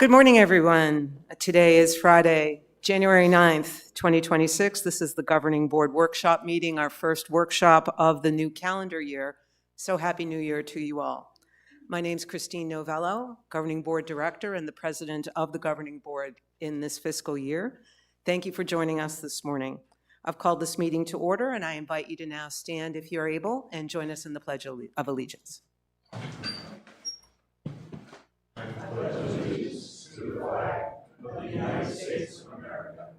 Good morning, everyone. Today is Friday, January 9th, 2026. This is the Governing Board Workshop meeting, our first workshop of the new calendar year. So happy New Year to you all. My name is Christine Novello, Governing Board Director and the President of the Governing Board in this fiscal year. Thank you for joining us this morning. I've called this meeting to order, and I invite you to now stand if you're able and join us in the Pledge of Allegiance. I pledge allegiance to the flag of the United States of America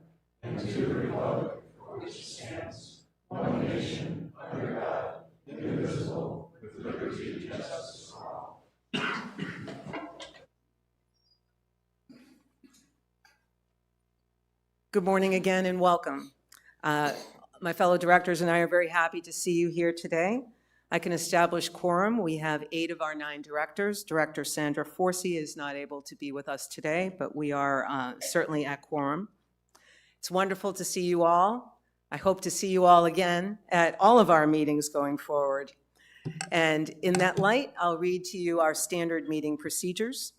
and to the republic for which it stands, one nation, under God, indivisible, with liberty and justice for all. Good morning again and welcome. My fellow directors and I are very happy to see you here today. I can establish quorum. We have 8 of our 9 directors. Director Sandra Forsey is not able to be with us today, but we are certainly at quorum. It's wonderful to see you all. I hope to see you all again at all of our meetings going forward. And in that light, I'll read to you our standard meeting procedures.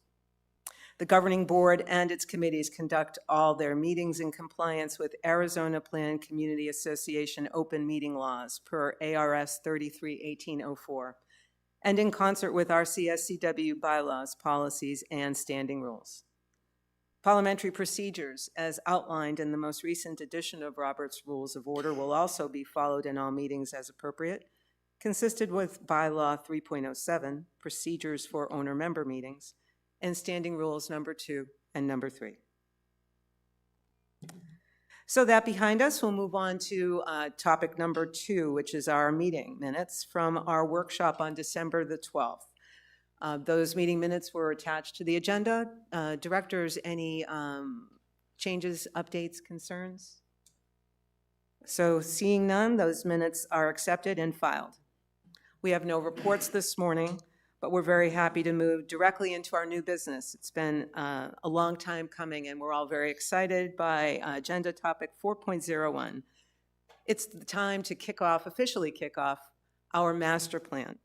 The Governing Board and its committees conduct all their meetings in compliance with Arizona Plan Community Association open meeting laws per ARS 33-1804 and in concert with our CSCW bylaws, policies, and standing rules. Parliamentary procedures, as outlined in the most recent edition of Robert's Rules of Order, will also be followed in all meetings as appropriate, consisted with Bylaw 3.07, Procedures for Owner-Member Meetings, and Standing Rules number 2 and number 3. So that behind us, we'll move on to topic number 2, which is our meeting minutes from our workshop on December the 12th. Those meeting minutes were attached to the agenda. Directors, any changes, updates, concerns? So seeing none, those minutes are accepted and filed. We have no reports this morning, but we're very happy to move directly into our new business. It's been a long time coming, and we're all very excited by agenda topic 4.01. It's the time to officially kick off our master plan.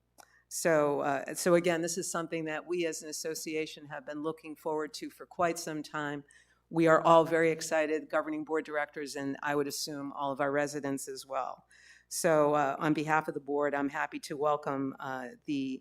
So again, this is something that we as an association have been looking forward to for quite some time. We are all very excited, governing board directors, and I would assume all of our residents as well. So on behalf of the board, I'm happy to welcome the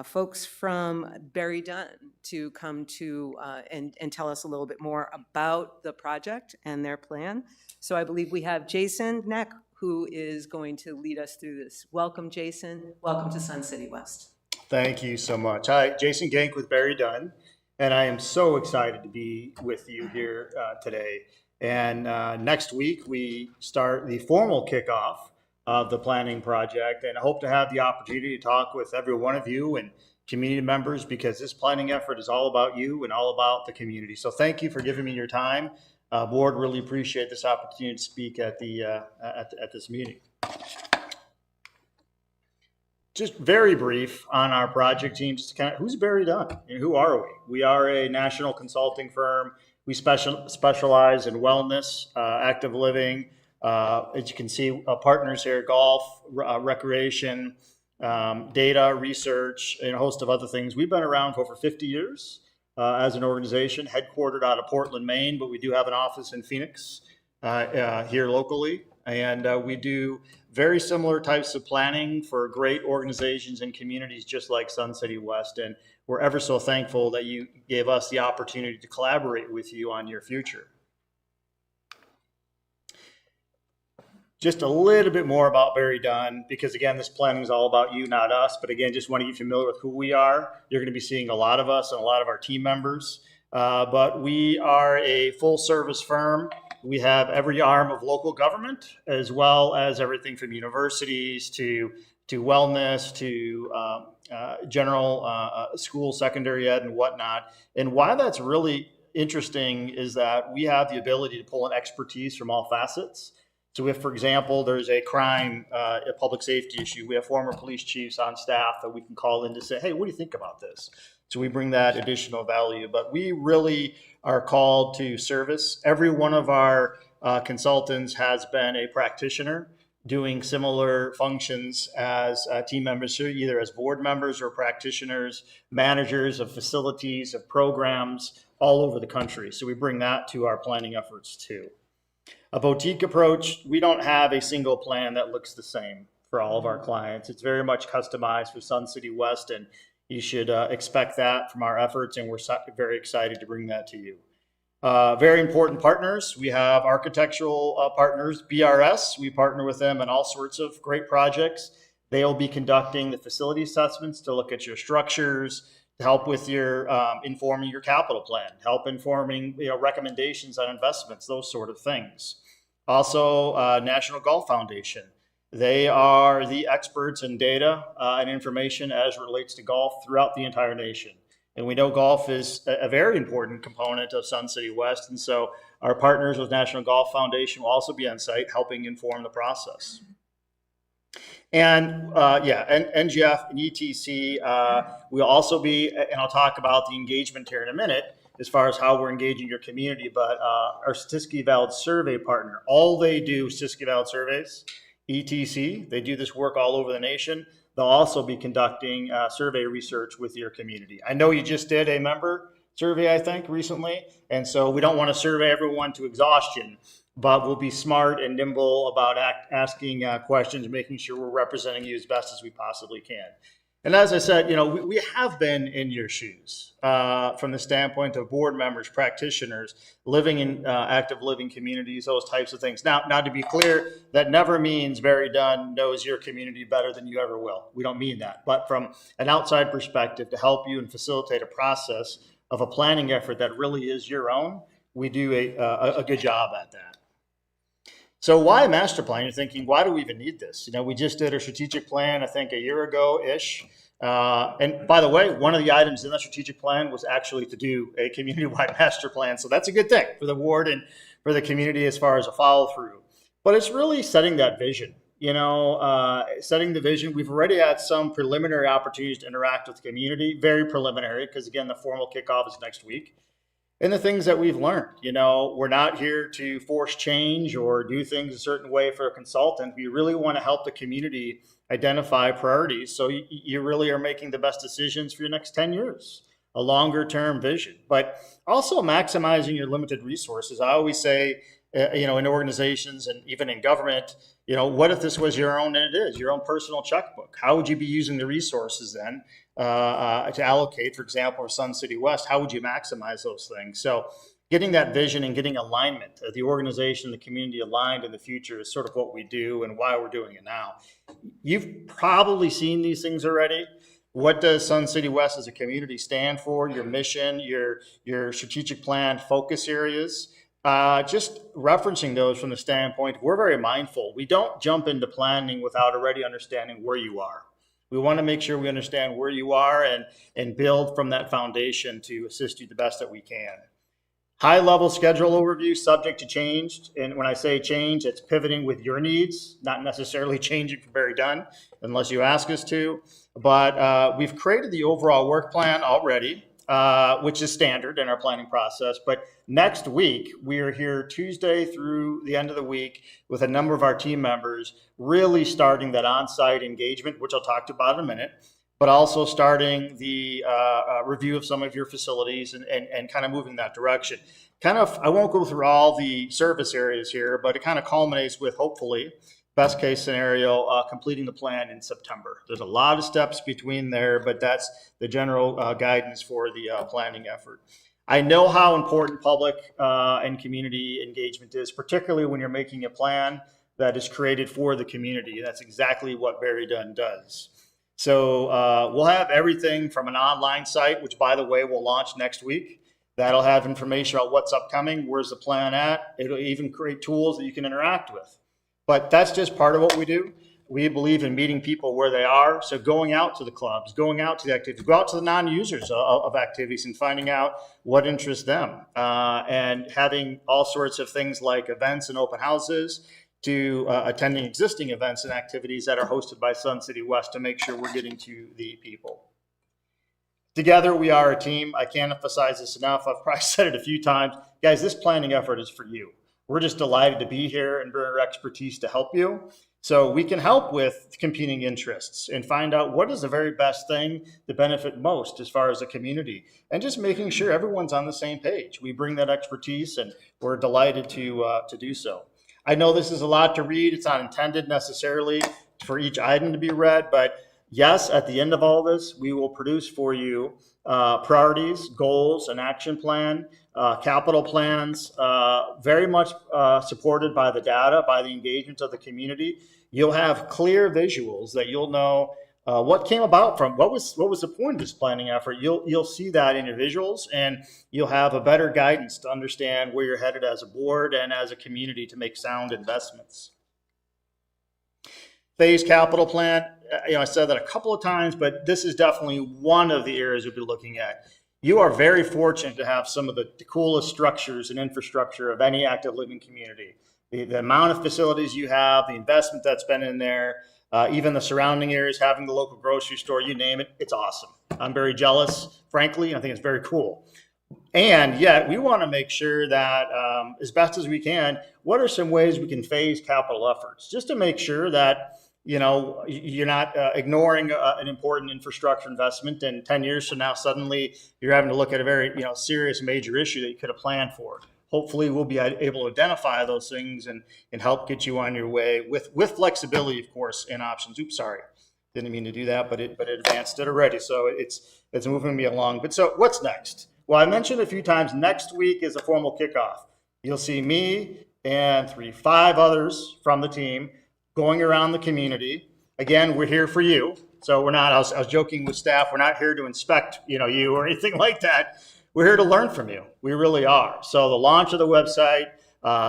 folks from Berry-Dunn to come to and tell us a little bit more about the project and their plan. So I believe we have Jason Neck, who is going to lead us through this. Welcome, Jason. Welcome to Sun City West. Thank you so much. Hi, Jason Genk with Berry-Dunn, and I am so excited to be with you here today. And next week, we start the formal kickoff of the planning project, and I hope to have the opportunity to talk with every one of you and community members, because this planning effort is all about you and all about the community. So thank you for giving me your time. Board, really appreciate this opportunity to speak at the at this meeting. Just very brief on our project team, just to kind of, who's Berry-Dunn and who are we? We are a national consulting firm. We specialize in wellness, active living, as you can see, partners here, golf, recreation, data, research, and a host of other things. We've been around for over 50 years as an organization, headquartered out of Portland, Maine, but we do have an office in Phoenix here locally. And we do very similar types of planning for great organizations and communities just like Sun City West. And we're ever so thankful that you gave us the opportunity to collaborate with you on your future. Just a little bit more about Berry-Dunn, because again, this planning is all about you, not us. But again, just want to get familiar with who we are. You're going to be seeing a lot of us and a lot of our team members. But we are a full service firm. We have every arm of local government, as well as everything from universities to wellness to general school, secondary ed, and whatnot. And why that's really interesting is that we have the ability to pull in expertise from all facets. So if, for example, there's a crime, a public safety issue, we have former police chiefs on staff that we can call in to say, hey, what do you think about this? So we bring that additional value. But we really are called to service. Every one of our consultants has been a practitioner doing similar functions as team members, so either as board members or practitioners, managers of facilities, of programs all over the country. So we bring that to our planning efforts too. A boutique approach, we don't have a single plan that looks the same for all of our clients. It's very much customized for Sun City West, and you should expect that from our efforts, and we're very excited to bring that to you. Very important partners. We have architectural partners, BRS. We partner with them on all sorts of great projects. They'll be conducting the facility assessments to look at your structures, to help with your informing your capital plan, help informing recommendations on investments, those sort of things. Also, National Golf Foundation. They are the experts in data and information as it relates to golf throughout the entire nation. And we know golf is a very important component of Sun City West. And so our partners with National Golf Foundation will also be on site helping inform the process. And NGF and ETC will also be, and I'll talk about the engagement here in a minute as far as how we're engaging your community, but our statistically valid survey partner, all they do is statistically valid surveys. ETC, they do this work all over the nation. They'll also be conducting survey research with your community. I know you just did a member survey, I think, recently, and so we don't want to survey everyone to exhaustion, but we'll be smart and nimble about asking questions, making sure we're representing you as best as we possibly can. And as I said, we have been in your shoes from the standpoint of board members, practitioners, living in active living communities, those types of things. Now, to be clear, that never means Barry Dunn knows your community better than you ever will. We don't mean that. But from an outside perspective, to help you and facilitate a process of a planning effort that really is your own, we do a good job at that. So why a master plan? You're thinking, why do we even need this? We just did a strategic plan, I think a year ago-ish. And by the way, one of the items in that strategic plan was actually to do a community-wide master plan. So that's a good thing for the ward and for the community as far as a follow-through. But it's really setting that vision, setting the vision. We've already had some preliminary opportunities to interact with the community, very preliminary, because again, the formal kickoff is next week. And the things that we've learned, we're not here to force change or do things a certain way for a consultant. We really want to help the community identify priorities. So you really are making the best decisions for your next 10 years, a longer term vision, but also maximizing your limited resources. I always say, in organizations and even in government, what if this was your own, and it is your own personal checkbook? How would you be using the resources then to allocate, for example, for Sun City West? How would you maximize those things? So getting that vision and getting alignment, the organization, the community aligned in the future is sort of what we do and why we're doing it now. You've probably seen these things already. What does Sun City West as a community stand for? Your mission, your strategic plan, focus areas. Just referencing those from the standpoint, we're very mindful. We don't jump into planning without already understanding where you are. We want to make sure we understand where you are and build from that foundation to assist you the best that we can. High-level schedule overview, subject to change. And when I say change, it's pivoting with your needs, not necessarily changing for Barry Dunn, unless you ask us to. But we've created the overall work plan already, which is standard in our planning process. But next week, we are here Tuesday through the end of the week with a number of our team members, really starting that on-site engagement, which I'll talk about in a minute, but also starting the review of some of your facilities and kind of moving that direction. I won't go through all the service areas here, but it kind of culminates with, hopefully, best case scenario, completing the plan in September. There's a lot of steps between there, but that's the general guidance for the planning effort. I know how important public and community engagement is, particularly when you're making a plan that is created for the community. That's exactly what Barry Dunn does. So we'll have everything from an online site, which, by the way, will launch next week. That'll have information about what's upcoming, where's the plan at. It'll even create tools that you can interact with. But that's just part of what we do. We believe in meeting people where they are. So going out to the clubs, going out to the activities, go out to the non-users of activities and finding out what interests them. And having all sorts of things like events and open houses to attending existing events and activities that are hosted by Sun City West to make sure we're getting to the people. Together, we are a team. I can't emphasize this enough. I've probably said it a few times. Guys, this planning effort is for you. We're just delighted to be here and bring our expertise to help you. So we can help with competing interests and find out what is the very best thing to benefit most as far as a community, and just making sure everyone's on the same page. We bring that expertise, and we're delighted to do so. I know this is a lot to read. It's not intended necessarily for each item to be read, but yes, at the end of all this, we will produce for you priorities, goals, an action plan, capital plans, very much supported by the data, by the engagement of the community. You'll have clear visuals that you'll know what came about from what was the point of this planning effort. You'll see that in your visuals, and you'll have a better guidance to understand where you're headed as a board and as a community to make sound investments. Phase capital plan, I said that a couple of times, but this is definitely one of the areas we'll be looking at. You are very fortunate to have some of the coolest structures and infrastructure of any active living community. The amount of facilities you have, the investment that's been in there, even the surrounding areas, having the local grocery store, you name it, it's awesome. I'm very jealous, frankly. I think it's very cool. And yet we want to make sure that as best as we can, what are some ways we can phase capital efforts just to make sure that you're not ignoring an important infrastructure investment, and 10 years from now, suddenly you're having to look at a very, serious major issue that you could have planned for. Hopefully we'll be able to identify those things and help get you on your way with flexibility, of course, and options. Oops, sorry. Didn't mean to do that, but it advanced it already. So it's moving me along. But so what's next? Well, I mentioned a few times, next week is a formal kickoff. You'll see me and 5 others from the team going around the community. Again, we're here for you. So we're not, I was joking with staff, we're not here to inspect, you or anything like that. We're here to learn from you. We really are. So the launch of the website.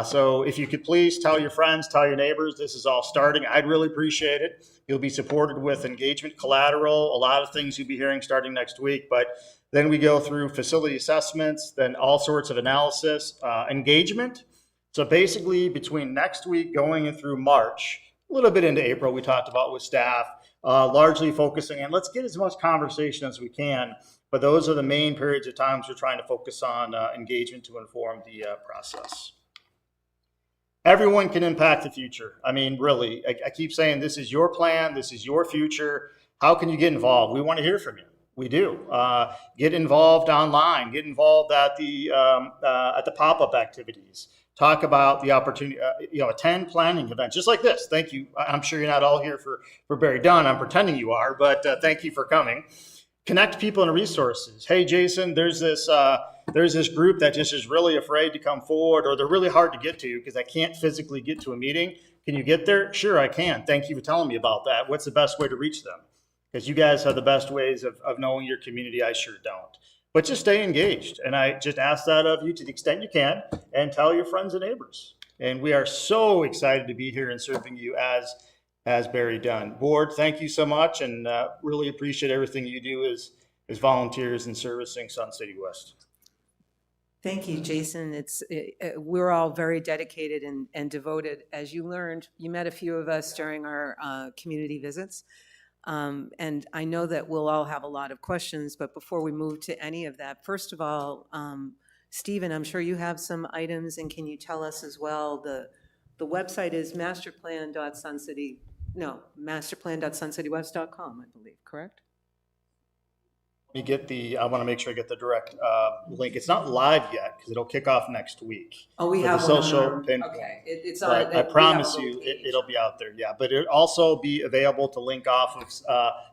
So if you could please tell your friends, tell your neighbors, this is all starting. I'd really appreciate it. You'll be supported with engagement collateral, a lot of things you'll be hearing starting next week. But then we go through facility assessments, then all sorts of analysis, engagement. So basically between next week going in through March, a little bit into April, we talked about with staff, largely focusing on let's get as much conversation as we can. But those are the main periods of times we're trying to focus on engagement to inform the process. Everyone can impact the future. I mean, really, I keep saying this is your plan. This is your future. How can you get involved? We want to hear from you. We do. Get involved online. Get involved at the pop-up activities. Talk about the opportunity, attend planning events just like this. Thank you. I'm sure you're not all here for Barry Dunn. I'm pretending you are, but thank you for coming. Connect people and resources. Hey, Jason, there's this group that just is really afraid to come forward, or they're really hard to get to because I can't physically get to a meeting. Can you get there? Sure, I can. Thank you for telling me about that. What's the best way to reach them? Because you guys have the best ways of knowing your community. I sure don't. But just stay engaged. And I just ask that of you to the extent you can, and tell your friends and neighbors. And we are so excited to be here and serving you as Barry Dunn. Board, thank you so much, and really appreciate everything you do as volunteers in servicing Sun City West. Thank you, Jason. We're all very dedicated and devoted. As you learned, you met a few of us during our community visits. And I know that we'll all have a lot of questions, but before we move to any of that, first of all, Stephen, I'm sure you have some items, and can you tell us as well, the website is masterplan.suncitywest.com, I believe, correct? I want to make sure I get the direct link. It's not live yet because it'll kick off next week. Oh, we But have the one social on our, pin- okay, it's on. But I promise you, it'll be out there. Yeah, but it'll also be available to link off of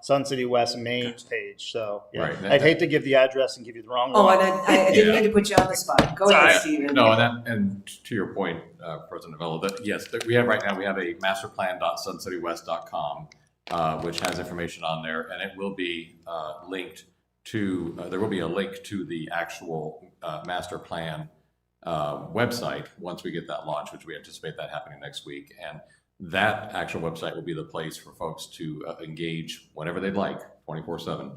Sun City West main page. So yeah. Right. I'd hate to give the address and give you the wrong Oh, one. and I didn't mean to put you on the spot. Go ahead, Stephen. No, and to your point, President Vella, that yes, we have a masterplan.suncitywest.com, which has information on there, and it will be linked to. There will be a link to the actual master plan website once we get that launched, which we anticipate that happening next week. And that actual website will be the place for folks to engage whenever they'd like, 24/7,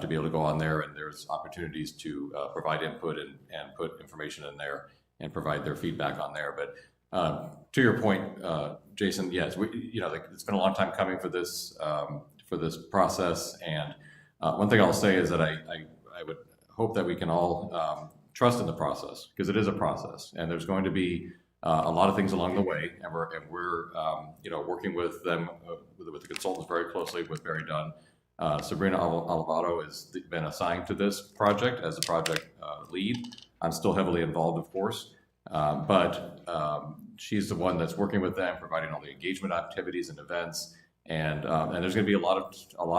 to be able to go on there, and there's opportunities to provide input and put information in there and provide their feedback on there. But to your point, Jason, yes, it's been a long time coming for this process. And one thing I'll say is that I would hope that we can all trust in the process, because it is a process, and there's going to be a lot of things along the way, and we're you know, working with them, with the consultants very closely with Barry Dunn. Sabrina Alvarado has been assigned to this project as the project lead. I'm still heavily involved, of course, but she's the one that's working with them, providing all the engagement activities and events, and there's going to be a lot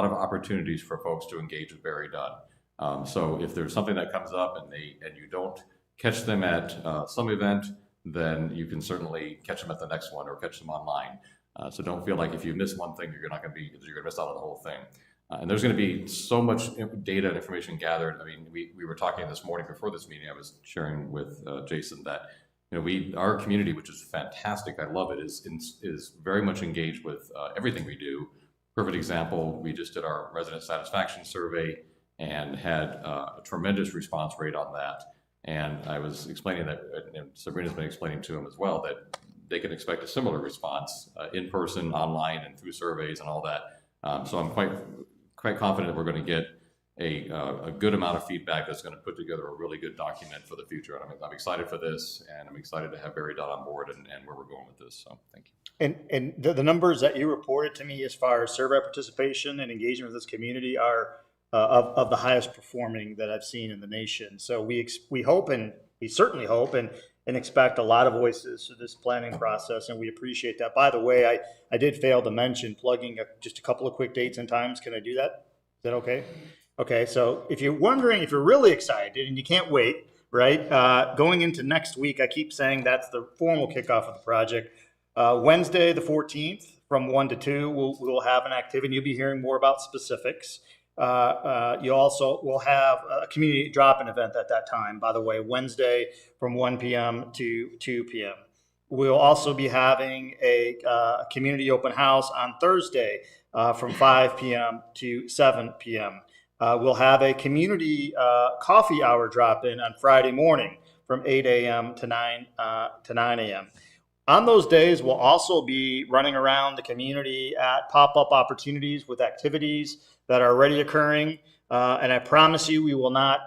of opportunities for folks to engage with Barry Dunn. So if there's something that comes up and you don't catch them at some event, then you can certainly catch them at the next one or catch them online. So don't feel like if you miss one thing, you're going to miss out on the whole thing. And there's going to be so much data and information gathered. I mean, we were talking this morning before this meeting. I was sharing with Jason that, you know, our community, which is fantastic, I love it, is very much engaged with everything we do. Perfect example, we just did our resident satisfaction survey and had a tremendous response rate on that. And I was explaining that, and Sabrina's been explaining to them as well, that they can expect a similar response in person, online, and through surveys and all that. So I'm quite confident that we're going to get a good amount of feedback that's going to put together a really good document for the future. And I'm excited for this, and I'm excited to have Barry Dunn on board and where we're going with this. So thank you. And the numbers that you reported to me as far as survey participation and engagement with this community are of the highest performing that I've seen in the nation. So we hope, and we certainly hope and expect a lot of voices to this planning process, and we appreciate that. By the way, I did fail to mention plugging just a couple of quick dates and times. Can I do that? Is that okay? Okay, so if you're wondering, if you're really excited and you can't wait, right, going into next week, I keep saying that's the formal kickoff of the project. Wednesday, the 14th, from 1 to 2, we'll have an activity. You'll be hearing more about specifics. You also will have a community drop-in event at that time, by the way, Wednesday from 1 p.m. to 2 p.m. We'll also be having a community open house on Thursday from 5 p.m. to 7 p.m. We'll have a community coffee hour drop-in on Friday morning from 8 a.m. to 9 a.m. On those days, we'll also be running around the community at pop-up opportunities with activities that are already occurring. And I promise you, we will not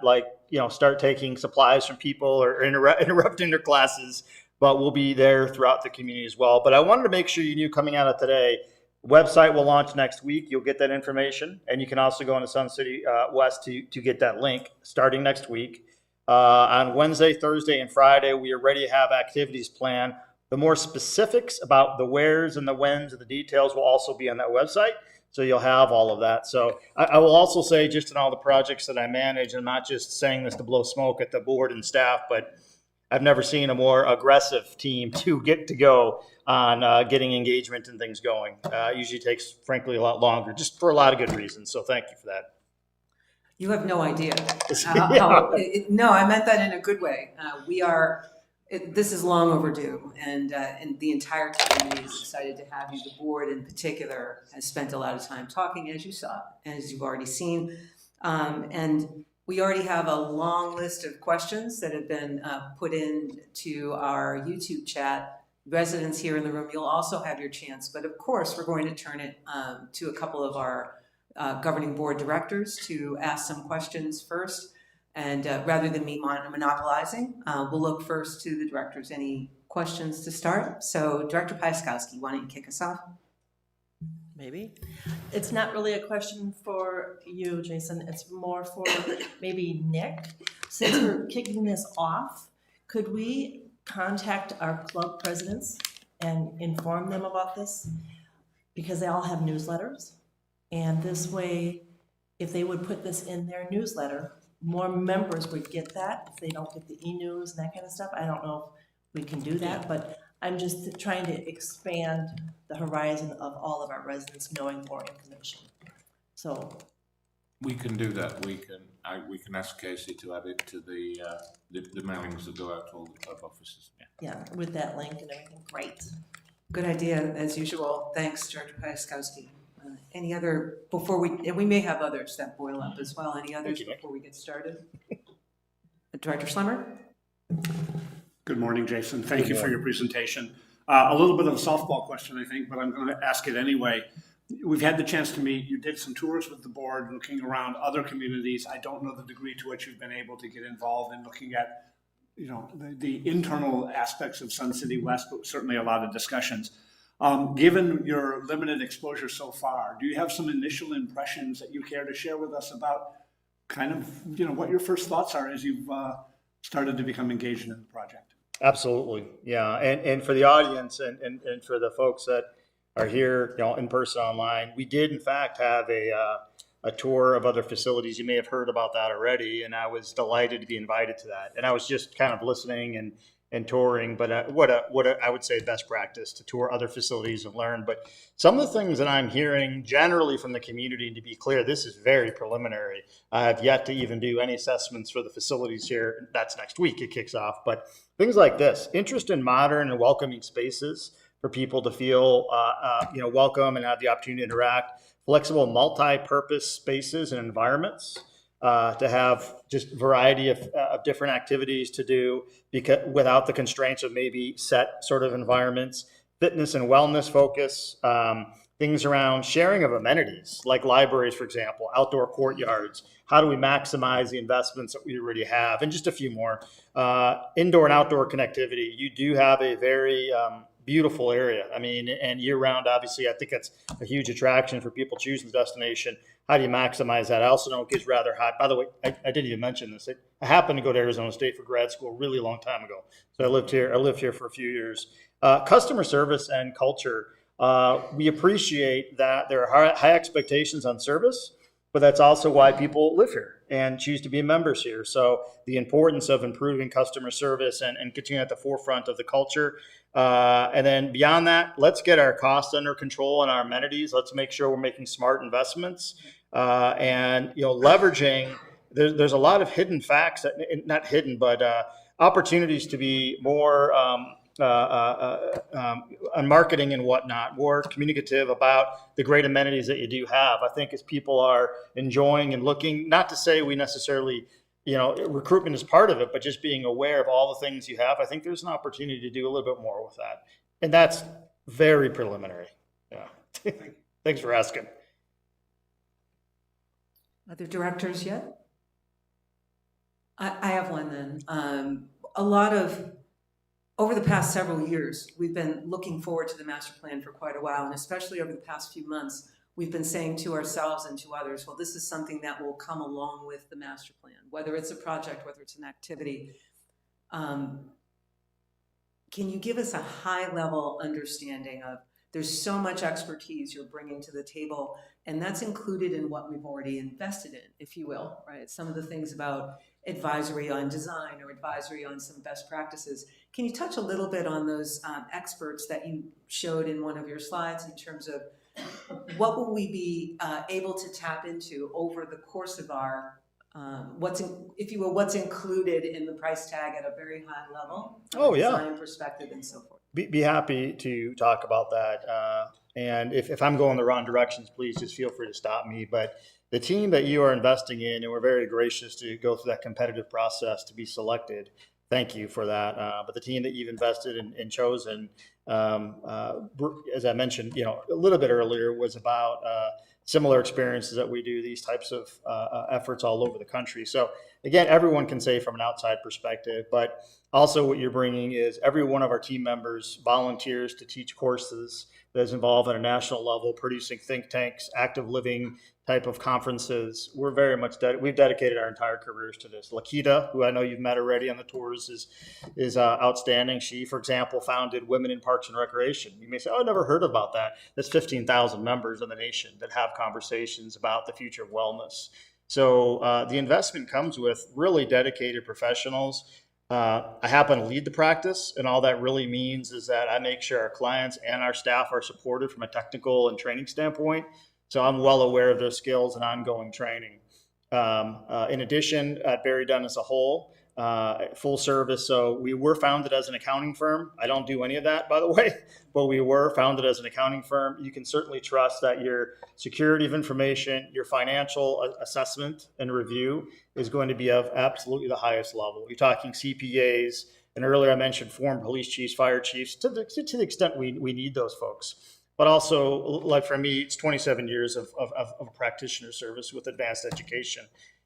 start taking supplies from people or interrupting their classes, but we'll be there throughout the community as well. But I wanted to make sure you knew coming out of today, website will launch next week. You'll get that information. And you can also go into Sun City West to get that link starting next week. On Wednesday, Thursday, and Friday, we already have activities planned. The more specifics about the wheres and the whens and the details will also be on that website. So you'll have all of that. So I will also say, just in all the projects that I manage, I'm not just saying this to blow smoke at the board and staff, but I've never seen a more aggressive team to get to go on getting engagement and things going. Usually takes, frankly, a lot longer, just for a lot of good reasons. So thank you for that. You have no idea. Yeah. No, I meant that in a good way. This is long overdue, and the entire community is excited to have you. The board in particular has spent a lot of time talking, as you've already seen. And we already have a long list of questions that have been put into our YouTube chat. Residents here in the room, you'll also have your chance, but of course, we're going to turn it to a couple of our governing board directors to ask some questions first. And rather than me monopolizing, we'll look first to the directors. Any questions to start? So Director Piaskowski, why don't you kick us off? Maybe. It's not really a question for you, Jason. It's more for maybe Nick. Since we're kicking this off, could we contact our club presidents and inform them about this? Because they all have newsletters. And this way, if they would put this in their newsletter, more members would get that. If they don't get the e-news and that kind of stuff, I don't know if we can do that, but I'm just trying to expand the horizon of all of our residents knowing more information. So we can do that. We can ask Casey to add it to the mailings that go out to all the club offices. Yeah, with that link and everything. Great. Good idea, as usual. Thanks, Director Piaskowski. Any other, and we may have others that boil up as well. Any others before we get started? Director Schlemmer? Good morning, Jason. Thank you for your presentation. A little bit of a softball question, I think, but I'm going to ask it anyway. We've had the chance to meet. You did some tours with the board, looking around other communities. I don't know the degree to which you've been able to get involved in looking at the internal aspects of Sun City West, but certainly a lot of discussions. Given your limited exposure so far, do you have some initial impressions that you care to share with us about kind of, what your first thoughts are as you've started to become engaged in the project? Absolutely, yeah. And for the audience and for the folks that are here, in person, online, we did in fact have a tour of other facilities. You may have heard about that already, and I was delighted to be invited to that. And I was just kind of listening and touring, but what I would say best practice to tour other facilities and learn. But some of the things that I'm hearing generally from the community, and to be clear, this is very preliminary. I have yet to even do any assessments for the facilities here. That's next week, it kicks off. But things like this, interest in modern and welcoming spaces for people to feel welcome and have the opportunity to interact, flexible multi-purpose spaces and environments. To have just variety of different activities to do without the constraints of maybe set sort of environments, fitness and wellness focus, things around sharing of amenities like libraries, for example, outdoor courtyards. How do we maximize the investments that we already have? And just a few more. Indoor and outdoor connectivity. You do have a very beautiful area. I mean, and year round, obviously, I think that's a huge attraction for people choosing the destination. How do you maximize that? I also know it gets rather hot. By the way, I didn't even mention this. I happened to go to Arizona State for grad school a really long time ago. So I lived here for a few years. Customer service and culture. We appreciate that there are high expectations on service, but that's also why people live here and choose to be members here. So the importance of improving customer service and continuing at the forefront of the culture. And then beyond that, let's get our costs under control and our amenities. Let's make sure we're making smart investments and leveraging. There's a lot of hidden facts, not hidden, but opportunities to be more on marketing and whatnot, more communicative about the great amenities that you do have. I think as people are enjoying and looking, not to say we necessarily, recruitment is part of it, but just being aware of all the things you have, I think there's an opportunity to do a little bit more with that. And that's very preliminary. Yeah. Thanks for asking. Other directors yet? I have one then. Over the past several years, we've been looking forward to the master plan for quite a while, and especially over the past few months, we've been saying to ourselves and to others, well, this is something that will come along with the master plan, whether it's a project, whether it's an activity. Can you give us a high-level understanding of, there's so much expertise you're bringing to the table, and that's included in what we've already invested in, if you will, right? Some of the things about advisory on design or advisory on some best practices. Can you touch a little bit on those experts that you showed in one of your slides in terms of what will we be able to tap into over the course of our, what's included in the price tag at a very high level from a design perspective and so forth? Be happy to talk about that. And if I'm going the wrong directions, please just feel free to stop me. But the team that you are investing in, and we're very gracious to go through that competitive process to be selected. Thank you for that. But the team that you've invested in and chosen, as I mentioned, a little bit earlier, was about similar experiences that we do these types of efforts all over the country. So again, everyone can say from an outside perspective, but also what you're bringing is every one of our team members volunteers to teach courses that is involved at a national level, producing think tanks, active living type of conferences. We're very much we've dedicated our entire careers to this. Lakita, who I know you've met already on the tours, is outstanding. She, for example, founded Women in Parks and Recreation. You may say, "Oh, I never heard about that." There's 15,000 members in the nation that have conversations about the future of wellness. So the investment comes with really dedicated professionals. I happen to lead the practice, and all that really means is that I make sure our clients and our staff are supported from a technical and training standpoint. So I'm well aware of their skills and ongoing training. In addition, at Barry Dunn as a whole, full service. So we were founded as an accounting firm. I don't do any of that, by the way, but we were founded as an accounting firm. You can certainly trust that your security of information, your financial assessment and review is going to be of absolutely the highest level. You're talking CPAs, and earlier I mentioned former police chiefs, fire chiefs, to the extent we need those folks. But also, like for me, it's 27 years of practitioner service with advanced education.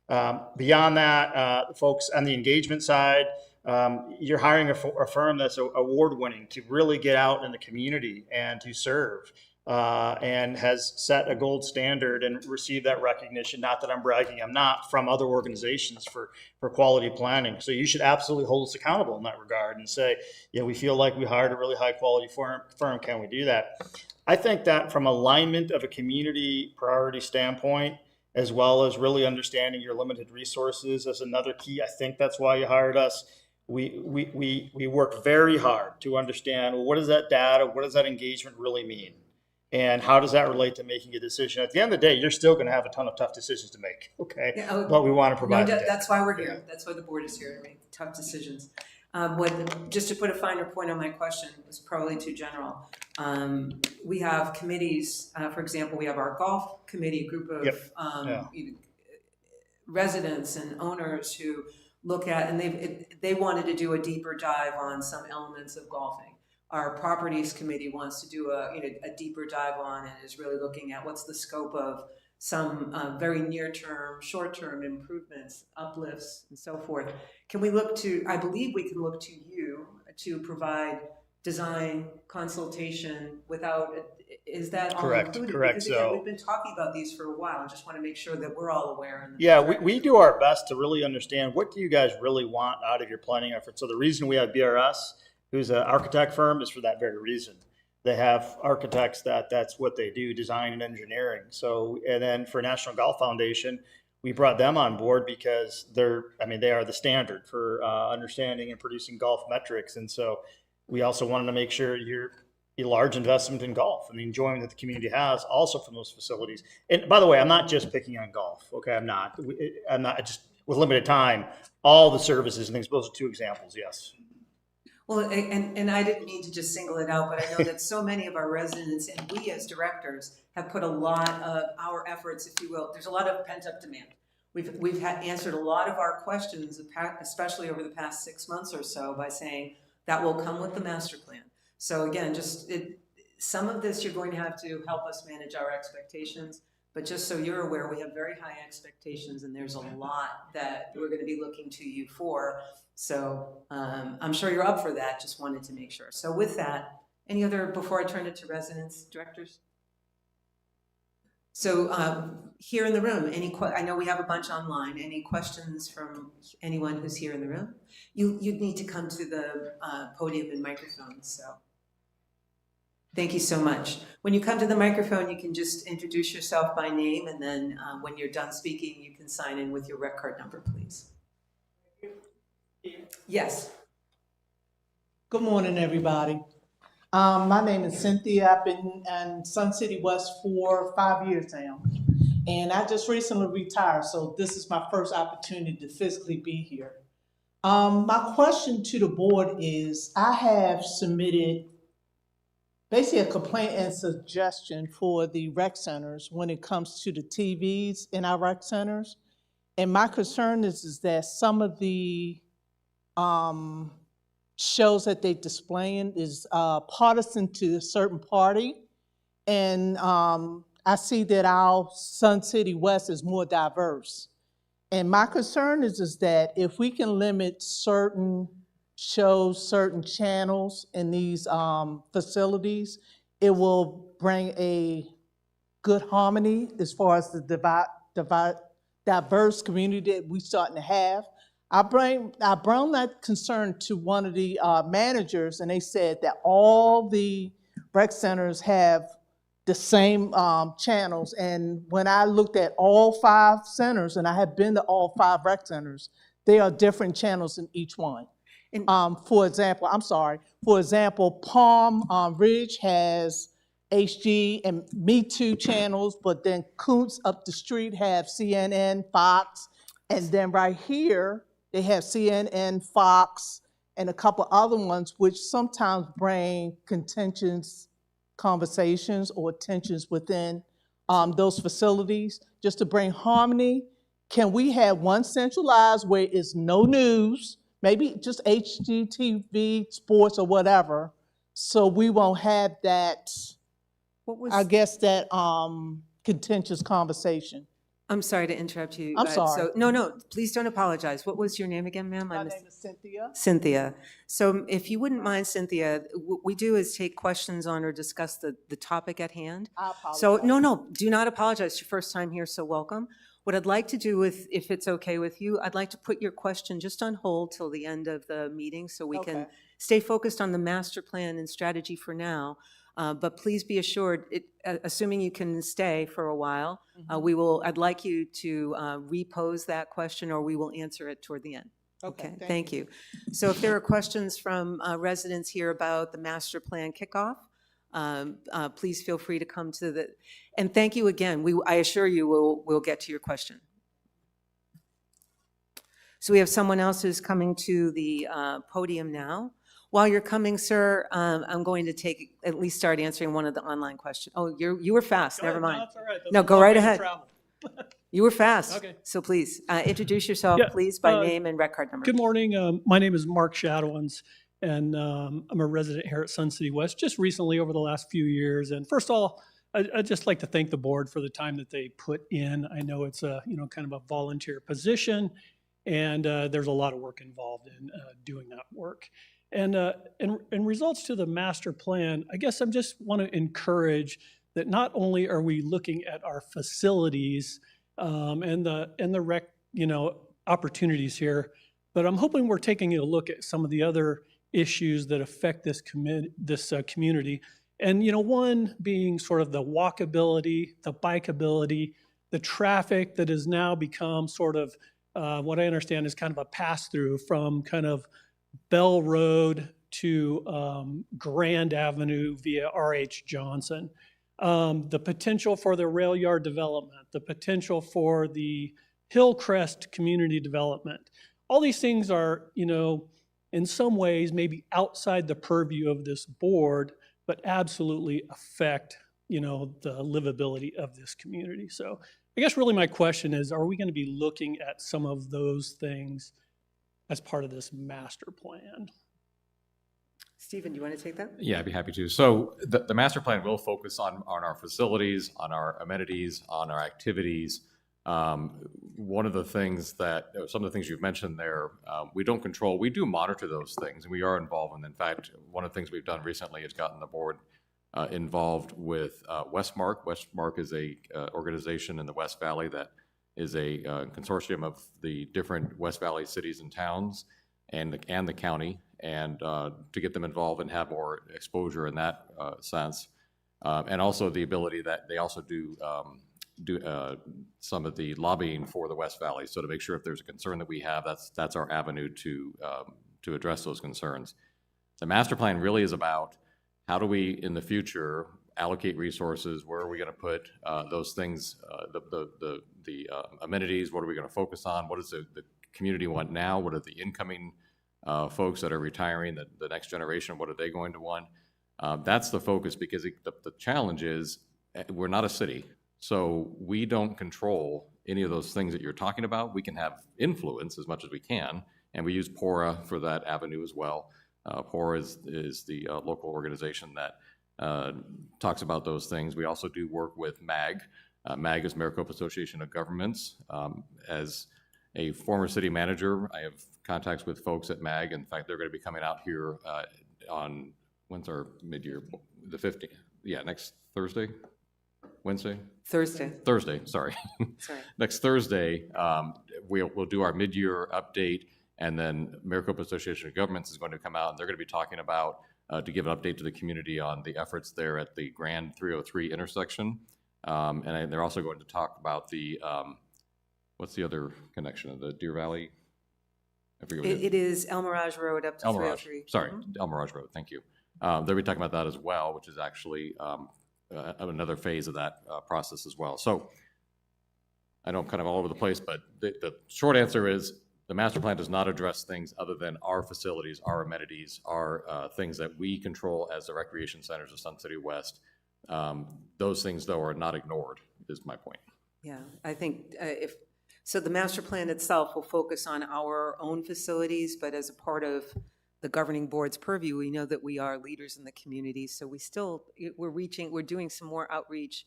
Beyond that, folks on the engagement side, You're hiring a firm that's award-winning to really get out in the community and to serve, and has set a gold standard and received that recognition. Not that I'm bragging, I'm not, from other organizations for quality planning. So you should absolutely hold us accountable in that regard and say, yeah, we feel like we hired a really high quality firm. Can we do that? I think that from alignment of a community priority standpoint, as well as really understanding your limited resources is another key. I think that's why you hired us. We work very hard to understand, well, what does that data, what does that engagement really mean? And how does that relate to making a decision? At the end of the day, you're still going to have a ton of tough decisions to make, okay? Yeah, oh, But we want to provide the data. That's why we're here. That's why the board is here, to make tough decisions. Just to put a finer point on my question, it was probably too general. We have committees, for example, we have our golf committee, a group of Yeah. residents and owners who look at, and they wanted to do a deeper dive on some elements of golfing. Our properties committee wants to do a deeper dive on and is really looking at what's the scope of some very near-term, short-term improvements, uplifts, and so forth. Can we look to, I believe we can look to you to provide design consultation without, is that all Correct, included? correct. Because again, So- we've been talking about these for a while. I just want to make sure that we're all aware. And Yeah, we do our best to really understand what do you guys really want out of your planning effort. So the reason we have BRS, who's an architect firm, is for that very reason. They have architects that's what they do, design and engineering. So, and then for National Golf Foundation, we brought them on board because they are the standard for understanding and producing golf metrics. And so we also wanted to make sure you're a large investment in golf and the enjoyment that the community has also from those facilities. And by the way, I'm not just picking on golf. Okay, I'm not just with limited time, all the services and things. Those are two examples. Yes. Well, and I didn't mean to just single it out, but I know that so many of our residents and we as directors have put a lot of our efforts, if you will. There's a lot of pent-up demand. We've had answered a lot of our questions, especially over the past 6 months or so, by saying that will come with the master plan. So again, some of this you're going to have to help us manage our expectations. But just so you're aware, we have very high expectations, and there's a lot that we're going to be looking to you for. So I'm sure you're up for that. Just wanted to make sure. So with that, any other, before I turn it to residents, directors? So here in the room, I know we have a bunch online. Any questions from anyone who's here in the room? You'd need to come to the podium and microphone. So thank you so much. When you come to the microphone, you can just introduce yourself by name, and then when you're done speaking, you can sign in with your rec card number, please. Yes. Good morning, everybody. My name is Cynthia. I've been in Sun City West for 5 years now. And I just recently retired, so this is my first opportunity to physically be here. My question to the board is, I have submitted basically a complaint and suggestion for the rec centers when it comes to the TVs in our rec centers. And my concern is that some of the shows that they displaying is partisan to a certain party. And I see that our Sun City West is more diverse. And my concern is that if we can limit certain shows, certain channels in these facilities, it will bring a good harmony as far as the diverse community that we're starting to have. I brought that concern to one of the managers, and they said that all the rec centers have the same channels. And when I looked at all 5 centers, and I have been to all 5 rec centers, there are different channels in each one. For example, Palm Ridge has HG and Me Too channels, but then Koontz up the street have CNN, Fox, and then right here, they have CNN, Fox, and a couple other ones, which sometimes bring contentious conversations or tensions within those facilities. Just to bring harmony, can we have one centralized where it's no news, maybe just HGTV, sports, or whatever, so we won't have that, I guess, that contentious conversation? I'm sorry to interrupt you. I'm sorry. No, please don't apologize. What was your name again, ma'am? I My missed- name is Cynthia. Cynthia. So if you wouldn't mind, Cynthia, what we do is take questions on or discuss the topic at hand. I apologize. So, no, do not apologize. It's your first time here, so welcome. What I'd like to do, if it's okay with you, I'd like to put your question just on hold till the end of the meeting so we can Okay. stay focused on the master plan and strategy for now. But please be assured, assuming you can stay for a while, I'd like you to repose that question or we will answer it toward the end. Okay, thank you. So if there are questions from residents here about the master plan kickoff, please feel free to come to the, and thank you again. I assure you we'll get to your question. So we have someone else who's coming to the podium now. While you're coming, sir, I'm going to at least start answering one of the online questions. Oh, you were fast, never mind. That's all right. That's No, a go long right way to ahead. travel. You were fast. Okay. So please, introduce yourself, Yeah, please, by name and rec card number. Good morning. My name is Mark Shadowins, and I'm a resident here at Sun City West just recently over the last few years. And first of all, I'd just like to thank the board for the time that they put in. I know it's a kind of a volunteer position, and there's a lot of work involved in doing that work. And in results to the master plan, I guess I just want to encourage that not only are we looking at our facilities and the rec opportunities here, but I'm hoping we're taking a look at some of the other issues that affect this community. And one being sort of the walkability, the bikeability, the traffic that has now become sort of what I understand is kind of a pass-through from kind of Bell Road to Grand Avenue via R.H. Johnson. The potential for the rail yard development, the potential for the Hillcrest community development. All these things are, in some ways maybe outside the purview of this board, but absolutely affect, the livability of this community. So I guess really my question is, are we going to be looking at some of those things as part of this master plan? Stephen, do you want to take that? Yeah, I'd be happy to. So the master plan will focus on our facilities, on our amenities, on our activities. One of the things some of the things you've mentioned there, we don't control. We do monitor those things, and we are involved. And in fact, one of the things we've done recently is gotten the board involved with Westmark. Westmark is a organization in the West Valley that is a consortium of the different West Valley cities and towns and the county, and to get them involved and have more exposure in that sense. And also the ability that they also do some of the lobbying for the West Valley. So to make sure if there's a concern that we have, that's our avenue to address those concerns. The master plan really is about how do we, in the future, allocate resources, where are we going to put those things, the amenities, what are we going to focus on, what does the community want now, what are the incoming folks that are retiring, the next generation, what are they going to want? That's the focus, because the challenge is we're not a city, so we don't control any of those things that you're talking about. We can have influence as much as we can, and we use PORA for that avenue as well. PORA is the local organization that talks about those things. We also do work with MAG. MAG is Maricopa Association of Governments. As a former city manager, I have contacts with folks at MAG. In fact, they're going to be coming out here on, when's our mid-year? The 15th. Yeah, next Thursday? Wednesday? Thursday, sorry. Sorry. Next Thursday, we'll do our mid-year update, and then Maricopa Association of Governments is going to come out, and they're going to be talking about to give an update to the community on the efforts there at the Grand 303 intersection. And they're also going to talk about the, what's the other connection? The Deer Valley? I forget what It is El Mirage Road up to El Mirage, 303. sorry, El Mirage Road, thank you. They'll be talking about that as well, which is actually another phase of that process as well. So I know I'm kind of all over the place, but the short answer is the master plan does not address things other than our facilities, our amenities, our things that we control as the recreation centers of Sun City West. Those things, though, are not ignored, is my point. Yeah, I think so the master plan itself will focus on our own facilities, but as a part of the governing board's purview, we know that we are leaders in the community, so we're doing some more outreach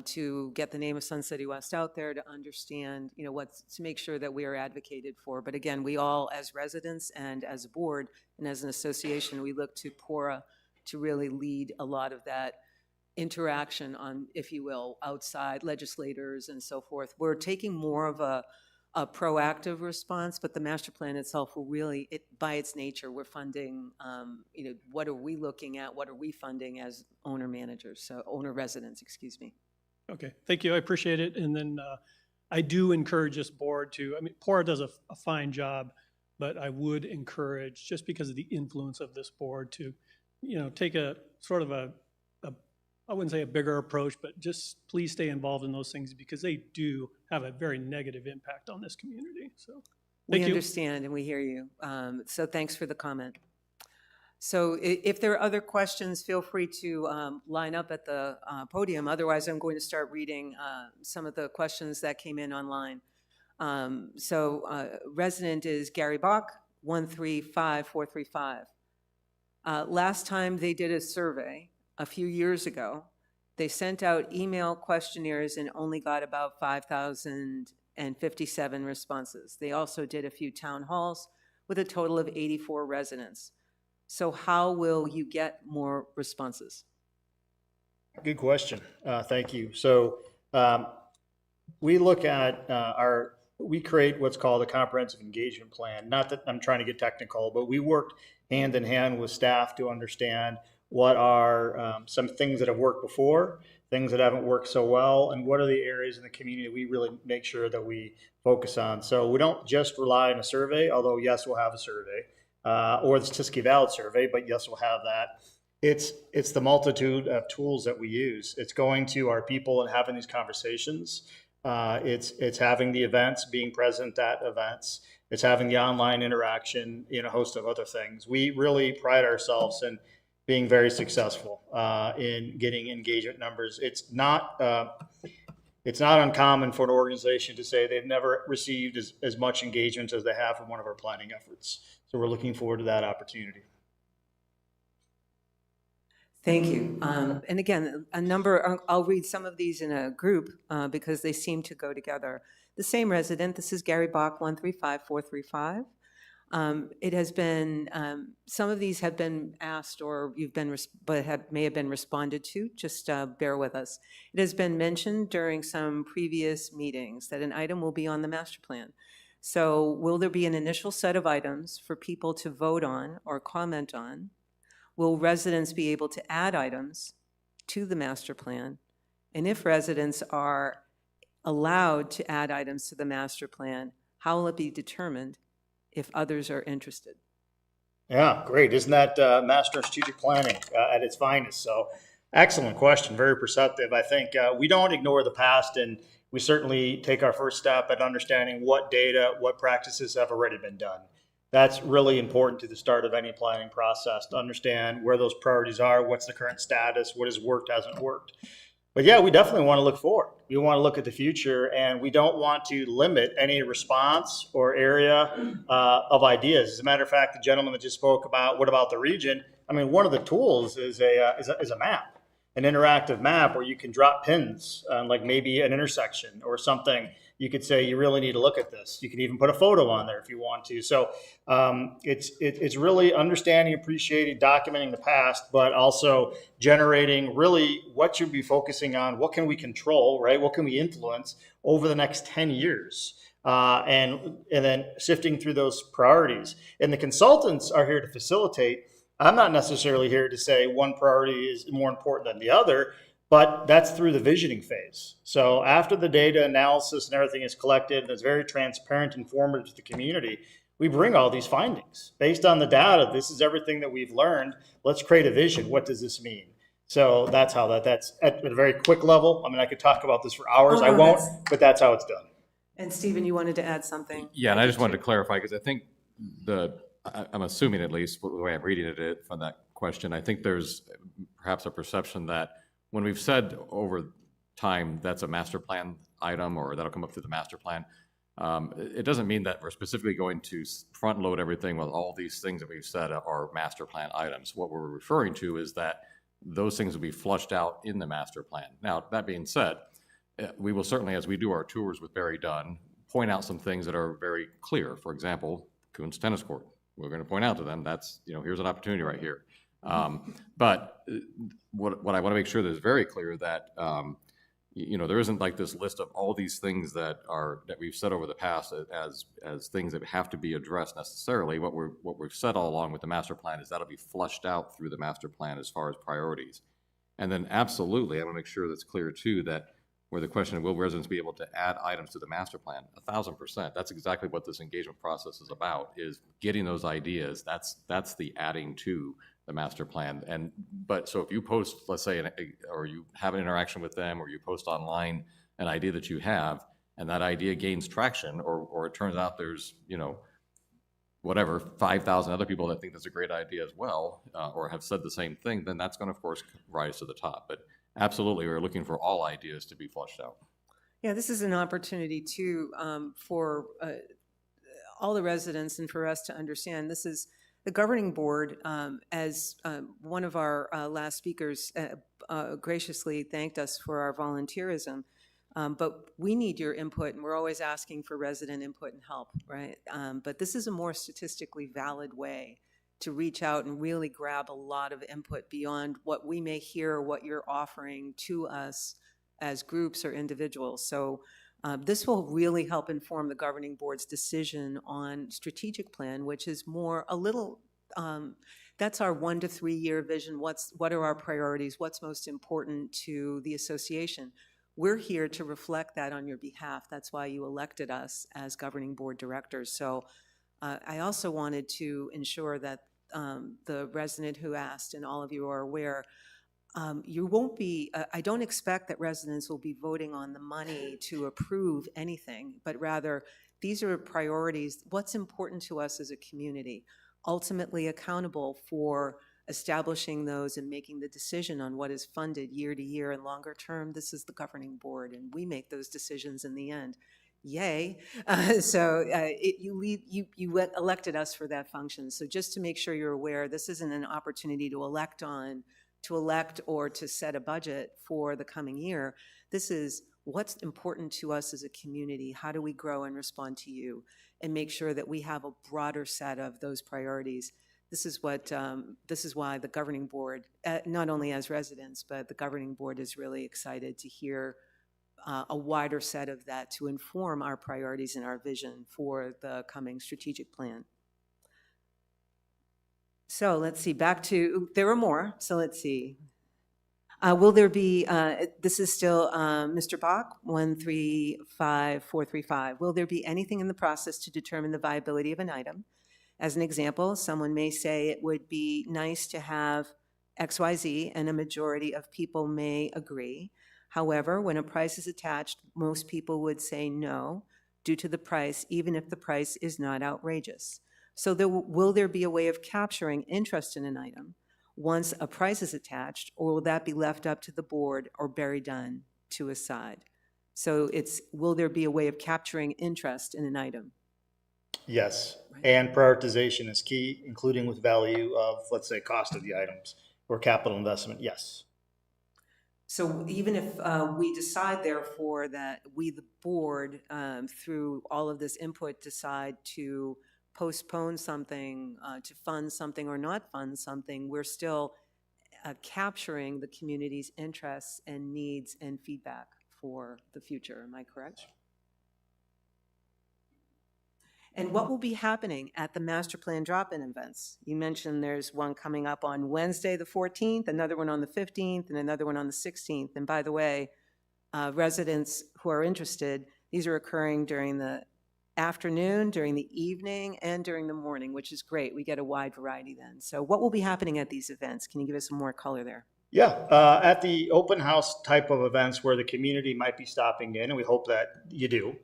to get the name of Sun City West out there, to understand, to make sure that we are advocated for. But again, we all, as residents and as a board and as an association, we look to PORA to really lead a lot of that interaction on, if you will, outside legislators and so forth. We're taking more of a proactive response, but the master plan itself will really, by its nature, we're funding, what are we looking at, what are we funding as owner residents, excuse me. Okay, thank you, I appreciate it. And then I do encourage this board to, PORA does a fine job, but I would encourage, just because of the influence of this board, to, take a sort of I wouldn't say a bigger approach, but just please stay involved in those things, because they do have a very negative impact on this community, so. We Thank you. understand and we hear you. So thanks for the comment. So if there are other questions, feel free to line up at the podium. Otherwise, I'm going to start reading some of the questions that came in online. Resident is Gary Bach, 135435. Last time they did a survey, a few years ago, they sent out email questionnaires and only got about 5,057 responses. They also did a few town halls with a total of 84 residents. So how will you get more responses? Good question. Thank you. So we look at we create what's called a comprehensive engagement plan. Not that I'm trying to get technical, but we worked hand in hand with staff to understand what are some things that have worked before, things that haven't worked so well, and what are the areas in the community we really make sure that we focus on. So we don't just rely on a survey, although yes, we'll have a survey, or the statistically valid survey, but yes, we'll have that. It's the multitude of tools that we use. It's going to our people and having these conversations. It's having the events, being present at events. It's having the online interaction, a host of other things. We really pride ourselves in being very successful in getting engagement numbers. It's not uncommon for an organization to say they've never received as much engagement as they have from one of our planning efforts. So we're looking forward to that opportunity. Thank you. And again, I'll read some of these in a group because they seem to go together. The same resident, this is Gary Bach, 135435. It has been, some of these have been asked or may have been responded to. Just bear with us. It has been mentioned during some previous meetings that an item will be on the master plan. So will there be an initial set of items for people to vote on or comment on? Will residents be able to add items to the master plan? And if residents are allowed to add items to the master plan, how will it be determined if others are interested? Yeah, great. Isn't that master strategic planning at its finest? So excellent question, very perceptive. I think we don't ignore the past, and we certainly take our first step at understanding what data, what practices have already been done. That's really important to the start of any planning process, to understand where those priorities are, what's the current status, what has worked, hasn't worked. But yeah, we definitely want to look forward. We want to look at the future, and we don't want to limit any response or area of ideas. As a matter of fact, the gentleman that just spoke about what about the region, one of the tools is a map, an interactive map where you can drop pins on like maybe an intersection or something. You could say, you really need to look at this. You can even put a photo on there if you want to. So it's really understanding, appreciating, documenting the past, but also generating really what you'd be focusing on. What can we control, right? What can we influence over the next 10 years? And then sifting through those priorities. And the consultants are here to facilitate. I'm not necessarily here to say one priority is more important than the other, but that's through the visioning phase. So after the data analysis and everything is collected and it's very transparent, informative to the community, we bring all these findings. Based on the data, this is everything that we've learned. Let's create a vision. What does this mean? So that's how that's at a very quick level. I could talk about this for hours. I won't, but that's how it's done. And Stephen, you wanted to add something? Yeah, and I just wanted to clarify, because I think I'm assuming, at least the way I'm reading it from that question, I think there's perhaps a perception that when we've said over time that's a master plan item or that'll come up through the master plan, it doesn't mean that we're specifically going to front load everything with all these things that we've said are master plan items. What we're referring to is that those things will be flushed out in the master plan. Now, that being said, we will certainly, as we do our tours with Barry Dunn, point out some things that are very clear. For example, Coons Tennis Court. We're going to point out to them, that's, here's an opportunity right here. But what I want to make sure that is very clear that, there isn't like this list of all these things that we've said over the past as things that have to be addressed necessarily. What we've said all along with the master plan is that'll be flushed out through the master plan as far as priorities. And then absolutely, I want to make sure that's clear too, that where the question of will residents be able to add items to the master plan, 1,000%. That's exactly what this engagement process is about, is getting those ideas. That's the adding to the master plan. But so if you post, let's say, or you have an interaction with them, or you post online an idea that you have, and that idea gains traction, or it turns out there's, 5,000 other people that think that's a great idea as well, or have said the same thing, then that's going to, of course, rise to the top. But absolutely, we're looking for all ideas to be flushed out. Yeah, this is an opportunity too for all the residents and for us to understand. This is the governing board, as one of our last speakers graciously thanked us for our volunteerism. But we need your input, and we're always asking for resident input and help, right? But this is a more statistically valid way to reach out and really grab a lot of input beyond what we may hear or what you're offering to us as groups or individuals. So this will really help inform the governing board's decision on strategic plan, which is more that's our 1 to 3 year vision. What are our priorities? What's most important to the association? We're here to reflect that on your behalf. That's why you elected us as governing board directors. So I also wanted to ensure that the resident who asked, and all of you are aware, you won't be, I don't expect that residents will be voting on the money to approve anything, but rather these are priorities, what's important to us as a community, ultimately accountable for establishing those and making the decision on what is funded year to year and longer term. This is the governing board, and we make those decisions in the end. Yay. You elected us for that function. So just to make sure you're aware, this isn't an opportunity to elect or to set a budget for the coming year. This is what's important to us as a community. How do we grow and respond to you and make sure that we have a broader set of those priorities? This is why the governing board, not only as residents, but the governing board is really excited to hear a wider set of that to inform our priorities and our vision for the coming strategic plan. So let's see, there are more, so let's see. Will there be, this is still Mr. Bach, 135435. Will there be anything in the process to determine the viability of an item? As an example, someone may say it would be nice to have XYZ, and a majority of people may agree. However, when a price is attached, most people would say no due to the price, even if the price is not outrageous. So will there be a way of capturing interest in an item once a price is attached, or will that be left up to the board or Barry Dunn to decide? So will there be a way of capturing interest in an item? Yes, and prioritization is key, including with value of, let's say, cost of the items or capital investment, yes. So even if we decide, therefore, that we, the board, through all of this input, decide to postpone something, to fund something or not fund something, we're still capturing the community's interests and needs and feedback for the future. Am I correct? And what will be happening at the master plan drop-in events? You mentioned there's one coming up on Wednesday, the 14th, another one on the 15th, and another one on the 16th. And by the way, residents who are interested, these are occurring during the afternoon, during the evening, and during the morning, which is great. We get a wide variety then. So what will be happening at these events? Can you give us some more color there? Yeah, at the open house type of events where the community might be stopping in, and we hope that you do,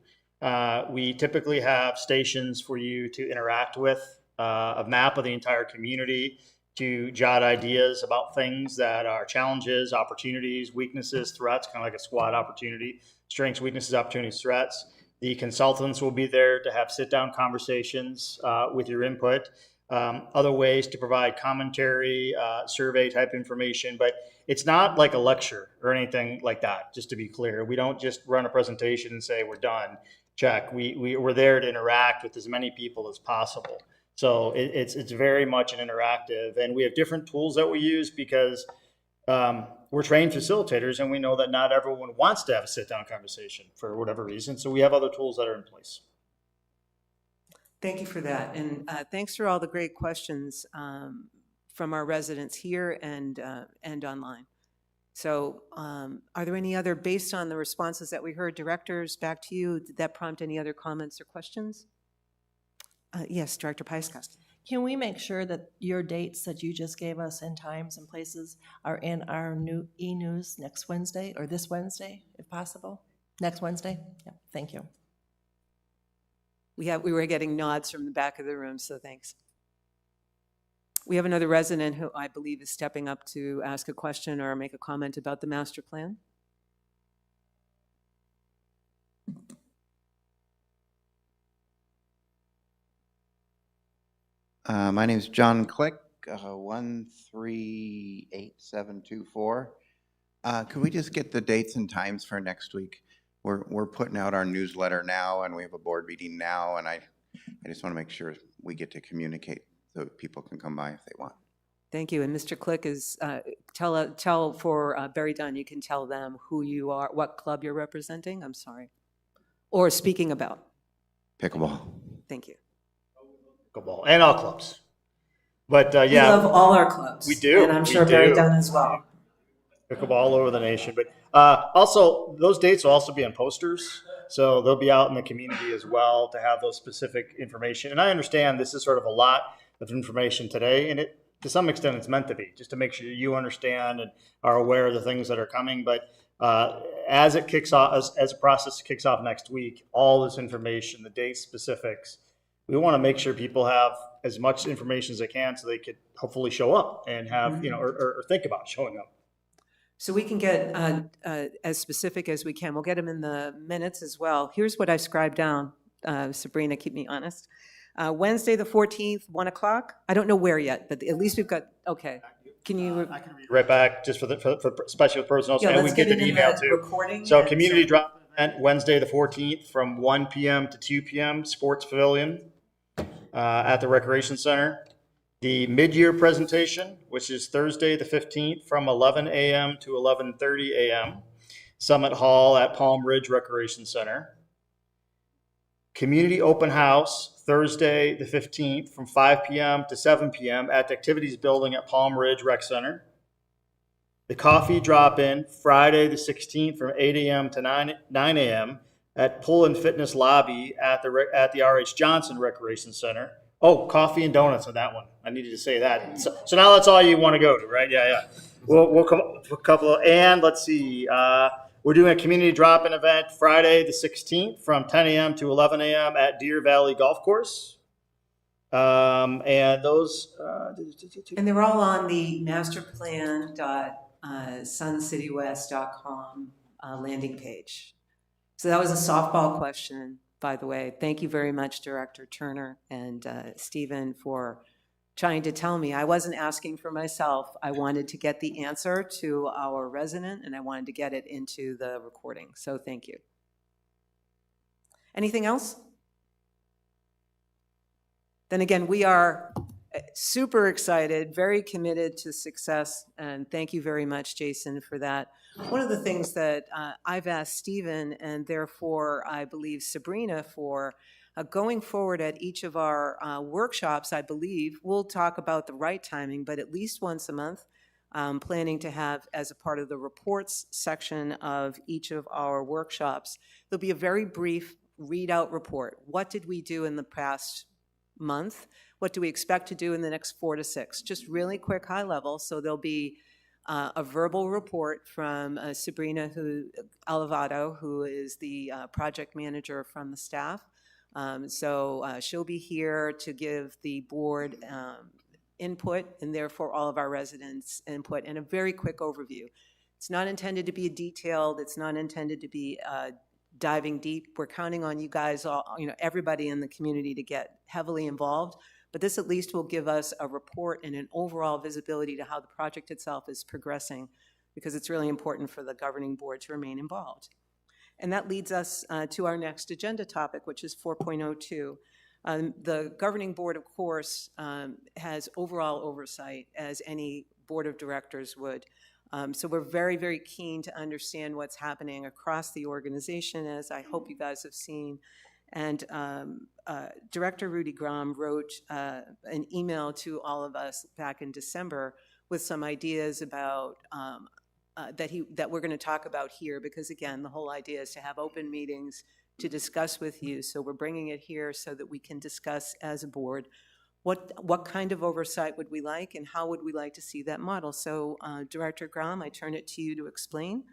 we typically have stations for you to interact with, a map of the entire community, to jot ideas about things that are challenges, opportunities, weaknesses, threats, kind of like a SWOT opportunity, strengths, weaknesses, opportunities, threats. The consultants will be there to have sit-down conversations with your input. other ways to provide commentary, survey type information, but it's not like a lecture or anything like that, just to be clear. We don't just run a presentation and say, we're done, check. We're there to interact with as many people as possible. So it's very much an interactive, and we have different tools that we use because we're trained facilitators, and we know that not everyone wants to have a sit-down conversation for whatever reason. So we have other tools that are in place. Thank you for that, and thanks for all the great questions from our residents here and online. So are there any other, based on the responses that we heard, directors, back to you, did that prompt any other comments or questions? Yes, Director Pyska. Can we make sure that your dates that you just gave us and times and places are in our new e-news next Wednesday or this Wednesday, if possible? Next Wednesday? Yeah, thank you. We were getting nods from the back of the room, so thanks. We have another resident who I believe is stepping up to ask a question or make a comment about the master plan. My name is John Click, 138724. Could we just get the dates and times for next week? We're putting out our newsletter now, and we have a board meeting now, and I just want to make sure we get to communicate so people can come by if they want. Thank you. And Mr. Click is, tell for Barry Dunn, you can tell them who you are, what club you're representing, I'm sorry, or speaking about. Pickleball. Thank you. Pickleball and all clubs. But We yeah, love all our clubs. we do. And I'm We sure Barry do. Dunn as well. Pickleball all over the nation. But also, those dates will also be on posters. So they'll be out in the community as well to have those specific information. And I understand this is sort of a lot of information today, and it, to some extent, it's meant to be, just to make sure you understand and are aware of the things that are coming. But as it kicks off, as the process kicks off next week, all this information, the date specifics, we want to make sure people have as much information as they can so they could hopefully show up and have, or think about showing up. So we can get as specific as we can. We'll get them in the minutes as well. Here's what I scribed down. Sabrina, keep me honest. Wednesday, the 14th, 1 o'clock. I don't know where yet, but at least we've got, okay. Can you? I can read right back just for special personnel. Yeah, and we let's get get an it in email the too. recording. So and community drop event Wednesday the 14th from 1 p.m. to 2 p.m. Sports Pavilion at the Recreation Center. The mid-year presentation, which is Thursday the 15th from 11 a.m. to 11:30 a.m. Summit Hall at Palm Ridge Recreation Center. Community open house Thursday the 15th from 5 p.m. to 7 p.m. at the Activities Building at Palm Ridge Rec Center. The coffee drop-in Friday the 16th from 8 a.m. to 9 a.m. at Pull and Fitness Lobby at the R.H. Johnson Recreation Center. Oh, coffee and donuts on that one. I needed to say that. So now that's all you want to go to, right? Yeah. We'll come up with a couple of, and let's see. We're doing a community drop-in event Friday the 16th from 10 a.m. to 11 a.m. at Deer Valley Golf Course. And those... And they're all on the masterplan.suncitywest.com landing page. So that was a softball question, by the way. Thank you very much, Director Turner and Stephen, for trying to tell me. I wasn't asking for myself. I wanted to get the answer to our resident, and I wanted to get it into the recording. So thank you. Anything else? Then again, we are super excited, very committed to success, and thank you very much, Jason, for that. One of the things that I've asked Stephen, and therefore I believe Sabrina, for going forward at each of our workshops, I believe we'll talk about the right timing, but at least once a month, planning to have as a part of the reports section of each of our workshops, there'll be a very brief readout report. What did we do in the past month? What do we expect to do in the next 4 to 6? Just really quick, high level. So there'll be a verbal report from Sabrina Alavato, who is the project manager from the staff. So she'll be here to give the board input, and therefore all of our residents input, and a very quick overview. It's not intended to be detailed. It's not intended to be diving deep. We're counting on you guys, all, everybody in the community, to get heavily involved. But this at least will give us a report and an overall visibility to how the project itself is progressing, because it's really important for the governing board to remain involved. And that leads us to our next agenda topic, which is 4.02. The governing board, of course, has overall oversight, as any board of directors would. So we're very, very keen to understand what's happening across the organization, as I hope you guys have seen. And Director Rudy Grom wrote an email to all of us back in December with some ideas about that we're going to talk about here, because again, the whole idea is to have open meetings to discuss with you. So we're bringing it here so that we can discuss as a board what kind of oversight would we like and how would we like to see that model. So Director Grom, I turn it to you to explain.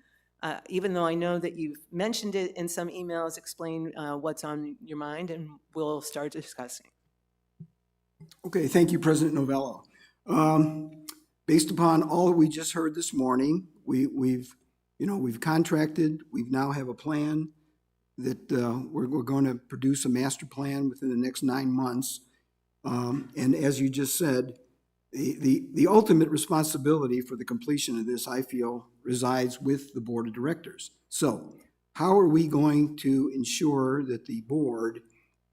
Even though I know that you've mentioned it in some emails, explain what's on your mind and we'll start discussing. Okay, thank you, President Novello. Based upon all that we just heard this morning, we've contracted, we now have a plan that we're going to produce a master plan within the next 9 months. And as you just said, the ultimate responsibility for the completion of this, I feel, resides with the board of directors. So how are we going to ensure that the board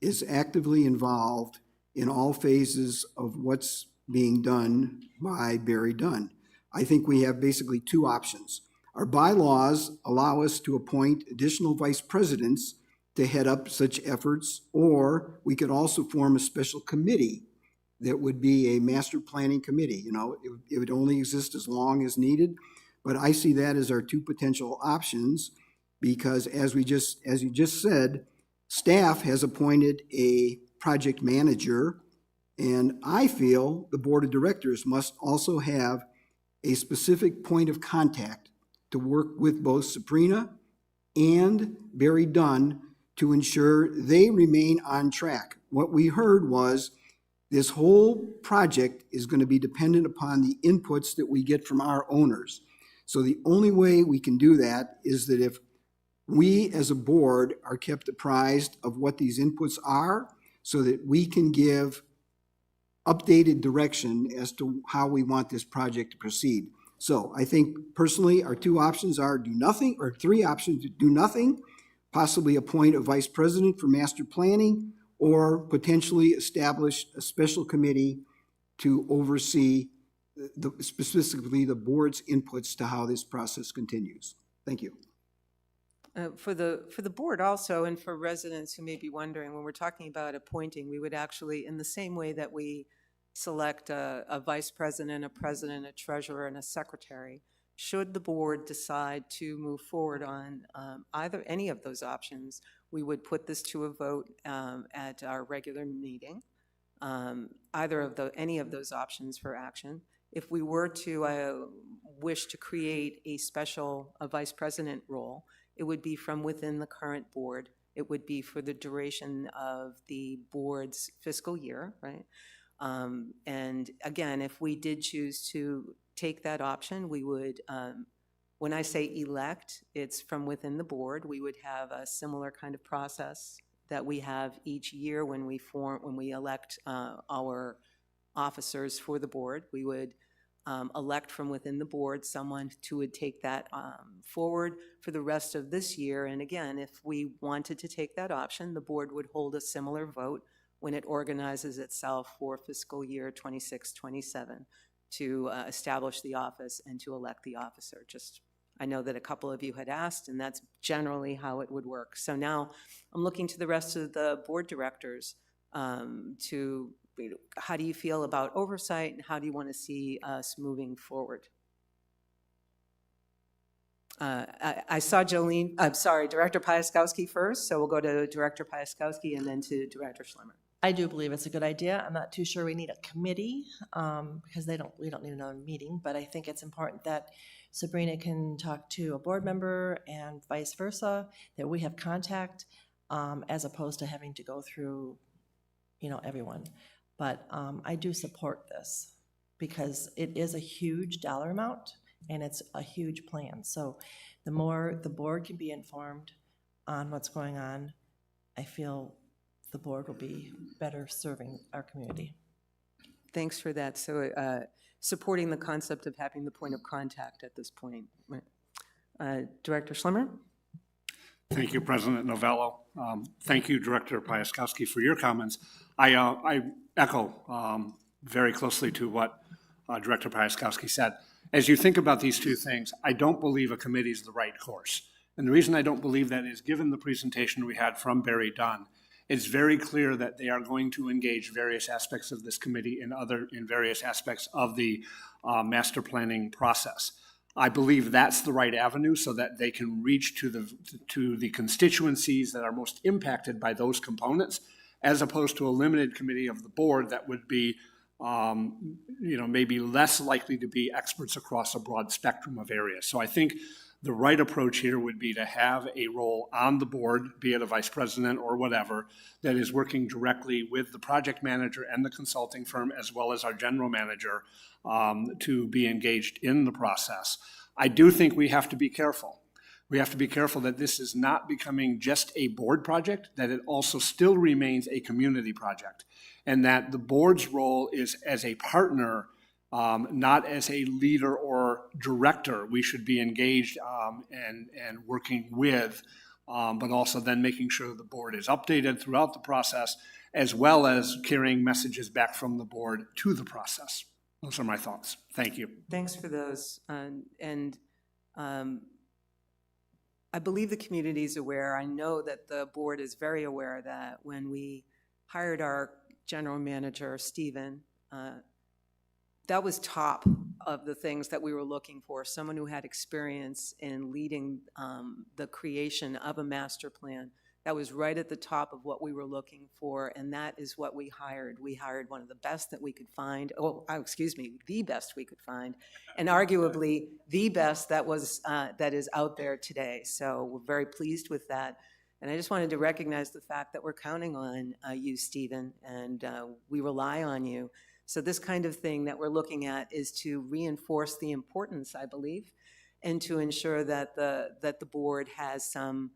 is actively involved in all phases of what's being done by Barry Dunn? I think we have basically two options. Our bylaws allow us to appoint additional vice presidents to head up such efforts, or we could also form a special committee that would be a master planning committee. It would only exist as long as needed, but I see that as our two potential options, because as you just said, staff has appointed a project manager, and I feel the board of directors must also have a specific point of contact to work with both Sabrina and Barry Dunn to ensure they remain on track. What we heard was this whole project is going to be dependent upon the inputs that we get from our owners. So the only way we can do that is that if we as a board are kept apprised of what these inputs are, so that we can give updated direction as to how we want this project to proceed. So I think personally our two options are do nothing, or three options: do nothing, possibly appoint a vice president for master planning, or potentially establish a special committee to oversee specifically the board's inputs to how this process continues. Thank you. For the board also, and for residents who may be wondering, when we're talking about appointing, we would actually, in the same way that we select a vice president, a president, a treasurer, and a secretary, should the board decide to move forward on any of those options, we would put this to a vote at our regular meeting, any of those options for action. If we were to wish to create a vice president role, it would be from within the current board. It would be for the duration of the board's fiscal year, right? And again, if we did choose to take that option, we would, when I say elect, it's from within the board. We would have a similar kind of process that we have each year when we elect our officers for the board. We would elect from within the board someone who would take that forward for the rest of this year. And again, if we wanted to take that option, the board would hold a similar vote when it organizes itself for fiscal year 26-27 to establish the office and to elect the officer. I know that a couple of you had asked, and that's generally how it would work. So now I'm looking to the rest of the board directors to, how do you feel about oversight, and how do you want to see us moving forward? I saw Director Piaskowski first, so we'll go to Director Piaskowski and then to Director Schlemmer. I do believe it's a good idea. I'm not too sure we need a committee because we don't need another meeting, but I think it's important that Sabrina can talk to a board member and vice versa, that we have contact as opposed to having to go through, everyone. But I do support this because it is a huge dollar amount and it's a huge plan. So the more the board can be informed on what's going on, I feel the board will be better serving our community. Thanks for that. So supporting the concept of having the point of contact at this point. Director Schlemmer? Thank you, President Novello. Thank you, Director Piaskowski, for your comments. I echo very closely to what Director Piaskowski said. As you think about these two things, I don't believe a committee is the right course. And the reason I don't believe that is, given the presentation we had from Barry Dunn, it's very clear that they are going to engage various aspects of this committee in various aspects of the master planning process. I believe that's the right avenue so that they can reach to the constituencies that are most impacted by those components, as opposed to a limited committee of the board that would be maybe less likely to be experts across a broad spectrum of areas. So I think the right approach here would be to have a role on the board, be it a vice president or whatever, that is working directly with the project manager and the consulting firm, as well as our general manager, to be engaged in the process. I do think we have to be careful. We have to be careful that this is not becoming just a board project, that it also still remains a community project, and that the board's role is as a partner, not as a leader or director. We should be engaged and working with, but also then making sure the board is updated throughout the process, as well as carrying messages back from the board to the process. Those are my thoughts. Thank you. Thanks for those. I believe the community is aware. I know that the board is very aware that when we hired our general manager, Stephen, that was top of the things that we were looking for, someone who had experience in leading the creation of a master plan. That was right at the top of what we were looking for, and that is what we hired. We hired one of the best that we could find, the best we could find, and arguably the best that is out there today. So we're very pleased with that. And I just wanted to recognize the fact that we're counting on you, Stephen, and we rely on you. So this kind of thing that we're looking at is to reinforce the importance, I believe, and to ensure that the board has some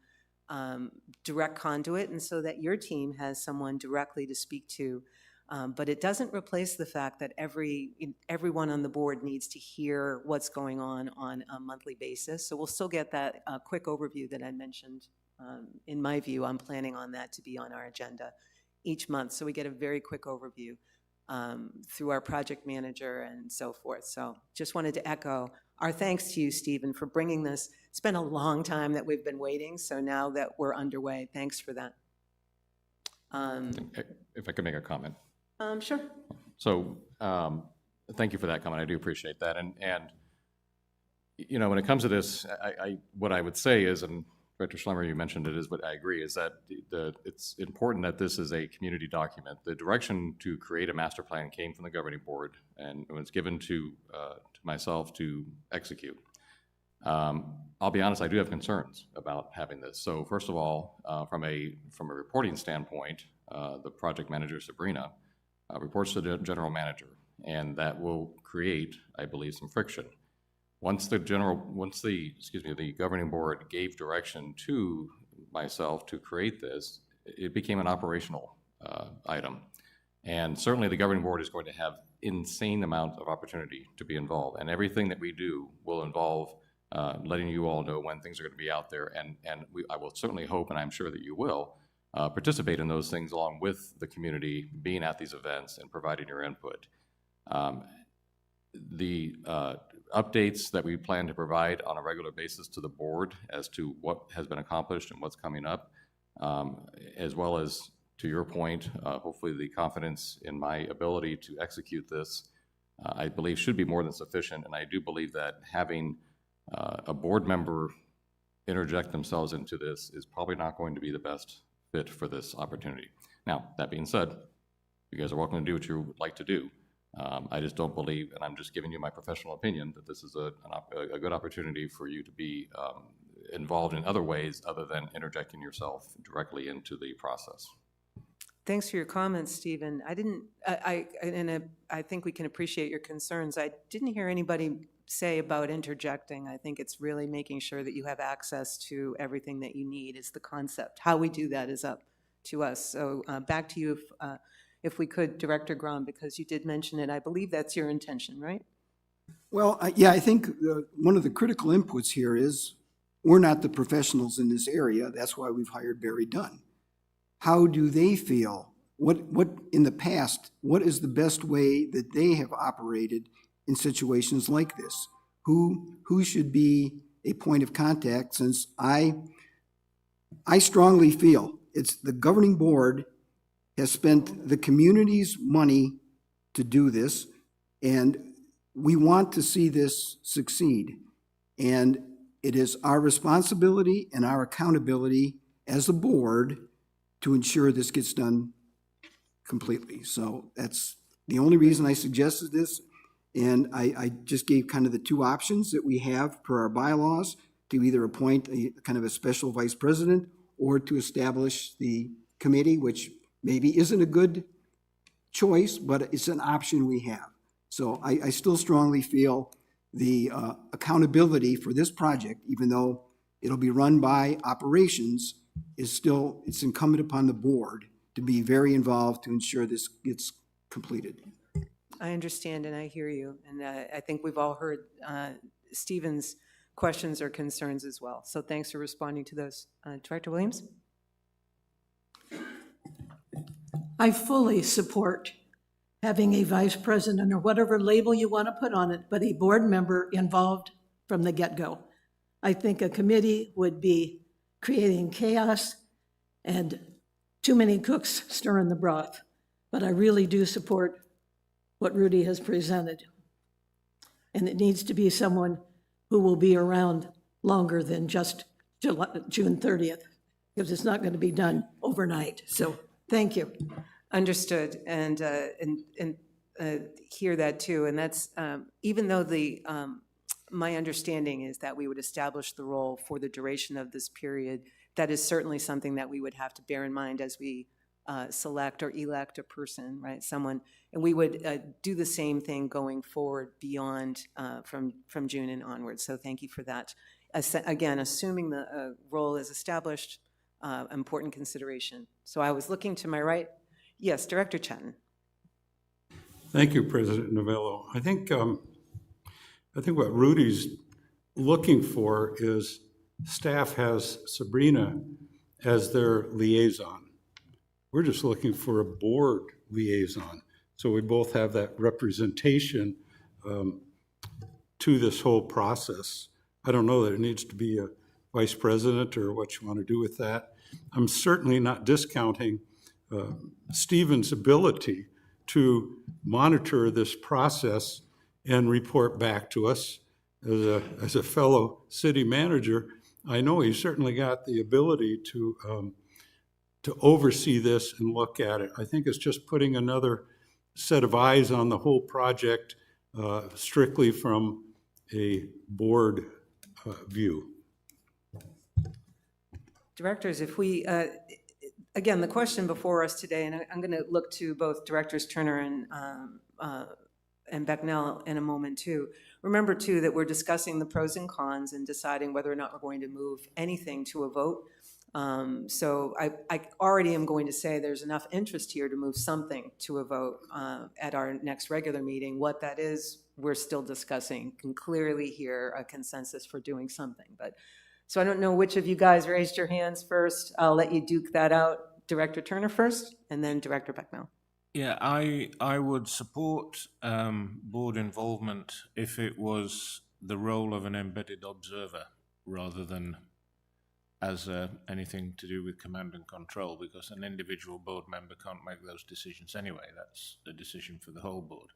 direct conduit, and so that your team has someone directly to speak to. But it doesn't replace the fact that everyone on the board needs to hear what's going on a monthly basis. So we'll still get that quick overview that I mentioned. In my view, I'm planning on that to be on our agenda each month, so we get a very quick overview through our project manager and so forth. So just wanted to echo our thanks to you, Stephen, for bringing this. It's been a long time that we've been waiting, so now that we're underway, thanks for that. If I could make a comment. Sure. So thank you for that comment. I do appreciate that. And when it comes to this, what I would say is, and Director Schlemmer, you mentioned it, is what I agree, is that it's important that this is a community document. The direction to create a master plan came from the governing board, and it was given to myself to execute. I'll be honest, I do have concerns about having this. So first of all, from a reporting standpoint, the project manager, Sabrina, reports to the general manager, and that will create, I believe, some friction. Once the governing board gave direction to myself to create this, it became an operational item. And certainly the governing board is going to have insane amount of opportunity to be involved. And everything that we do will involve letting you all know when things are going to be out there. And I will certainly hope, and I'm sure that you will, participate in those things along with the community, being at these events and providing your input. The updates that we plan to provide on a regular basis to the board as to what has been accomplished and what's coming up, as well as, to your point, hopefully the confidence in my ability to execute this, I believe should be more than sufficient. And I do believe that having a board member interject themselves into this is probably not going to be the best fit for this opportunity. Now, that being said, you guys are welcome to do what you would like to do. I just don't believe, and I'm just giving you my professional opinion, that this is a good opportunity for you to be involved in other ways other than interjecting yourself directly into the process. Thanks for your comments, Stephen. I think we can appreciate your concerns. I didn't hear anybody say about interjecting. I think it's really making sure that you have access to everything that you need is the concept. How we do that is up to us. So back to you. if we could, Director Grom, because you did mention it, I believe that's your intention, right? Well, yeah, I think one of the critical inputs here is we're not the professionals in this area. That's why we've hired Barry Dunn. How do they feel? What in the past, what is the best way that they have operated in situations like this? Who should be a point of contact, since I strongly feel it's the governing board has spent the community's money to do this, and we want to see this succeed. And it is our responsibility and our accountability as a board to ensure this gets done completely. So that's the only reason I suggested this. And I just gave kind of the two options that we have per our bylaws, to either appoint a kind of a special vice president or to establish the committee, which maybe isn't a good choice, but it's an option we have. So I still strongly feel the accountability for this project, even though it'll be run by operations, is still, it's incumbent upon the board to be very involved to ensure this gets completed. I understand and I hear you, and I think we've all heard Stephen's questions or concerns as well. So thanks for responding to those. Director Williams? I fully support having a vice president or whatever label you want to put on it, but a board member involved from the get-go. I think a committee would be creating chaos and too many cooks stirring the broth. But I really do support what Rudy has presented. And it needs to be someone who will be around longer than just June 30th, because it's not going to be done overnight. So thank you. Understood, and hear that too. And that's, even though my understanding is that we would establish the role for the duration of this period, that is certainly something that we would have to bear in mind as we select or elect a person, right, someone. And we would do the same thing going forward beyond from June and onwards. So thank you for that. Again, assuming the role is established, important consideration. So I was looking to my right. Yes, Director Chatton. Thank you, President Novello. I think what Rudy's looking for is staff has Sabrina as their liaison. We're just looking for a board liaison. So we both have that representation to this whole process. I don't know that it needs to be a vice president or what you want to do with that. I'm certainly not discounting Stephen's ability to monitor this process and report back to us. As a fellow city manager, I know he's certainly got the ability to oversee this and look at it. I think it's just putting another set of eyes on the whole project strictly from a board view. Directors, if we, again, the question before us today, and I'm going to look to both Directors Turner and Becknell in a moment too. Remember too that we're discussing the pros and cons and deciding whether or not we're going to move anything to a vote. So I already am going to say there's enough interest here to move something to a vote at our next regular meeting. What that is, we're still discussing. Can clearly hear a consensus for doing something. But so I don't know which of you guys raised your hands first. I'll let you duke that out. Director Turner first, and then Director Becknell. Yeah, I would support board involvement if it was the role of an embedded observer rather than as anything to do with command and control, because an individual board member can't make those decisions anyway. That's a decision for the whole board.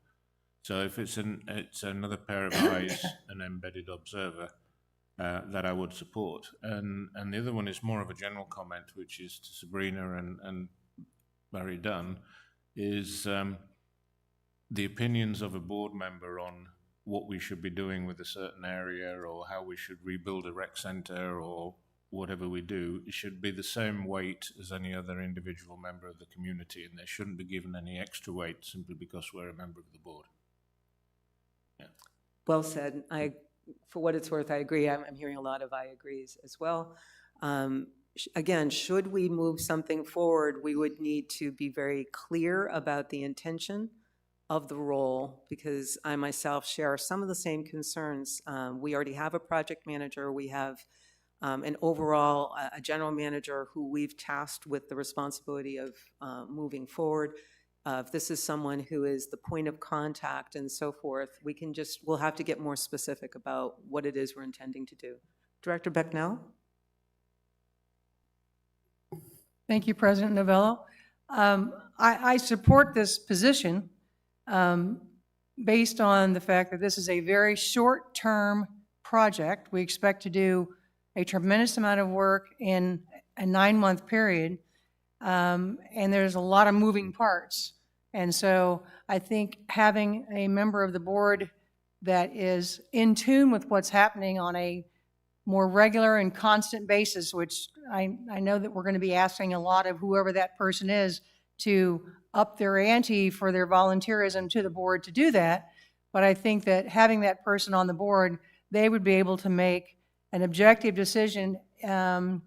So if it's another pair of eyes, an embedded observer, that I would support. And the other one is more of a general comment, which is to Sabrina and Barry Dunn, is the opinions of a board member on what we should be doing with a certain area or how we should rebuild a rec center or whatever we do, it should be the same weight as any other individual member of the community, and they shouldn't be given any extra weight simply because we're a member of the board. Yeah. Well said. For what it's worth, I agree. I'm hearing a lot of I agrees as well. again, should we move something forward, we would need to be very clear about the intention of the role, because I myself share some of the same concerns. We already have a project manager, we have an overall, a general manager who we've tasked with the responsibility of moving forward. If this is someone who is the point of contact and so forth, we'll have to get more specific about what it is we're intending to do. Director Becknell? Thank you, President Novello. I support this position based on the fact that this is a very short-term project. We expect to do a tremendous amount of work in a 9-month period, and there's a lot of moving parts. And so I think having a member of the board that is in tune with what's happening on a more regular and constant basis, which I know that we're going to be asking a lot of whoever that person is to up their ante for their volunteerism to the board to do that. But I think that having that person on the board, they would be able to make an objective decision in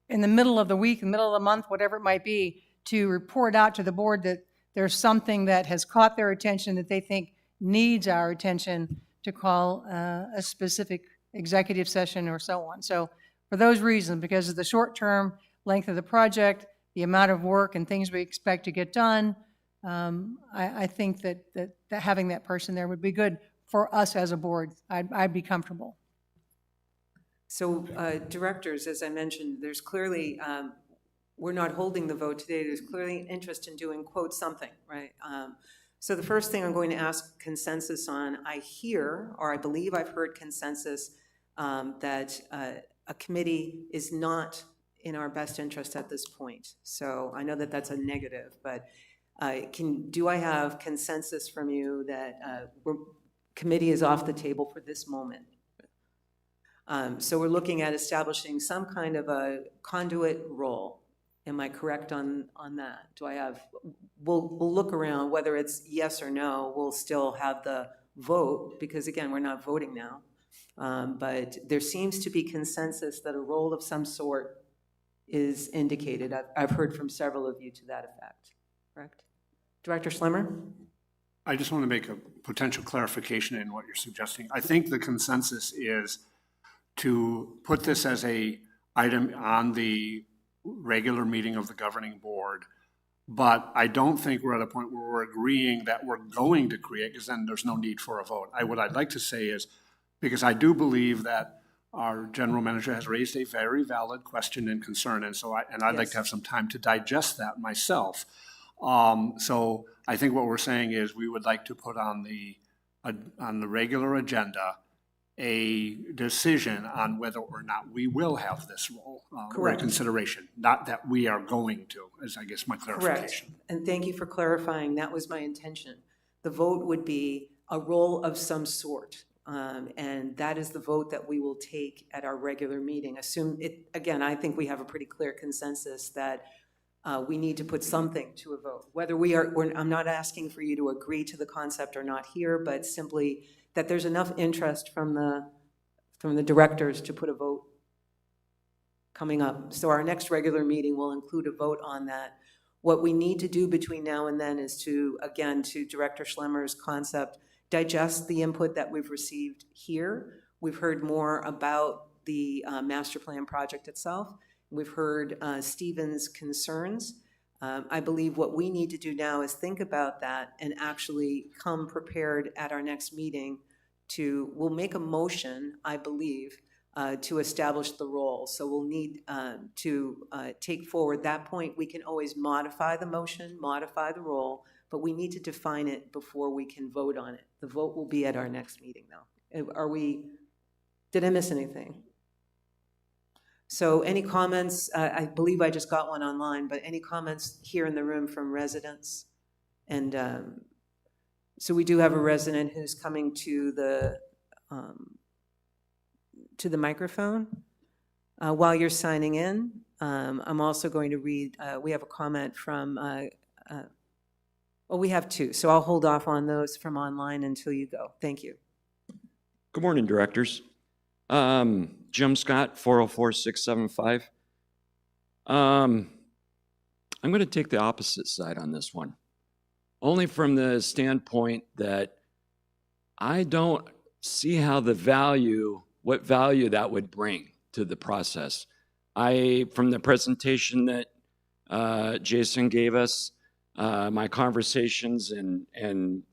the middle of the week, in the middle of the month, whatever it might be, to report out to the board that there's something that has caught their attention that they think needs our attention to call a specific executive session or so on. So for those reasons, because of the short-term length of the project, the amount of work and things we expect to get done, I think that having that person there would be good for us as a board. I'd be comfortable. So, directors, as I mentioned, there's clearly, we're not holding the vote today, there's clearly interest in doing, quote, something, right? So the first thing I'm going to ask consensus on, I hear, or I believe I've heard consensus that a committee is not in our best interest at this point. So I know that that's a negative, but do I have consensus from you that committee is off the table for this moment? So we're looking at establishing some kind of a conduit role. Am I correct on that? Do I have, we'll look around, whether it's yes or no, we'll still have the vote, because again, we're not voting now. But there seems to be consensus that a role of some sort is indicated. I've heard from several of you to that effect, correct? Director Schlemmer? I just want to make a potential clarification in what you're suggesting. I think the consensus is to put this as a item on the regular meeting of the governing board, but I don't think we're at a point where we're agreeing that we're going to create, because then there's no need for a vote. What I'd like to say is, because I do believe that our general manager has raised a very valid question and concern, and so I'd like to have some time to digest that myself. So I think what we're saying is we would like to put on the regular agenda a decision on whether or not we will have this role consideration, not that we are going to, is I guess my clarification. Correct. And thank you for clarifying. That was my intention. The vote would be a role of some sort. And that is the vote that we will take at our regular meeting. Again, I think we have a pretty clear consensus that we need to put something to a vote. Whether I'm not asking for you to agree to the concept or not here, but simply that there's enough interest from the directors to put a vote coming up. So our next regular meeting will include a vote on that. What we need to do between now and then is to Director Schlemmer's concept, digest the input that we've received here. We've heard more about the master plan project itself. We've heard Stephen's concerns. I believe what we need to do now is think about that and actually come prepared at our next meeting we'll make a motion, I believe, to establish the role. So we'll need to take forward that point. We can always modify the motion, modify the role, but we need to define it before we can vote on it. The vote will be at our next meeting, though. Did I miss anything? So any comments? I believe I just got one online, but any comments here in the room from residents? And so we do have a resident who's coming to the microphone. While you're signing in, I'm also going to read, we have a comment from, we have two, so I'll hold off on those from online until you go. Thank you. Good morning, directors. Jim Scott, 404-675 I'm going to take the opposite side on this one, only from the standpoint that I don't see how what value that would bring to the process. From the presentation that Jason gave us, my conversations and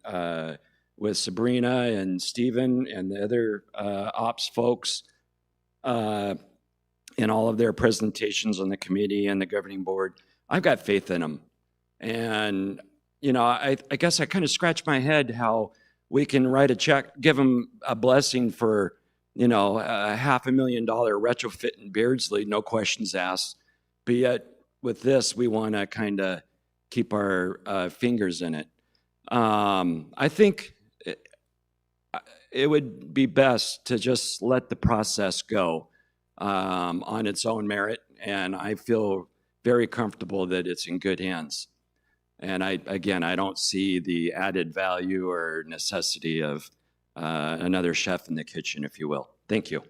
with Sabrina and Stephen and the other ops folks, in all of their presentations on the committee and the governing board, I've got faith in them. And, you know, I guess I kind of scratch my head how we can write a check, give them a blessing for, you know, a $500,000 retrofit in Beardsley, no questions asked. But yet with this, we want to kind of keep our fingers in it. I think it would be best to just let the process go on its own merit, and I feel very comfortable that it's in good hands. And I don't see the added value or necessity of another chef in the kitchen, if you will. Thank you.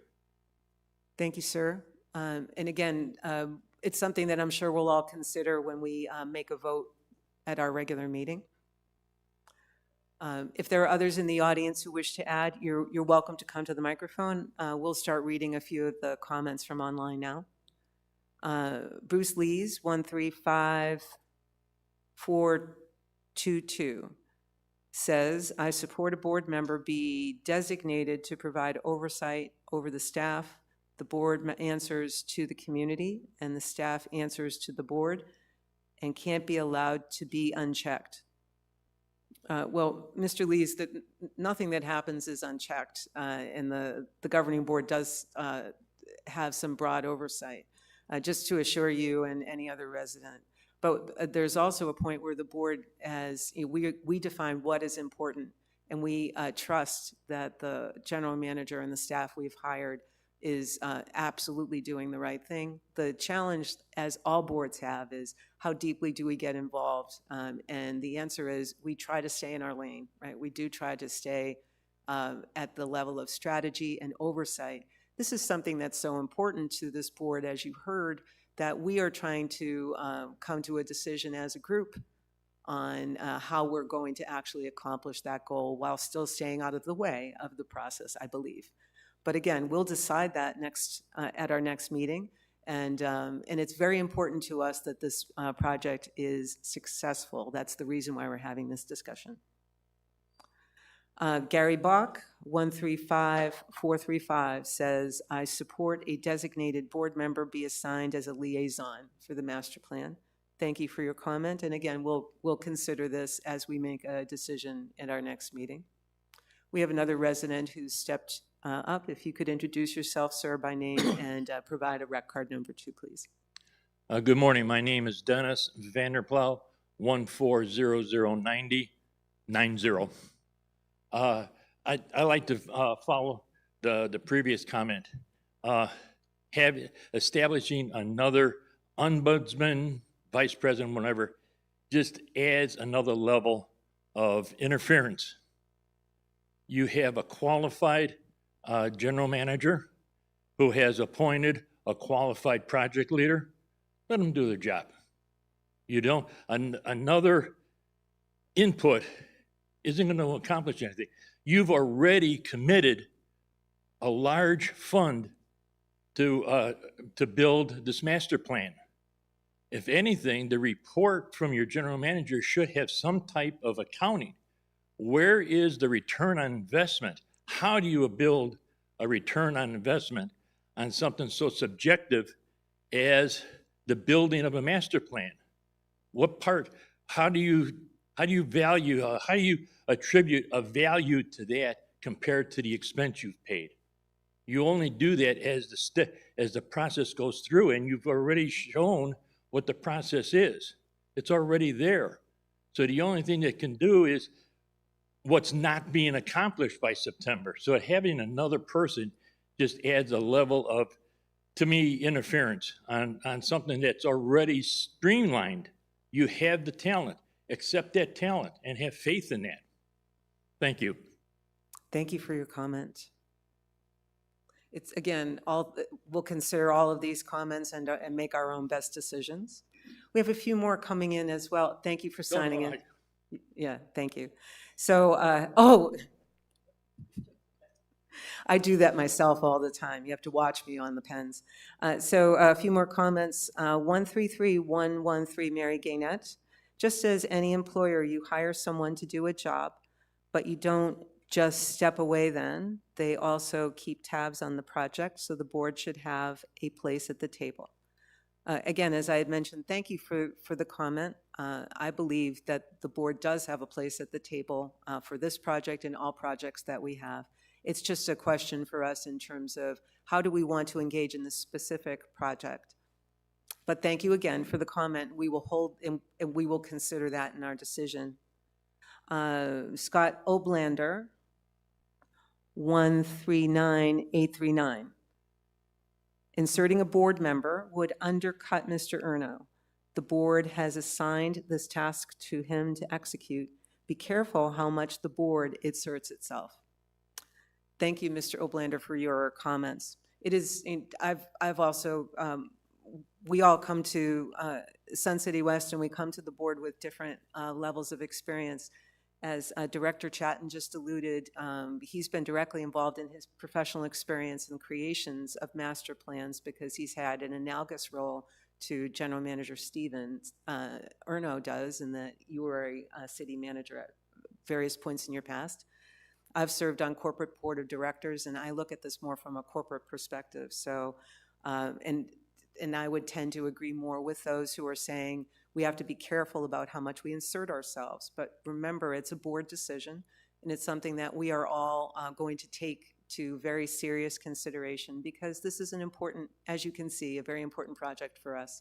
Thank you, sir. And again, it's something that I'm sure we'll all consider when we make a vote at our regular meeting. If there are others in the audience who wish to add, you're welcome to come to the microphone. We'll start reading a few of the comments from online now. Bruce Lees, 135422, says, I support a board member be designated to provide oversight over the staff. The board answers to the community, and the staff answers to the board, and can't be allowed to be unchecked. Well, Mr. Lees, nothing that happens is unchecked, and the governing board does have some broad oversight, just to assure you and any other resident. But there's also a point where the board has, we define what is important, and we trust that the general manager and the staff we've hired is absolutely doing the right thing. The challenge, as all boards have, is how deeply do we get involved? And the answer is we try to stay in our lane, right? We do try to stay at the level of strategy and oversight. This is something that's so important to this board, as you heard, that we are trying to come to a decision as a group on how we're going to actually accomplish that goal while still staying out of the way of the process, I believe. But again, we'll decide that at our next meeting. And it's very important to us that this project is successful. That's the reason why we're having this discussion. Gary Bach, 135435, says, I support a designated board member be assigned as a liaison for the master plan. Thank you for your comment. And again, we'll consider this as we make a decision at our next meeting. We have another resident who's stepped up. If you could introduce yourself, sir, by name and provide a rec card number 2, please. Good morning. My name is Dennis Vanderplow, 1400990. I like to follow the previous comment. Establishing another ombudsman, vice president, whatever, just adds another level of interference. You have a qualified general manager who has appointed a qualified project leader. Let them do their job. You don't, another input isn't going to accomplish anything. You've already committed a large fund to build this master plan. If anything, the report from your general manager should have some type of accounting. Where is the return on investment? How do you build a return on investment on something so subjective as the building of a master plan? What part, how do you value, how do you attribute a value to that compared to the expense you've paid? You only do that as the process goes through, and you've already shown what the process is. It's already there. So the only thing that can do is what's not being accomplished by September. So having another person just adds a level of, to me, interference on something that's already streamlined. You have the talent. Accept that talent and have faith in that. Thank you. Thank you for your comment. it's, again, we'll consider all of these comments and make our own best decisions. We have a few more coming in as well. Thank you for signing in. Yeah, thank you. So, I do that myself all the time. You have to watch me on the pens. So a few more comments. 133113 Mary Gaynett. Just as any employer, you hire someone to do a job, but you don't just step away then. They also keep tabs on the project, so the board should have a place at the table. Again, as I had mentioned, thank you for the comment. I believe that the board does have a place at the table for this project and all projects that we have. It's just a question for us in terms of how do we want to engage in this specific project. But thank you again for the comment. We will hold and we will consider that in our decision. Scott Oblander, 139839. Inserting a board member would undercut Mr. Erno. The board has assigned this task to him to execute. Be careful how much the board inserts itself. Thank you, Mr. Oblander, for your comments. It is, I've also, we all come to Sun City West and we come to the board with different levels of experience. As Director Chatton just alluded, he's been directly involved in his professional experience in creations of master plans because he's had an analogous role to General Manager Stephen Erno does, and that you were a city manager at various points in your past. I've served on corporate board of directors, and I look at this more from a corporate perspective. So, and I would tend to agree more with those who are saying we have to be careful about how much we insert ourselves. But remember, it's a board decision, and it's something that we are all going to take to very serious consideration because this is an important, as you can see, a very important project for us.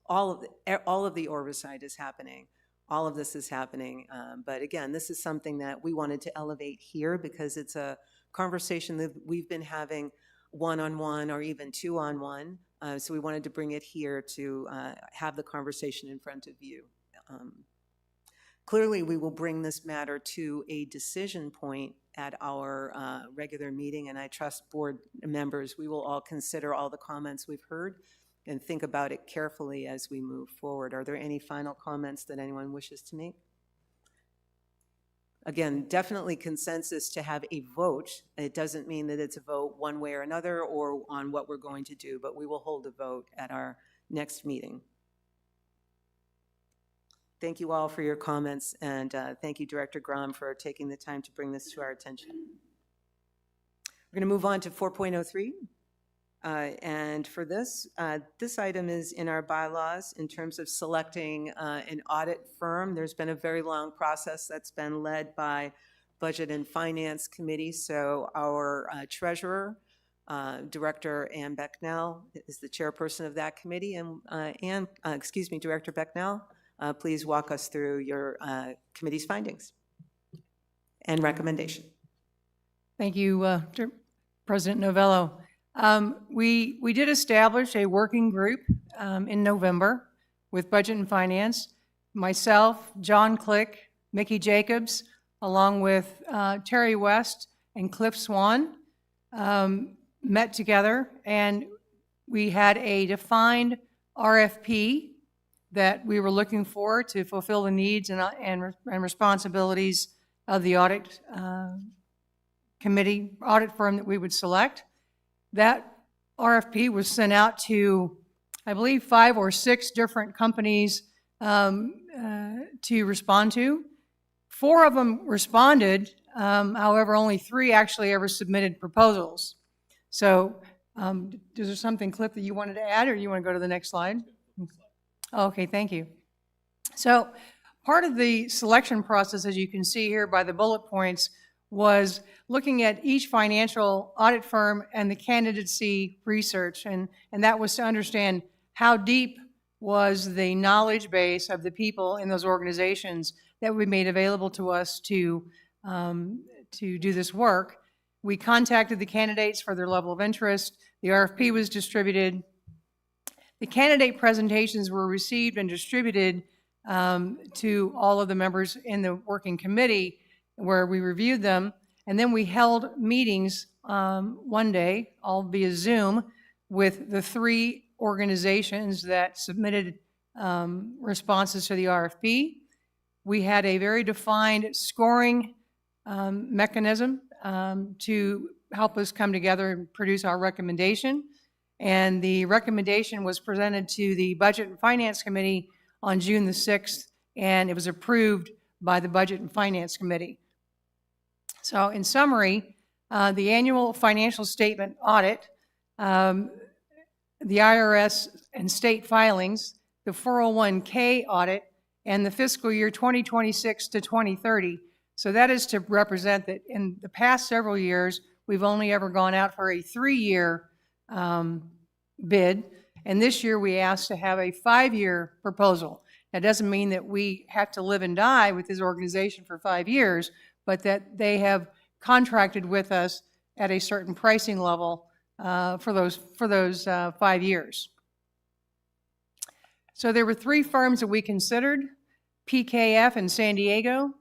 All of the oversight is happening. All of this is happening. But again, this is something that we wanted to elevate here because it's a conversation that we've been having one-on-one or even two-on-one. So we wanted to bring it here to have the conversation in front of you. Clearly, we will bring this matter to a decision point at our regular meeting, and I trust board members, we will all consider all the comments we've heard and think about it carefully as we move forward. Are there any final comments that anyone wishes to make? Again, definitely consensus to have a vote. It doesn't mean that it's a vote one way or another or on what we're going to do, but we will hold a vote at our next meeting. Thank you all for your comments, and thank you, Director Grom, for taking the time to bring this to our attention. We're going to move on to 4.03. And for this, this item is in our bylaws in terms of selecting an audit firm. There's been a very long process that's been led by Budget and Finance Committee. So our treasurer, Director Ann Becknell, is the chairperson of that committee. And Director Becknell, please walk us through your committee's findings and recommendation. Thank you, President Novello. We did establish a working group in November with Budget and Finance. Myself, John Click, Mickey Jacobs, along with Terry West and Cliff Swan met together, and we had a defined RFP that we were looking for to fulfill the needs and responsibilities of the audit committee, audit firm that we would select. That RFP was sent out to, I believe, 5 or 6 different companies to respond to. 4 of them responded, however, only 3 actually ever submitted proposals. So is there something, Cliff, that you wanted to add, or you want to go to the next slide? Okay, thank you. So part of the selection process, as you can see here by the bullet points, was looking at each financial audit firm and the candidacy research, and that was to understand how deep was the knowledge base of the people in those organizations that we made available to us to do this work. We contacted the candidates for their level of interest. The RFP was distributed. The candidate presentations were received and distributed to all of the members in the working committee, where we reviewed them, and then we held meetings one day, all via Zoom, with the 3 organizations that submitted responses to the RFP. We had a very defined scoring mechanism to help us come together and produce our recommendation. And the recommendation was presented to the Budget and Finance Committee on June the 6th, and it was approved by the Budget and Finance Committee. So in summary, the annual financial statement audit, the IRS and state filings, the 401k audit, and the fiscal year 2026 to 2030. So that is to represent that in the past several years, we've only ever gone out for a 3-year bid, and this year we asked to have a 5-year proposal. That doesn't mean that we have to live and die with this organization for 5 years, but that they have contracted with us at a certain pricing level for those 5 years. So there were 3 firms that we considered: PKF in San Diego,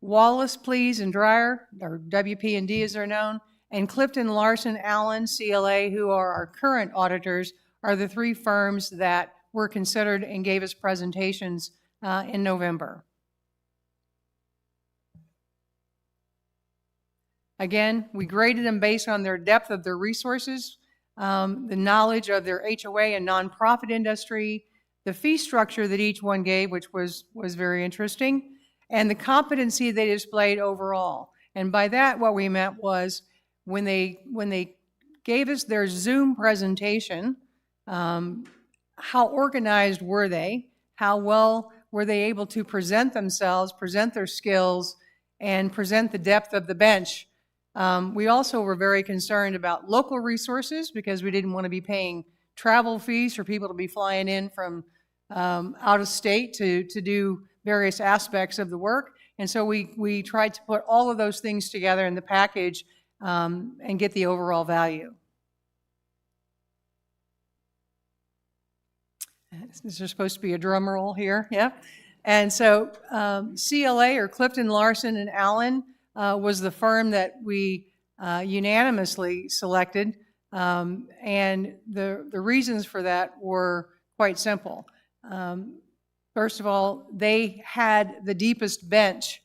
Wallace, Pleas and Dryer, or WP&D as they're known, and Clifton Larson Allen, CLA, who are our current auditors, are the 3 firms that were considered and gave us presentations in November. Again, we graded them based on their depth of their resources, the knowledge of their HOA and nonprofit industry, the fee structure that each one gave, which was very interesting, and the competency they displayed overall. And by that, what we meant was when they gave us their Zoom presentation, how organized were they? How well were they able to present themselves, present their skills, and present the depth of the bench? We also were very concerned about local resources because we didn't want to be paying travel fees for people to be flying in from out of state to do various aspects of the work. And so we tried to put all of those things together in the package and get the overall value. This is supposed to be a drum roll here, yeah? And so CLA, or Clifton Larson and Allen, was the firm that we unanimously selected. And the reasons for that were quite simple. First of all, they had the deepest bench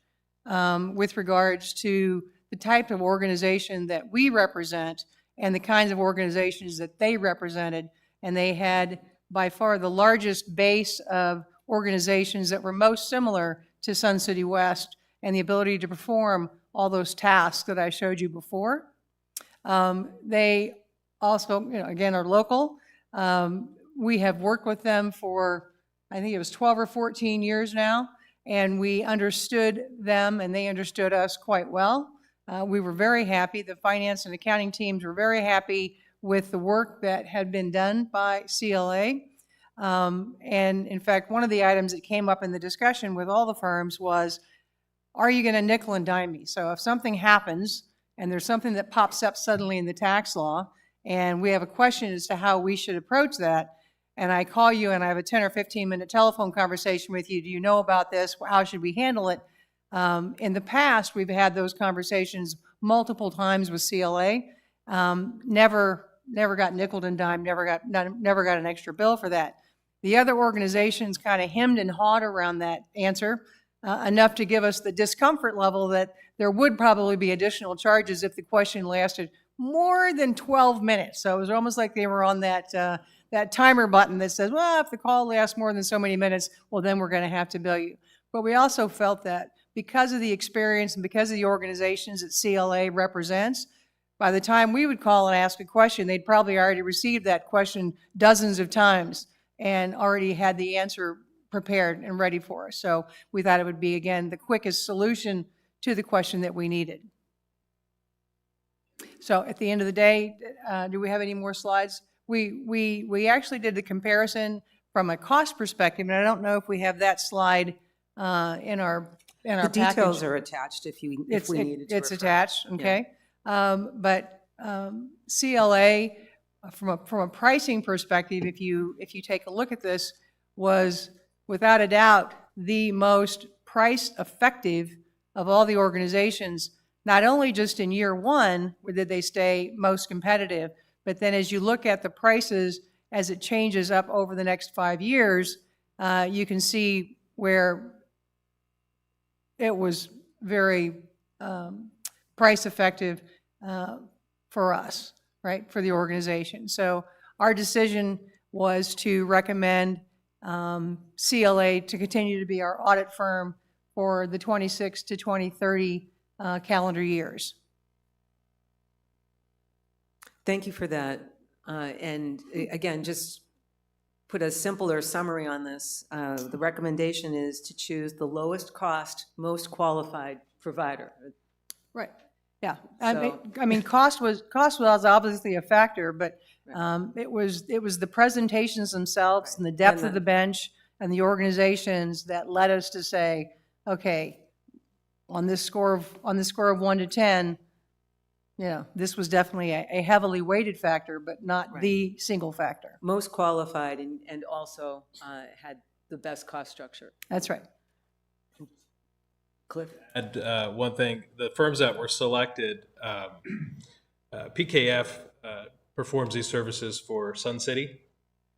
with regards to the type of organization that we represent and the kinds of organizations that they represented. And they had by far the largest base of organizations that were most similar to Sun City West and the ability to perform all those tasks that I showed you before. They also, again, are local. We have worked with them for, I think it was 12 or 14 years now, and we understood them and they understood us quite well. We were very happy. The finance and accounting teams were very happy with the work that had been done by CLA. And in fact, one of the items that came up in the discussion with all the firms was, are you going to nickel and dime me? So if something happens and there's something that pops up suddenly in the tax law and we have a question as to how we should approach that, and I call you and I have a 10 or 15 minute telephone conversation with you, do you know about this? How should we handle it? In the past, we've had those conversations multiple times with CLA. Never got nickeled and dimed, never got an extra bill for that. The other organizations kind of hemmed and hawed around that answer, enough to give us the discomfort level that there would probably be additional charges if the question lasted more than 12 minutes. So it was almost like they were on that timer button that says, well, if the call lasts more than so many minutes, well, then we're going to have to bill you. But we also felt that because of the experience and because of the organizations that CLA represents, by the time we would call and ask a question, they'd probably already received that question dozens of times and already had the answer prepared and ready for us. So we thought it would be, again, the quickest solution to the question that we needed. So at the end of the day, do we have any more slides? We actually did the comparison from a cost perspective, and I don't know if we have that slide in our The package. details are attached if we needed to. It's refer. attached, okay? But CLA, from a pricing perspective, if you take a look at this, was without a doubt the most price effective of all the organizations, not only just in year one, where did they stay most competitive, but then as you look at the prices as it changes up over the next 5 years, you can see where it was very price effective for us, right, for the organization. So our decision was to recommend CLA to continue to be our audit firm for the 26 to 2030 calendar years. Thank you for that. And again, just put a simpler summary on this. The recommendation is to choose the lowest cost, most qualified provider. Right. Yeah. So- I mean, cost was obviously a factor, but it was the presentations themselves and the depth of the bench and the organizations that led us to say, okay, on this score of 1 to 10, this was definitely a heavily weighted factor, but not the single factor. Most qualified and also had the best cost structure. That's right. Cliff? And one thing, the firms that were selected, PKF performs these services for Sun City.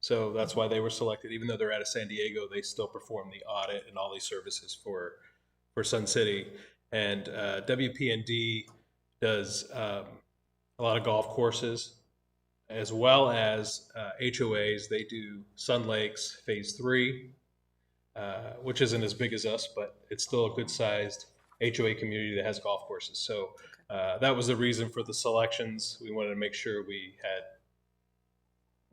So that's why they were selected. Even though they're out of San Diego, they still perform the audit and all these services for Sun City. And WP&D does a lot of golf courses, as well as HOAs. They do Sun Lakes Phase 3, which isn't as big as us, but it's still a good-sized HOA community that has golf courses. So that was the reason for the selections. We wanted to make sure we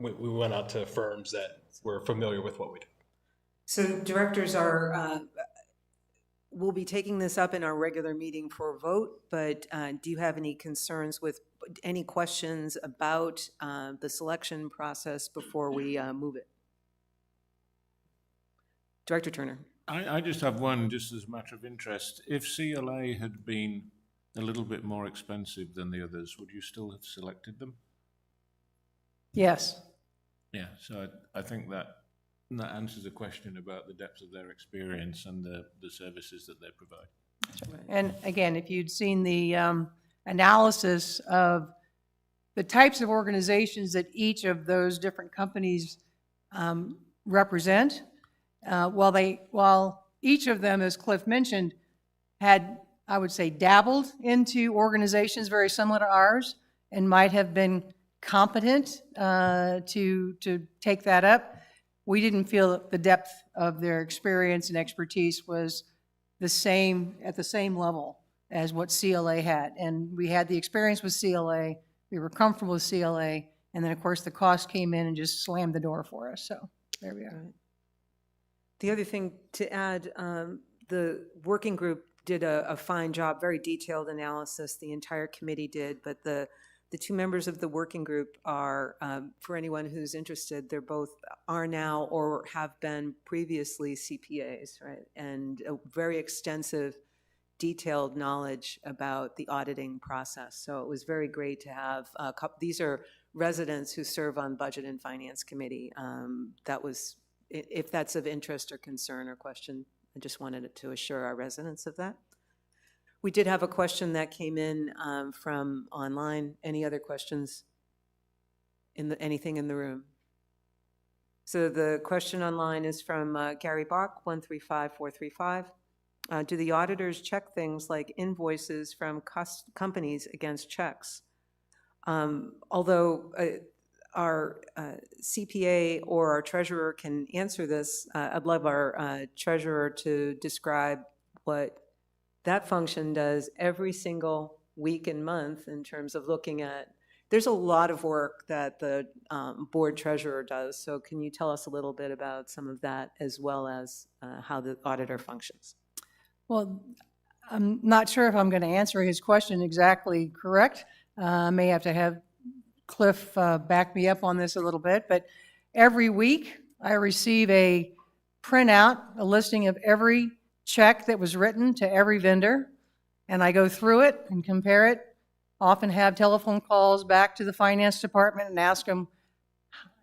went out to firms that were familiar with what we do. So directors we'll be taking this up in our regular meeting for a vote, but do you have any concerns with, any questions about the selection process before we move it? Director Turner. I just have one just as much of interest. If CLA had been a little bit more expensive than the others, would you still have selected them? Yes. Yeah, so I think that answers a question about the depth of their experience and the services that they provide. And again, if you'd seen the analysis of the types of organizations that each of those different companies represent, while each of them, as Cliff mentioned, had, I would say, dabbled into organizations very similar to ours and might have been competent to take that up, we didn't feel that the depth of their experience and expertise was the same, at the same level as what CLA had. And we had the experience with CLA, we were comfortable with CLA, and then of course the cost came in and just slammed the door for us. So there we are. The other thing to add, the working group did a fine job, very detailed analysis, the entire committee did, but the two members of the working group are, for anyone who's interested, they're both are now or have been previously CPAs, right? And a very extensive, detailed knowledge about the auditing process. So it was very great to have a couple, these are residents who serve on Budget and Finance Committee. That was, if that's of interest or concern or question, I just wanted to assure our residents of that. We did have a question that came in from online. Any other questions? Anything in the room? So the question online is from Gary Bach, 135435. Do the auditors check things like invoices from companies against checks? Although our CPA or our treasurer can answer this, I'd love our treasurer to describe what that function does every single week and month in terms of looking at, there's a lot of work that the board treasurer does. So can you tell us a little bit about some of that as well as how the auditor functions? Well, I'm not sure if I'm going to answer his question exactly correct. I may have to have Cliff back me up on this a little bit, but every week I receive a printout, a listing of every check that was written to every vendor, and I go through it and compare it, often have telephone calls back to the finance department and ask them,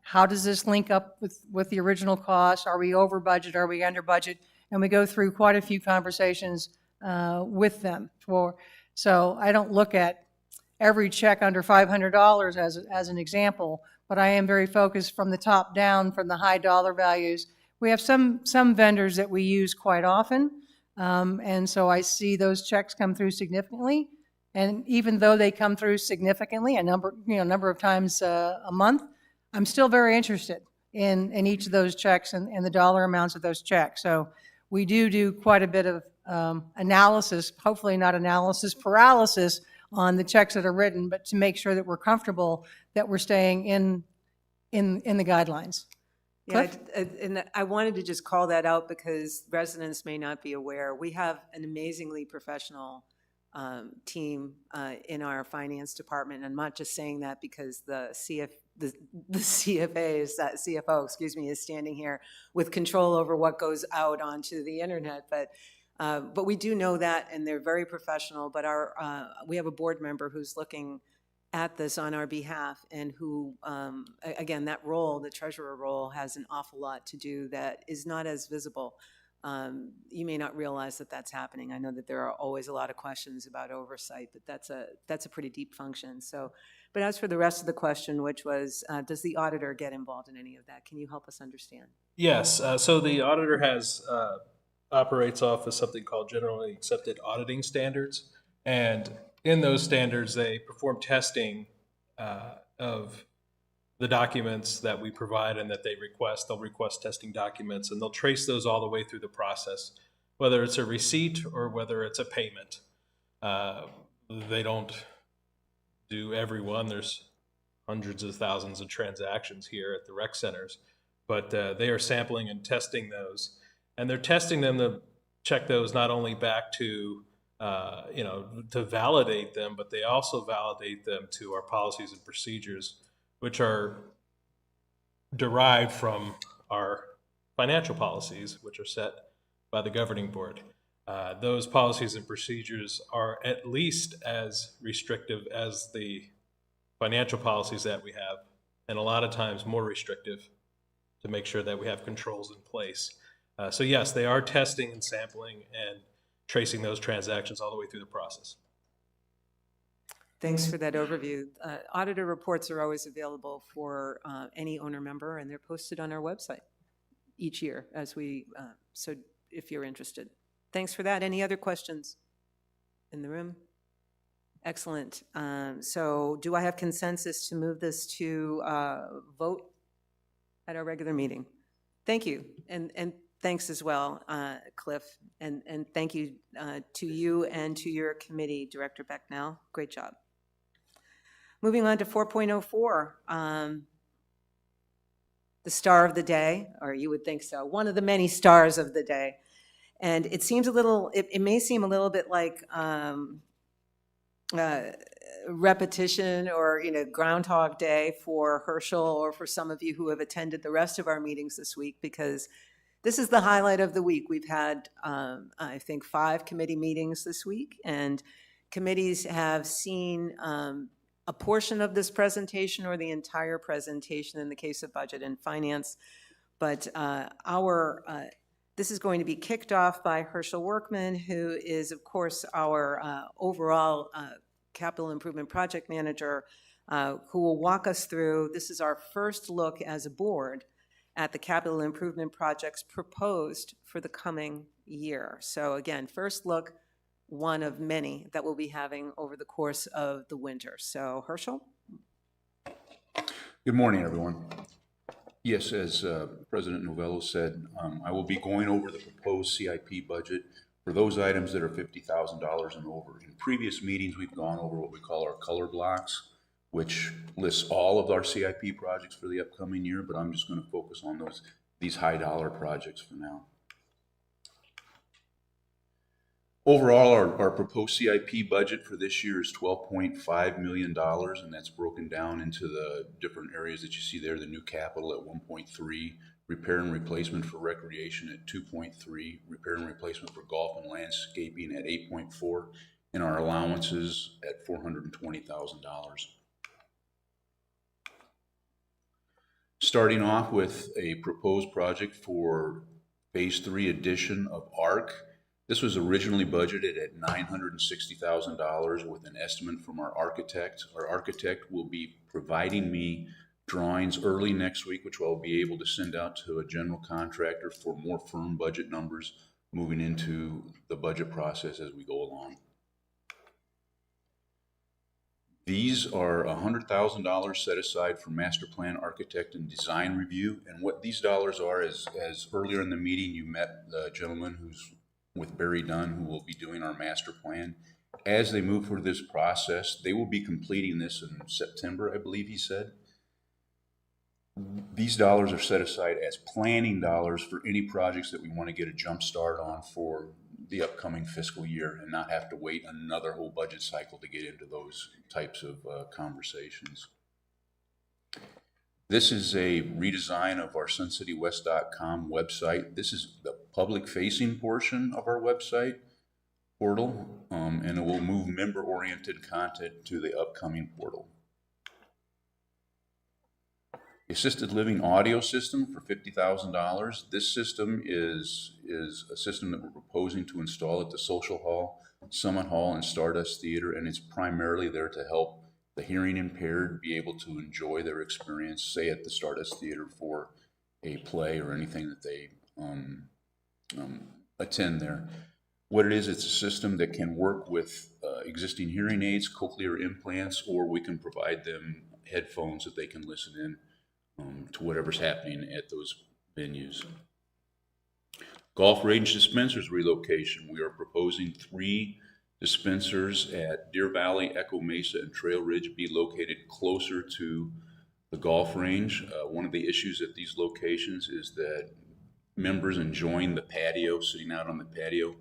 how does this link up with the original cost? Are we over budget? Are we under budget? And we go through quite a few conversations with them. So I don't look at every check under $500 as an example, but I am very focused from the top down, from the high dollar values. We have some vendors that we use quite often, and so I see those checks come through significantly. And even though they come through significantly, a number of times a month, I'm still very interested in each of those checks and the dollar amounts of those checks. So we do quite a bit of analysis, hopefully not analysis paralysis, on the checks that are written, but to make sure that we're comfortable that we're staying in the guidelines. Yeah, Cliff? and I wanted to just call that out because residents may not be aware. We have an amazingly professional team in our finance department. And I'm not just saying that because the CFO, is standing here with control over what goes out onto the internet. But we do know that, and they're very professional. But we have a board member who's looking at this on our behalf, and who, again, that role, the treasurer role, has an awful lot to do that is not as visible. You may not realize that that's happening. I know that there are always a lot of questions about oversight, but that's a pretty deep function. So, but as for the rest of the question, which was, does the auditor get involved in any of that? Can you help us understand? Yes, so the auditor operates off of something called generally accepted auditing standards. And in those standards, they perform testing of the documents that we provide and that they request. They'll request testing documents, and they'll trace those all the way through the process, whether it's a receipt or whether it's a payment. They don't do every one. There's hundreds of thousands of transactions here at the rec centers, but they are sampling and testing those. And they're testing them to check those not only back to to validate them, but they also validate them to our policies and procedures, which are derived from our financial policies, which are set by the governing board. Those policies and procedures are at least as restrictive as the financial policies that we have, and a lot of times more restrictive, to make sure that we have controls in place. So yes, they are testing and sampling and tracing those transactions all the way through the process. Thanks for that overview. Auditor reports are always available for any owner member, and they're posted on our website each year so if you're interested. Thanks for that. Any other questions in the room? Excellent. So do I have consensus to move this to vote at our regular meeting? Thank you. And thanks as well, Cliff. And thank you to you and to your committee, Director Becknell. Great job. Moving on to 4.04, the star of the day, or you would think so, one of the many stars of the day. And it seems it may seem a little bit like repetition or, Groundhog Day for Herschel, or for some of you who have attended the rest of our meetings this week, because this is the highlight of the week. We've had, I think, 5 committee meetings this week, and committees have seen a portion of this presentation or the entire presentation in the case of Budget and Finance. But this is going to be kicked off by Herschel Workman, who is, of course, our overall capital improvement project manager, who will walk us through. This is our first look as a board at the capital improvement projects proposed for the coming year. So again, first look, one of many that we'll be having over the course of the winter. So Herschel? Good morning, everyone. Yes, as President Novello said, I will be going over the proposed CIP budget for those items that are $50,000 and over. In previous meetings, we've gone over what we call our color blocks, which lists all of our CIP projects for the upcoming year, but I'm just going to focus on these high dollar projects for now. Overall, our proposed CIP budget for this year is $12.5 million, and that's broken down into the different areas that you see there. The new capital at 1.3, repair and replacement for recreation at 2.3, repair and replacement for golf and landscaping at 8.4, and our allowances at $420,000. Starting off with a proposed project for Phase 3 addition of ARC. This was originally budgeted at $960,000 with an estimate from our architect. Our architect will be providing me drawings early next week, which I'll be able to send out to a general contractor for more firm budget numbers moving into the budget process as we go along. These are $100,000 set aside for master plan, architect, and design review. And what these dollars are is, as earlier in the meeting, you met the gentleman who's with Barry Dunn, who will be doing our master plan. As they move through this process, they will be completing this in September, I believe he said. These dollars are set aside as planning dollars for any projects that we want to get a jump start on for the upcoming fiscal year and not have to wait another whole budget cycle to get into those types of conversations. This is a redesign of our suncitywest.com website. This is the public-facing portion of our website portal, and it will move member-oriented content to the upcoming portal. Assisted living audio system for $50,000. This system is a system that we're proposing to install at the Social Hall, Summit Hall, and Stardust Theater, and it's primarily there to help the hearing impaired be able to enjoy their experience, say at the Stardust Theater for a play or anything that they attend there. What it is, it's a system that can work with existing hearing aids, cochlear implants, or we can provide them headphones that they can listen in to whatever's happening at those venues. Golf range dispensers relocation. We are proposing 3 dispensers at Deer Valley, Echo Mesa, and Trail Ridge be located closer to the golf range. One of the issues at these locations is that members enjoying the patio, sitting out on the patio.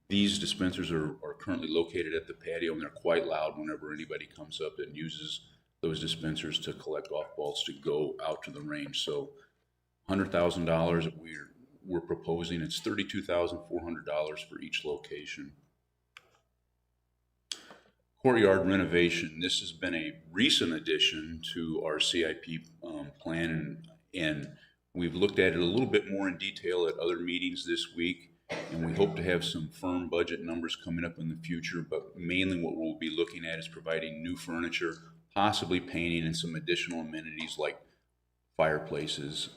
These dispensers are currently located at the patio, and they're quite loud whenever anybody comes up and uses those dispensers to collect golf balls to go out to the range. So $100,000 we're proposing. It's $32,400 for each location. Courtyard renovation. This has been a recent addition to our CIP plan, and we've looked at it a little bit more in detail at other meetings this week, and we hope to have some firm budget numbers coming up in the future, but mainly what we'll be looking at is providing new furniture, possibly painting, and some additional amenities like fireplaces,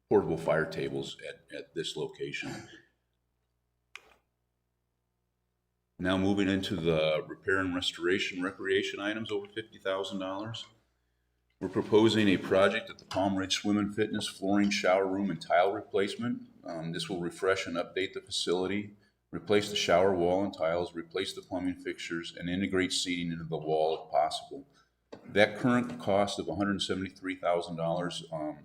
portable fire tables at this location. Now moving into the repair and restoration recreation items over $50,000. We're proposing a project at the Palm Ridge Swim and Fitness flooring, shower room, and tile replacement. This will refresh and update the facility, replace the shower wall and tiles, replace the plumbing fixtures, and integrate seating into the wall if possible. That current cost of $173,000,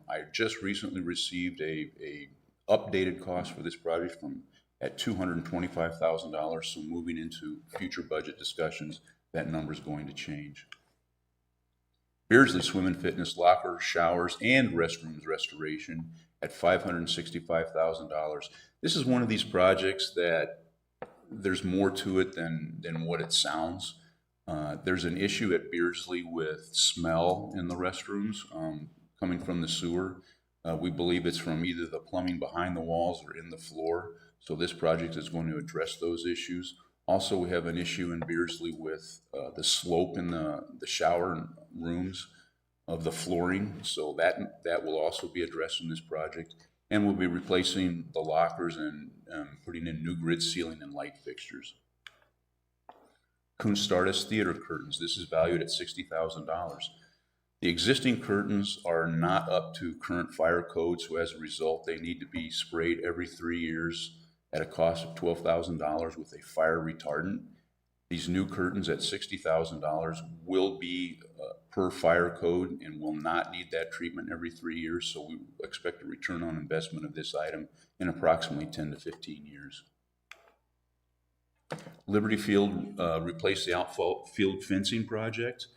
I just recently received a updated cost for this project at $225,000. So moving into future budget discussions, that number is going to change. Beardsley Swim and Fitness lockers, showers, and restrooms restoration at $565,000. This is one of these projects that there's more to it than what it sounds. There's an issue at Beardsley with smell in the restrooms coming from the sewer. We believe it's from either the plumbing behind the walls or in the floor. So this project is going to address those issues. Also, we have an issue in Beardsley with the slope in the shower rooms of the flooring. So that will also be addressed in this project. And we'll be replacing the lockers and putting in new grid ceiling and light fixtures. Coon Stardust Theater curtains. This is valued at $60,000. The existing curtains are not up to current fire code, so as a result, they need to be sprayed every 3 years at a cost of $12,000 with a fire retardant. These new curtains at $60,000 will be per fire code and will not need that treatment every 3 years, so we expect a return on investment of this item in approximately 10 to 15 years. Liberty Field replaced the outfield fencing project.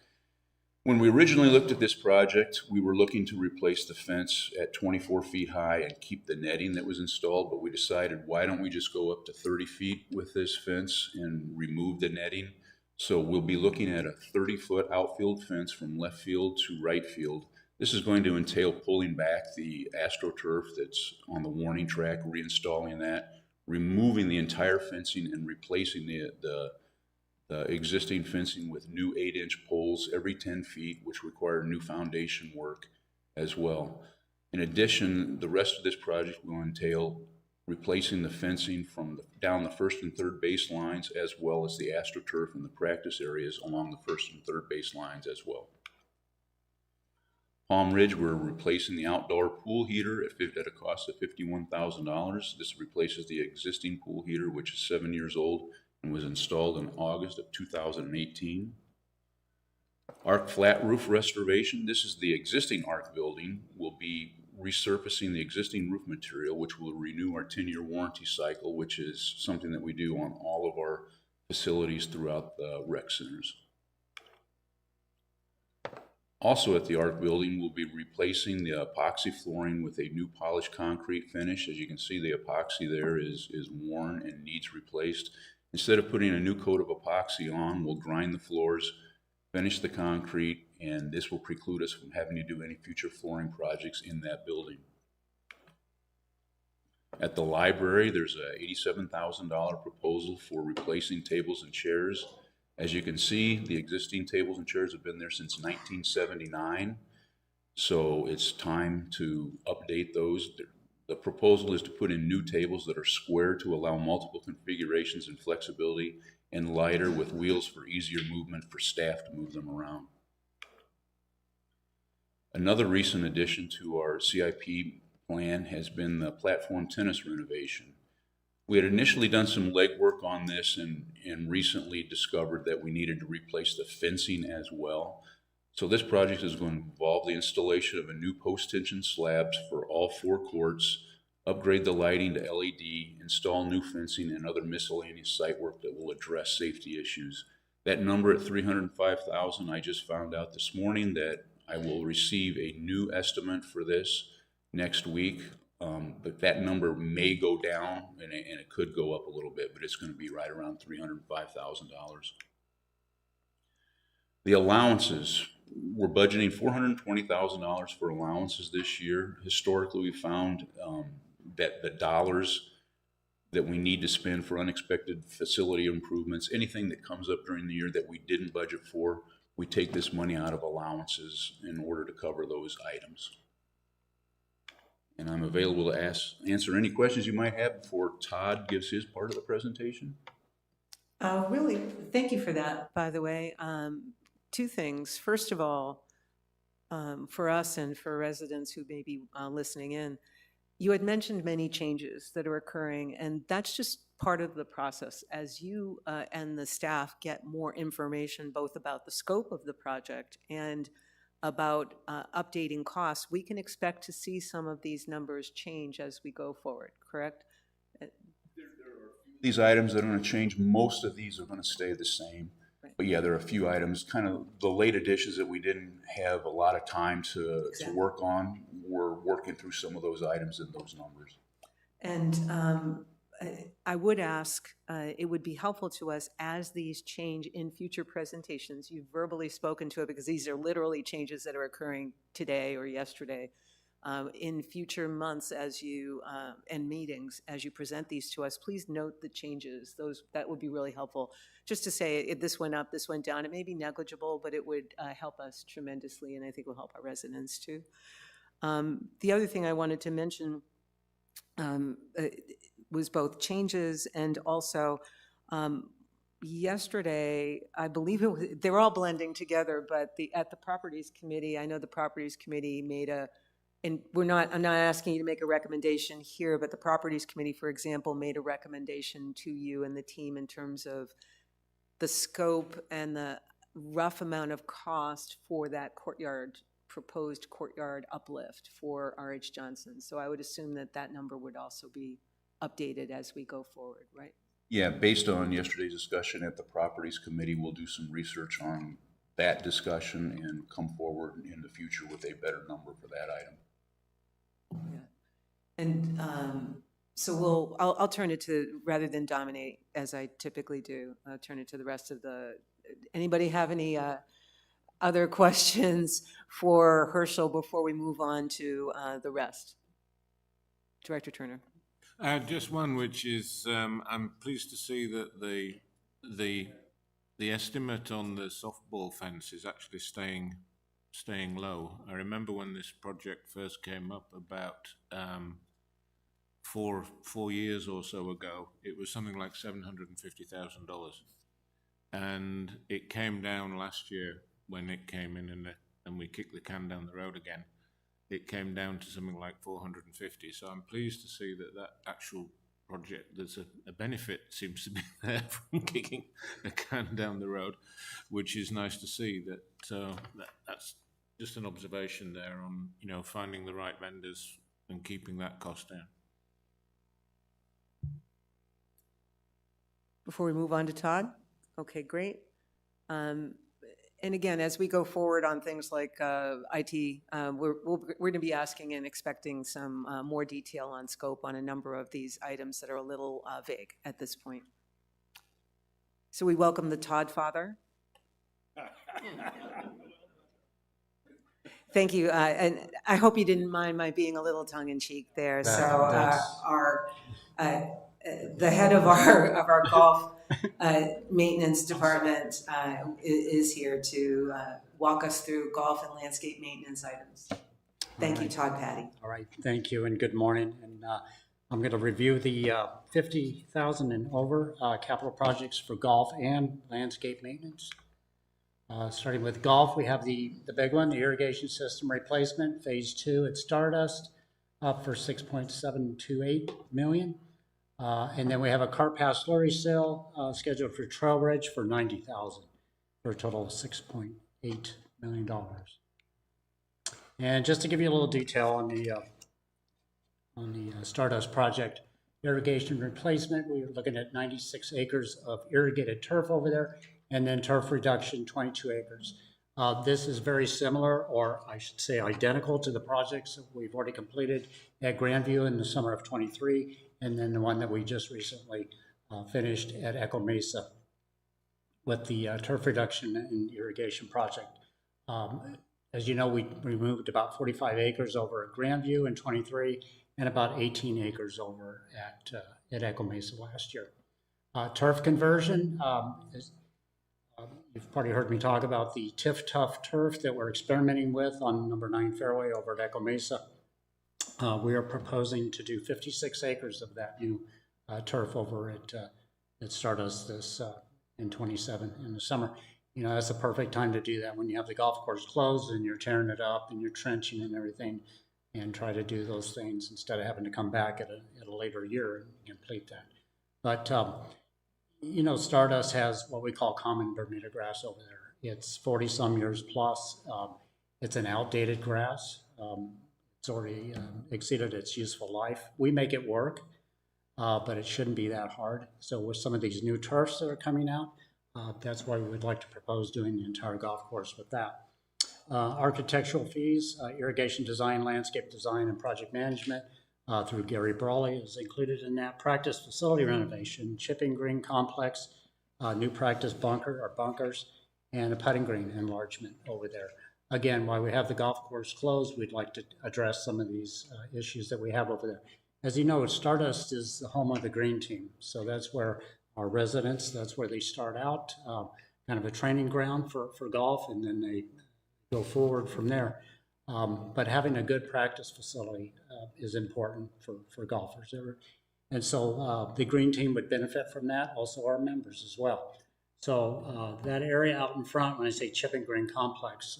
When we originally looked at this project, we were looking to replace the fence at 24 feet high and keep the netting that was installed, but we decided, why don't we just go up to 30 feet with this fence and remove the netting? So we'll be looking at a 30-foot outfield fence from left field to right field. This is going to entail pulling back the AstroTurf that's on the warning track, reinstalling that, removing the entire fencing and replacing the existing fencing with new 8-inch poles every 10 feet, which require new foundation work as well. In addition, the rest of this project will entail replacing the fencing from down the first and third base lines, as well as the AstroTurf and the practice areas along the first and third base lines as well. Palm Ridge, we're replacing the outdoor pool heater at a cost of $51,000. This replaces the existing pool heater, which is 7 years old and was installed in August of 2018. Arc flat roof restoration. This is the existing Arc building. We'll be resurfacing the existing roof material, which will renew our 10-year warranty cycle, which is something that we do on all of our facilities throughout the rec centers. Also at the Arc building, we'll be replacing the epoxy flooring with a new polished concrete finish. As you can see, the epoxy there is worn and needs replaced. Instead of putting a new coat of epoxy on, we'll grind the floors, finish the concrete, and this will preclude us from having to do any future flooring projects in that building. At the library, there's a $87,000 proposal for replacing tables and chairs. As you can see, the existing tables and chairs have been there since 1979, so it's time to update those. The proposal is to put in new tables that are square to allow multiple configurations and flexibility, and lighter with wheels for easier movement for staff to move them around. Another recent addition to our CIP plan has been the platform tennis renovation. We had initially done some legwork on this and recently discovered that we needed to replace the fencing as well. So this project is going to involve the installation of a new post-tension slabs for all 4 courts, upgrade the lighting to LED, install new fencing, and other miscellaneous site work that will address safety issues. That number at $305,000, I just found out this morning that I will receive a new estimate for this next week. But that number may go down and it could go up a little bit, but it's going to be right around $305,000. The allowances, we're budgeting $420,000 for allowances this year. Historically, we found that the dollars that we need to spend for unexpected facility improvements, anything that comes up during the year that we didn't budget for, we take this money out of allowances in order to cover those items. And I'm available to answer any questions you might have before Todd gives his part of the presentation. Really, thank you for that, by the way. 2 things. First of all, for us and for residents who may be listening in, you had mentioned many changes that are occurring, and that's just part of the process. As you and the staff get more information both about the scope of the project and about updating costs, we can expect to see some of these numbers change as we go forward, correct? These items that are going to change, most of these are going to stay the same. Right. But yeah, there are a few items, kind of the late additions that we didn't have a lot of time to work on. We're working through some of those items and those numbers. And I would ask, it would be helpful to us as these change in future presentations. You've verbally spoken to it because these are literally changes that are occurring today or yesterday. In future months as you, and meetings, as you present these to us, please note the changes. That would be really helpful. Just to say, this went up, this went down. It may be negligible, but it would help us tremendously, and I think will help our residents too. The other thing I wanted to mention was both changes and also yesterday, I believe they're all blending together, but at the Properties Committee, I know the Properties Committee made and I'm not asking you to make a recommendation here, but the Properties Committee, for example, made a recommendation to you and the team in terms of the scope and the rough amount of cost for that proposed courtyard uplift for R.H. Johnson. So I would assume that number would also be updated as we go forward, right? Yeah, based on yesterday's discussion at the Properties Committee, we'll do some research on that discussion and come forward in the future with a better number for that item. Yeah. And so I'll turn it to, rather than dominate as I typically do, I'll turn it to the rest of anybody have any other questions for Herschel before we move on to the rest? Director Turner. Just one, which is, I'm pleased to see that the estimate on the softball fence is actually staying low. I remember when this project first came up about 4 years or so ago, it was something like $750,000, and it came down last year when it came in and we kicked the can down the road again. It came down to something like 450. So I'm pleased to see that actual project, there's a benefit seems to be there from kicking a can down the road, which is nice to see. That's just an observation there on, finding the right vendors and keeping that cost down. Before we move on to Todd? Okay, great. And again, as we go forward on things like IT, we're going to be asking and expecting some more detail on scope on a number of these items that are a little vague at this point. So we welcome the Todd father. Thank you, and I hope you didn't mind my being a little tongue-in-cheek there. The head of our golf maintenance department is here to walk us through golf and landscape maintenance items. Thank you, Todd Patty. All right, thank you and good morning. And I'm going to review the 50,000 and over capital projects for golf and landscape maintenance. Starting with golf, we have the big one, the irrigation system replacement, phase 2 at Stardust, up for $6.728 million. And then we have a cart pass slurry sale scheduled for Trail Ridge for $90,000 for a total of $6.8 million. And just to give you a little detail on the Stardust project, irrigation replacement, we were looking at 96 acres of irrigated turf over there, and then turf reduction, 22 acres. This is very similar, or I should say identical, to the projects that we've already completed at Grandview in the summer of '23, and then the one that we just recently finished at Echo Mesa with the turf reduction and irrigation project. As you know, we removed about 45 acres over at Grandview in '23 and about 18 acres over at Echo Mesa last year. Turf conversion, you've probably heard me talk about the Tiff Tough turf that we're experimenting with on number 9 fairway over at Echo Mesa. We are proposing to do 56 acres of that new turf over at Stardust this in 27 in the summer. That's the perfect time to do that when you have the golf course closed and you're tearing it up and you're trenching and everything, and try to do those things instead of having to come back at a later year and complete that. But Stardust has what we call common Bermuda grass over there. It's 40 some years plus. It's an outdated grass. It's already exceeded its useful life. We make it work, but it shouldn't be that hard. So with some of these new turfs that are coming out, that's why we would like to propose doing the entire golf course with that. Architectural fees, irrigation design, landscape design, and project management through Gary Brawley is included in that. Practice facility renovation, chipping green complex, new practice bunkers, and a putting green enlargement over there. Again, while we have the golf course closed, we'd like to address some of these issues that we have over there. As you know, Stardust is the home of the green team. So that's where our residents, that's where they start out, kind of a training ground for golf, and then they go forward from there. But having a good practice facility is important for golfers. And so the green team would benefit from that, also our members as well. So that area out in front, when I say chipping green complex,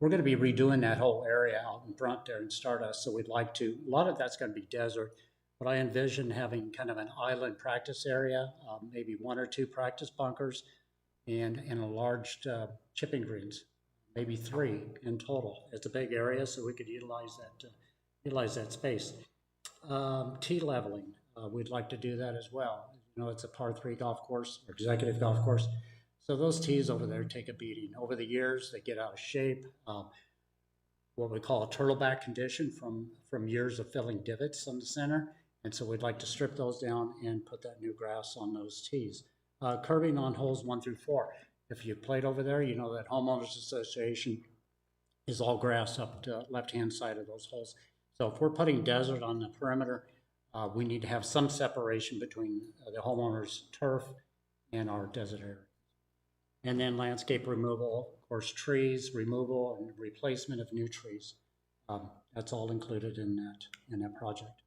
we're going to be redoing that whole area out in front there in Stardust. So we'd like to, a lot of that's going to be desert, but I envision having kind of an island practice area, maybe 1 or 2 practice bunkers, and enlarged chipping greens, maybe 3 in total. It's a big area, so we could utilize that space. Tee leveling, we'd like to do that as well. It's a par 3 golf course, or executive golf course. So those tees over there take a beating. Over the years, they get out of shape. What we call a turtleback condition from years of filling divots on the center. And so we'd like to strip those down and put that new grass on those tees. Curbing on holes 1 through 4. If you played over there, you know that Homeowners Association is all grass up to left-hand side of those holes. So if we're putting desert on the perimeter, we need to have some separation between the homeowner's turf and our desert area. And then landscape removal, of course, trees removal and replacement of new trees. That's all included in that project.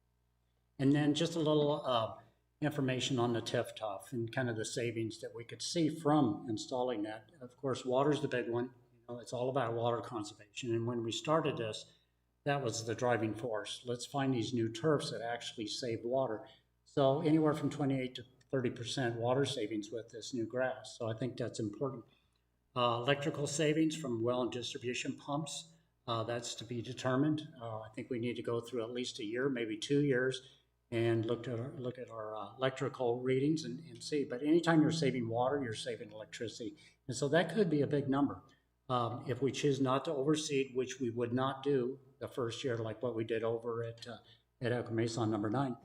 And then just a little information on the TIF-TOF and kind of the savings that we could see from installing that. Of course, water's the big one. You know, it's all about water conservation. And when we started this, that was the driving force. Let's find these new turfs that actually save water. So anywhere from 28 to 30% water savings with this new grass. So I think that's important. Electrical savings from well and distribution pumps. That's to be determined. I think we need to go through at least a year, maybe 2 years, and look at our electrical readings and see. But anytime you're saving water, you're saving electricity. And so that could be a big number. If we choose not to overseed, which we would not do the first year, like what we did over at Echo Mesa on number 9.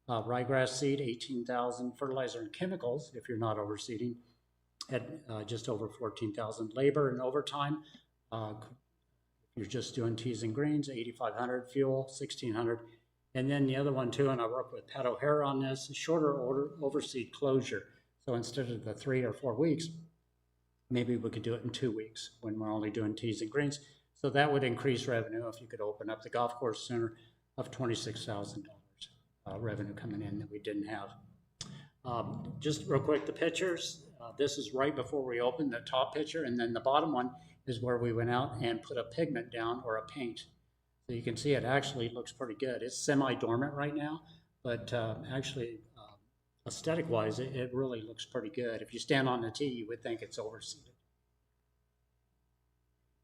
Ryegrass seed, 18,000. Fertilizer and chemicals, if you're not overseeding, at just over 14,000. Labor and overtime, you're just doing teas and greens, 8,500. Fuel, 1,600. And then the other one too, and I work with Pat O'Hara on this, shorter overseed closure. So instead of the 3 or 4 weeks, maybe we could do it in 2 weeks when we're only doing teas and greens. So that would increase revenue if you could open up the golf course sooner, of $26,000 revenue coming in that we didn't have. Just real quick, the pictures. This is right before we opened, the top picture, and then the bottom one is where we went out and put a pigment down or a paint. So you can see it actually looks pretty good. It's semi-dormant right now, but actually aesthetic-wise, it really looks pretty good. If you stand on the tee, you would think it's overseeded.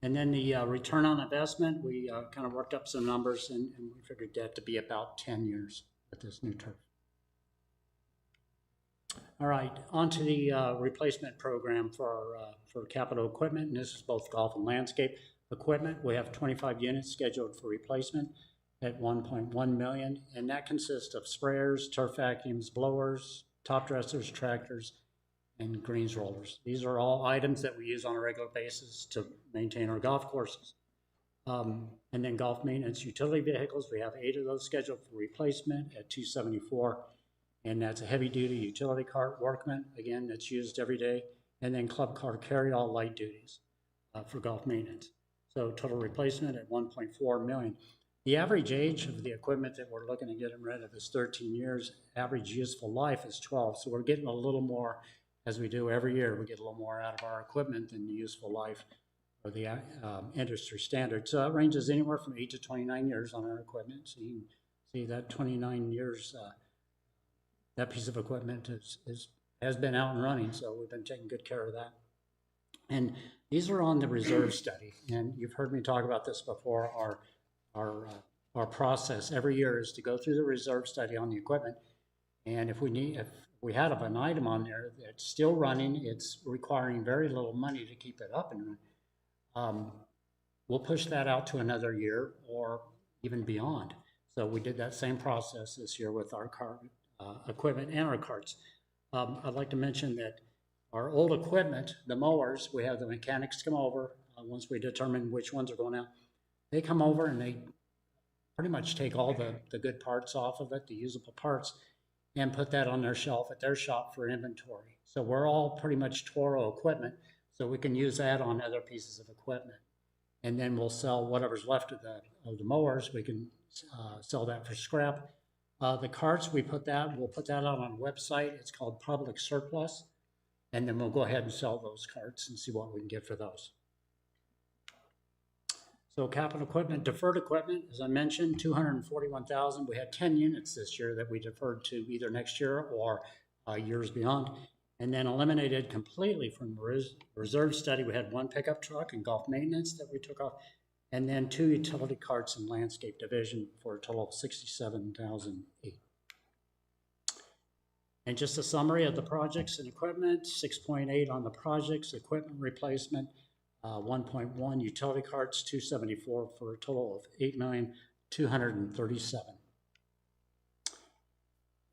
And then the return on investment, we kind of worked up some numbers and we figured that to be about 10 years with this new turf. All right, on to the replacement program for capital equipment, and this is both golf and landscape equipment. We have 25 units scheduled for replacement at $1.1 million, and that consists of sprayers, turf vacuums, blowers, top dressers, tractors, and greens rollers. These are all items that we use on a regular basis to maintain our golf courses. And then golf maintenance utility vehicles, we have 8 of those scheduled for replacement at $274. And that's a heavy-duty utility cart, Workman, again, that's used every day, and then club car carry-all light duties for golf maintenance. So total replacement at $1.4 million. The average age of the equipment that we're looking at getting rid of is 13 years. Average useful life is 12. So we're getting a little more, as we do every year, we get a little more out of our equipment than the useful life or the industry standard. So it ranges anywhere from 8 to 29 years on our equipment. So you can see that 29 years. That piece of equipment has been out and running, so we've been taking good care of that. And these are on the reserve study, and you've heard me talk about this before. Our process every year is to go through the reserve study on the equipment, and if we had an item on there that's still running, it's requiring very little money to keep it up and running, we'll push that out to another year or even beyond. So we did that same process this year with our equipment and our carts. I'd like to mention that our old equipment, the mowers, we have the mechanics come over once we determine which ones are going out. They come over and they pretty much take all the good parts off of it, the usable parts, and put that on their shelf at their shop for inventory. So we're all pretty much Toro equipment, so we can use that on other pieces of equipment. And then we'll sell whatever's left of the mowers. We can sell that for scrap. The carts, we'll put that out on a website. It's called Public Surplus. And then we'll go ahead and sell those carts and see what we can get for those. So capital equipment, deferred equipment, as I mentioned, $241,000. We had 10 units this year that we deferred to either next year or years beyond. And then eliminated completely from the reserve study. We had 1 pickup truck and golf maintenance that we took off. And then 2 utility carts and landscape division for a total of $67,008. And just a summary of the projects and equipment, 6.8 on the projects, equipment replacement, 1.1 utility carts, 274 for a total of $8,237,000.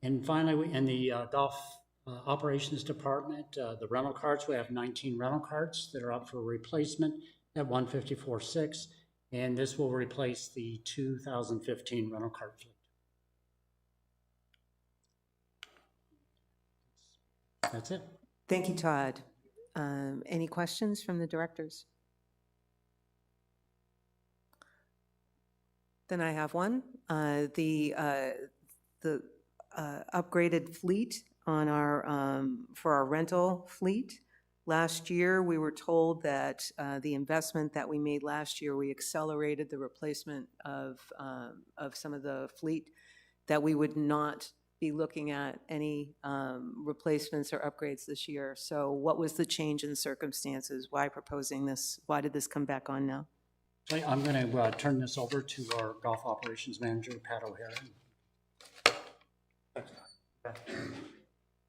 And finally, in the golf operations department, the rental carts, we have 19 rental carts that are up for replacement at $154,600. And this will replace the 2015 rental cart fleet. That's it. Thank you, Todd. Any questions from the directors? Then I have one. The upgraded fleet on our, for our rental fleet. Last year, we were told that the investment that we made last year, we accelerated the replacement of some of the fleet, that we would not be looking at any replacements or upgrades this year. So what was the change in circumstances? Why proposing this? Why did this come back on now? So I'm going to turn this over to our golf operations manager, Pat O'Hara.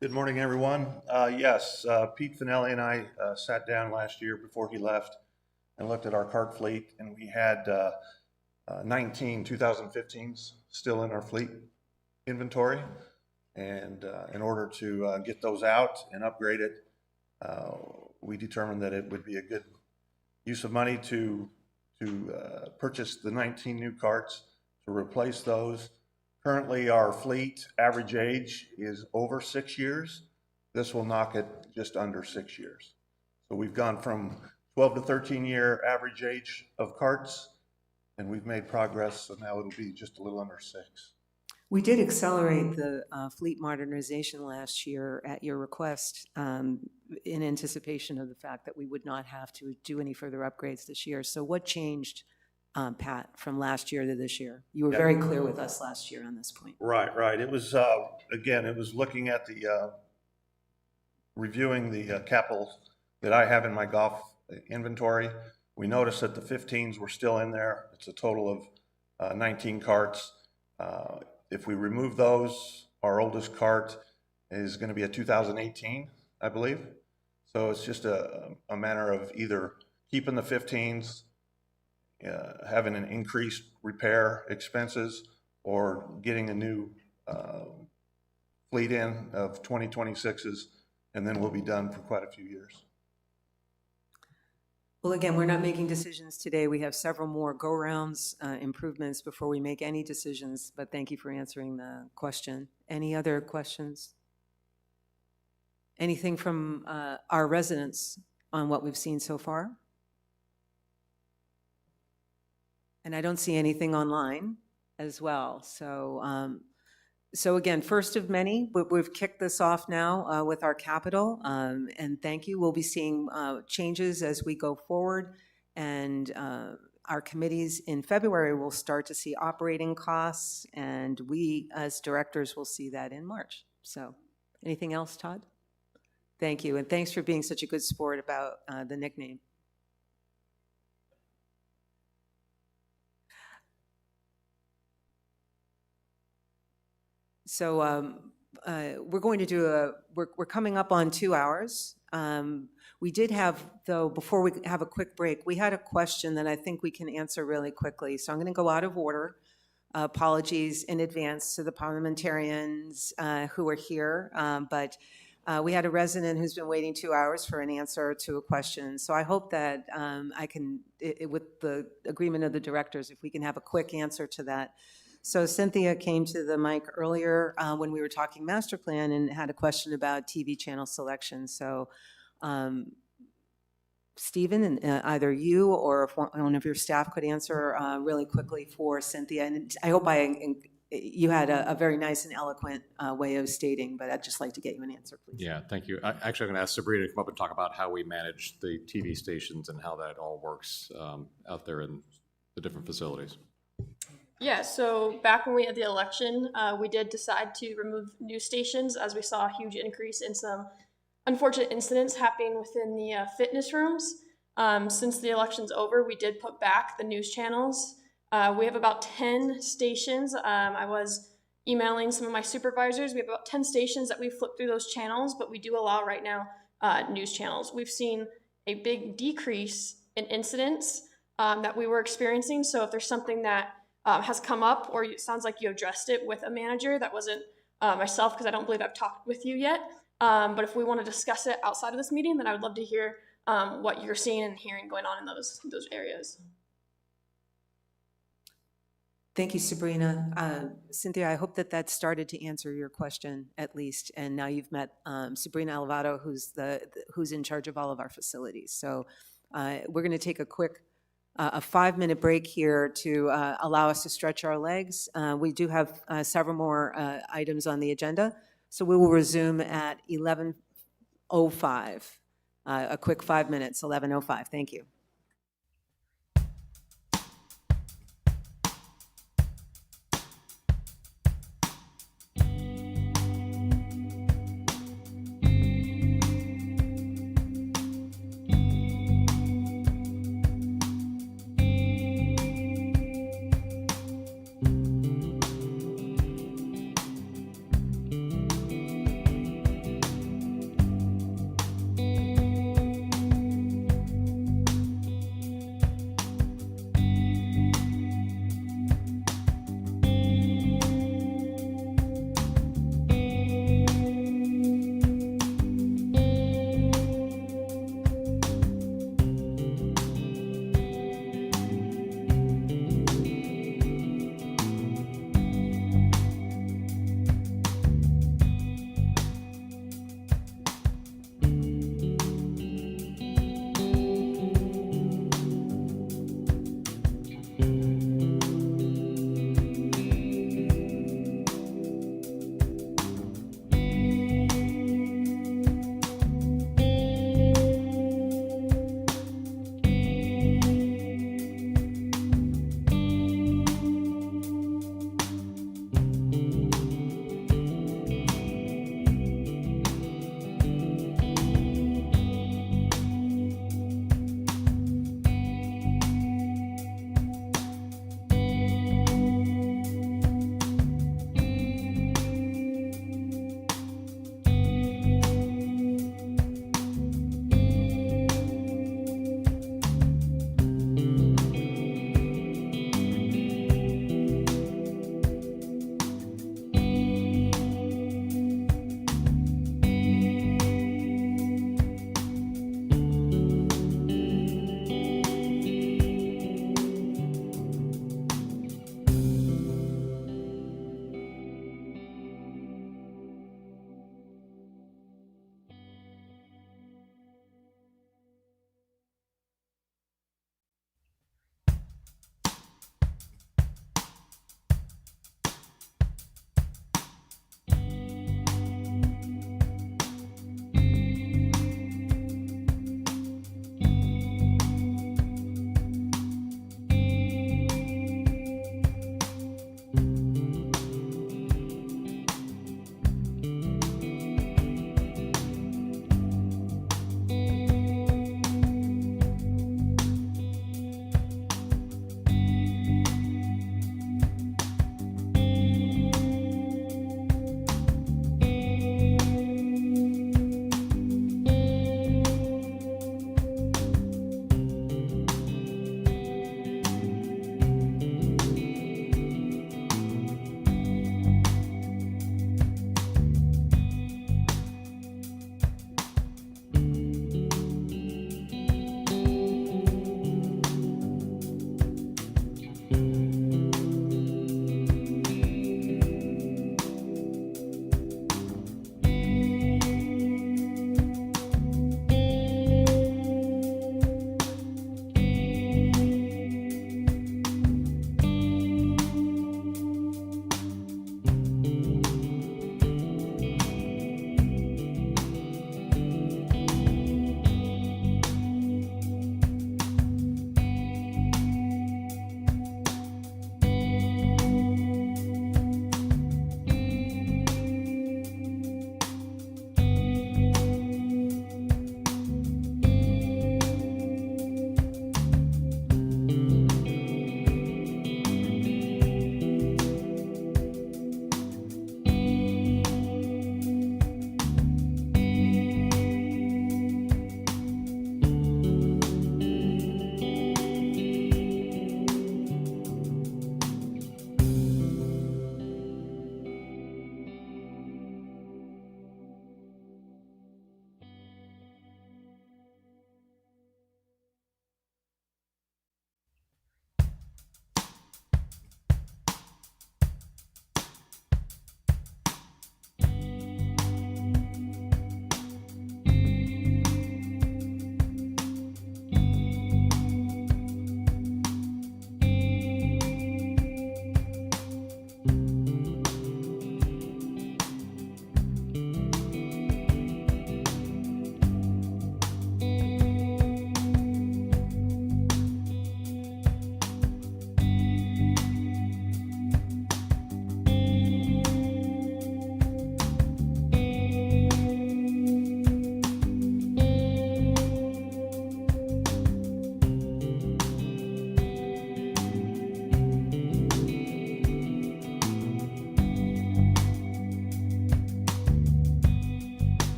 Good morning, everyone. Yes, Pete Finelli and I sat down last year before he left and looked at our cart fleet, and we had 19 2015s still in our fleet inventory. And in order to get those out and upgrade it, we determined that it would be a good use of money to purchase the 19 new carts to replace those. Currently, our fleet average age is over 6 years. This will knock it just under 6 years. So we've gone from 12 to 13 year average age of carts, and we've made progress, so now it'll be just a little under 6. We did accelerate the fleet modernization last year at your request in anticipation of the fact that we would not have to do any further upgrades this year. So what changed, Pat, from last year to this year? You were very clear with us last year on this point. Right. It was, again, it was looking at the, reviewing the capital that I have in my golf inventory. We noticed that the 15s were still in there. It's a total of 19 carts. If we remove those, our oldest cart is going to be a 2018, I believe. So it's just a matter of either keeping the 15s, having an increased repair expenses, or getting a new fleet in of 2026s, and then we'll be done for quite a few years. Well, again, we're not making decisions today. We have several more go-rounds, improvements before we make any decisions, but thank you for answering the question. Any other questions? Anything from our residents on what we've seen so far? And I don't see anything online as well. So again, first of many, we've kicked this off now with our capital, and thank you. We'll be seeing changes as we go forward, and our committees in February will start to see operating costs, and we as directors will see that in March. So anything else, Todd? Thank you, and thanks for being such a good sport about the nickname. So we're going to do we're coming up on 2 hours. We did have, though, before we have a quick break, we had a question that I think we can answer really quickly. So I'm going to go out of order. Apologies in advance to the parliamentarians who are here. But we had a resident who's been waiting 2 hours for an answer to a question. So I hope that I can, with the agreement of the directors, if we can have a quick answer to that. So Cynthia came to the mic earlier when we were talking master plan and had a question about TV channel selection. So Stephen, either you or if one of your staff could answer really quickly for Cynthia. And I hope you had a very nice and eloquent way of stating, but I'd just like to get you an answer, please. Yeah, thank you. Actually, I'm going to ask Sabrina to come up and talk about how we manage the TV stations and how that all works out there in the different facilities. Yeah, so back when we had the election, we did decide to remove news stations as we saw a huge increase in some unfortunate incidents happening within the fitness rooms. Since the election's over, we did put back the news channels. We have about 10 stations. I was emailing some of my supervisors. We have about 10 stations that we flip through those channels, but we do allow right now news channels. We've seen a big decrease in incidents that we were experiencing. So if there's something that has come up, or it sounds like you addressed it with a manager, that wasn't myself, because I don't believe I've talked with you yet. But if we want to discuss it outside of this meeting, then I would love to hear what you're seeing and hearing going on in those areas. Thank you, Sabrina. Cynthia, I hope that that started to answer your question at least. And now you've met Sabrina Alvaro, who's in charge of all of our facilities. So we're going to take a quick, a 5-minute break here to allow us to stretch our legs. We do have several more items on the agenda. So we will resume at 11:05. A quick 5 minutes, 11:05. Thank you.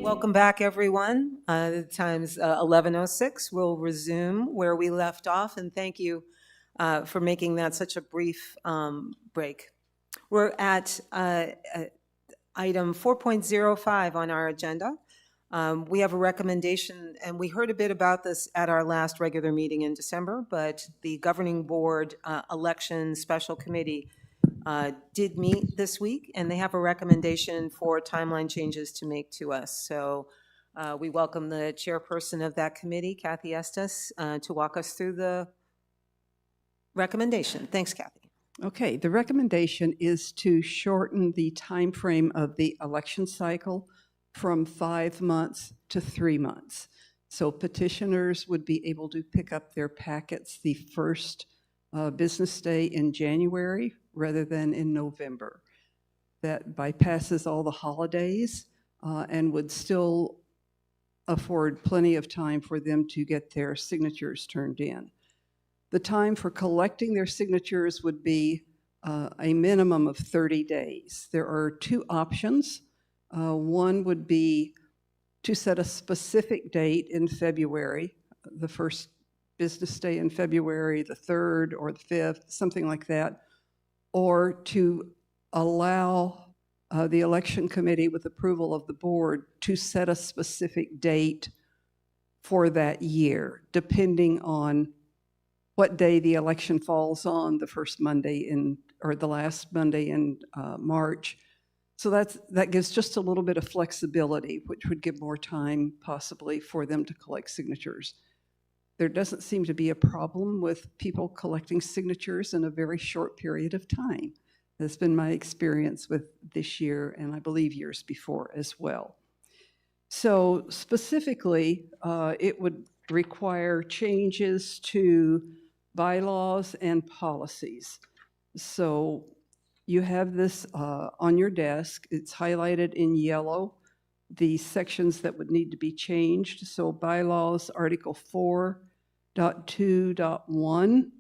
Welcome back, everyone. The time's 11:06. We'll resume where we left off, and thank you for making that such a brief break. We're at item 4.05 on our agenda. We have a recommendation, and we heard a bit about this at our last regular meeting in December, but the Governing Board Election Special Committee did meet this week, and they have a recommendation for timeline changes to make to us. So we welcome the chairperson of that committee, Kathy Estes, to walk us through the recommendation. Thanks, Kathy. Okay, the recommendation is to shorten the time frame of the election cycle from 5 months to 3 months. So petitioners would be able to pick up their packets the first business day in January rather than in November. That bypasses all the holidays and would still afford plenty of time for them to get their signatures turned in. The time for collecting their signatures would be a minimum of 30 days. There are two options. One would be to set a specific date in February, the first business day in February, the 3rd or the 5th, something like that, or to allow the election committee with approval of the board to set a specific date for that year, depending on what day the election falls on, the first Monday in, or the last Monday in March. So that gives just a little bit of flexibility, which would give more time possibly for them to collect signatures. There doesn't seem to be a problem with people collecting signatures in a very short period of time. That's been my experience with this year, and I believe years before as well. So specifically, it would require changes to bylaws and policies. So you have this on your desk. It's highlighted in yellow, the sections that would need to be changed. So bylaws, Article 4.2.1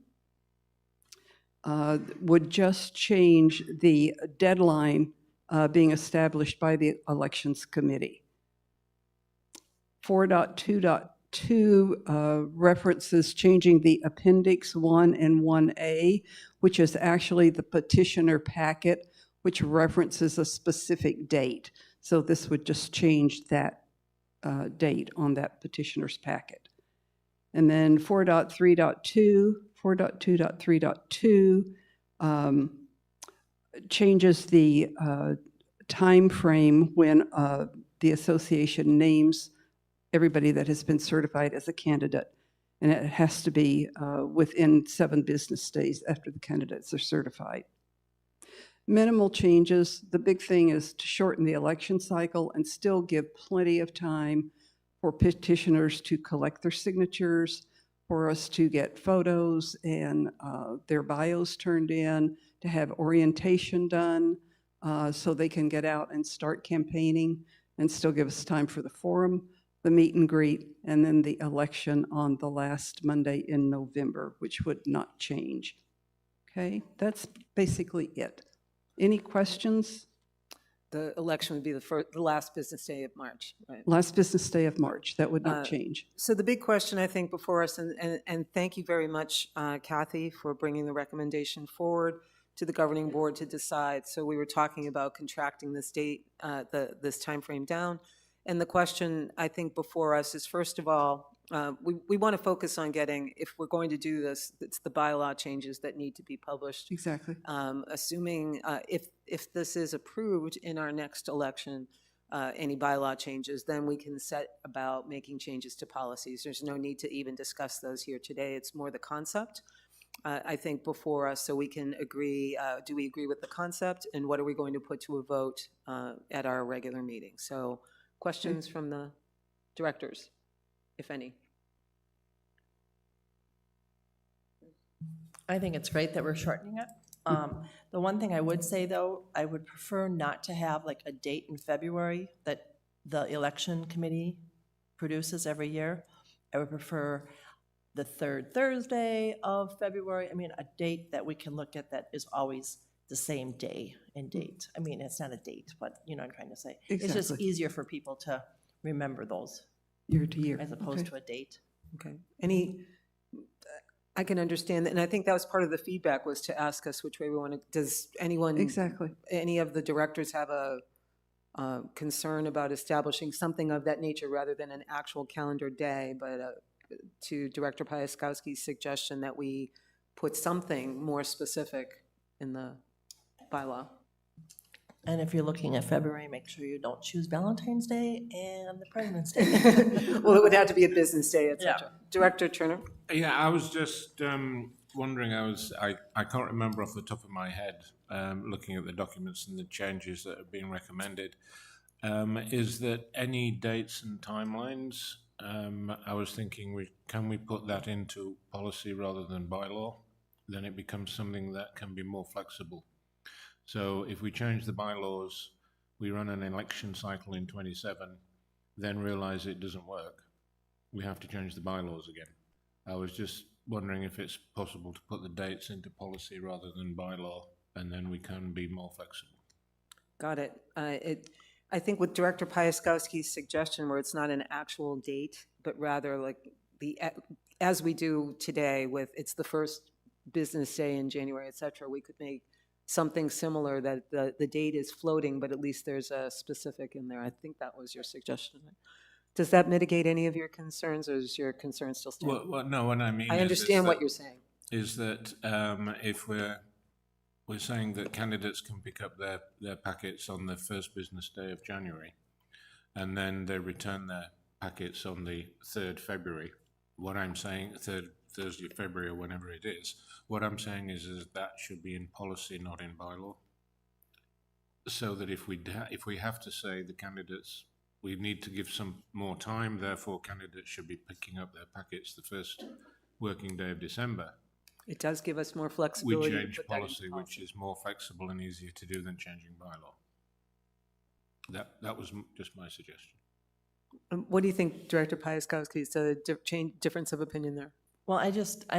would just change the deadline being established by the Elections Committee. 4.2.2 references changing the Appendix 1 and 1A, which is actually the petitioner packet, which references a specific date. So this would just change that date on that petitioner's packet. And then 4.3.2, 4.2.3.2 changes the time frame when the association names everybody that has been certified as a candidate. And it has to be within 7 business days after the candidates are certified. Minimal changes. The big thing is to shorten the election cycle and still give plenty of time for petitioners to collect their signatures, for us to get photos and their bios turned in, to have orientation done so they can get out and start campaigning, and still give us time for the forum, the meet and greet, and then the election on the last Monday in November, which would not change. Okay, that's basically it. Any questions? The election would be the last business day of March, right? Last business day of March, that would not change. So the big question, I think, before us, and thank you very much, Kathy, for bringing the recommendation forward to the governing board to decide. So we were talking about contracting this date, this timeframe down. And the question, I think, before us is, first of all, we want to focus on getting, if we're going to do this, it's the bylaw changes that need to be published. Exactly. Assuming if this is approved in our next election, any bylaw changes, then we can set about making changes to policies. There's no need to even discuss those here today. It's more the concept, I think, before us, so we can agree, do we agree with the concept, and what are we going to put to a vote at our regular meeting? So questions from the directors, if any? I think it's great that we're shortening it. The one thing I would say, though, I would prefer not to have like a date in February that the election committee produces every year. I would prefer the 3rd Thursday of February. I mean, a date that we can look at that is always the same day and date. I mean, it's not a date, but you know what I'm trying to say. It's just Exactly. easier for people to remember those Year to year. as opposed Okay. to a date. Okay. I can understand that, and I think that was part of the feedback, was to ask us which way we want to, does anyone? Exactly. Any of the directors have a concern about establishing something of that nature rather than an actual calendar day, but to Director Piaskowski's suggestion that we put something more specific in the bylaw? And if you're looking at February, make sure you don't choose Valentine's Day and the President's Day. Well, it would have to be a business day, et cetera. Yeah. Director Turner? Yeah, I was just wondering, I can't remember off the top of my head, looking at the documents and the changes that have been recommended, is that any dates and timelines, I was thinking, can we put that into policy rather than bylaw? Then it becomes something that can be more flexible. So if we change the bylaws, we run an election cycle in 27, then realize it doesn't work, we have to change the bylaws again. I was just wondering if it's possible to put the dates into policy rather than bylaw, and then we can be more flexible. Got it. I think with Director Piaskowski's suggestion, where it's not an actual date, but rather like as we do today with, it's the first business day in January, et cetera, we could make something similar that the date is floating, but at least there's a specific in there. I think that was your suggestion. Does that mitigate any of your concerns, or is your concern still standing? Well, no, what I mean I understand what you're saying. Is that if we're saying that candidates can pick up their packets on the first business day of January, and then they return their packets on the 3rd February, what I'm saying, 3rd Thursday of February or whenever it is, what I'm saying is that should be in policy, not in bylaw. So that if we have to say the candidates, we need to give some more time, therefore candidates should be picking up their packets the first working day of December. It does give us more We flexibility. to change put that into policy, which is more flexible and easier to do than changing bylaw. That was just my suggestion. What do you think, Director Piaskowski? Is a difference of opinion there? Well, I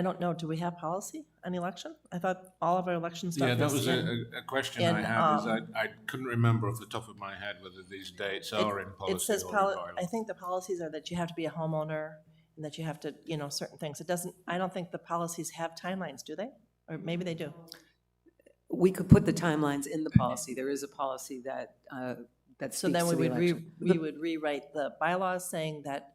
don't know, do we have policy on election? I thought all of our election stuff Yeah, that is was in- a question in, I had, is I couldn't remember off the top of my head whether these dates are in policy It says, or in bylaw. I think the policies are that you have to be a homeowner and that you have to, certain things. I don't think the policies have timelines, do they? Or maybe they do. We could put the timelines in the policy. There is a policy that So speaks then to we the would election. we would rewrite the bylaws saying that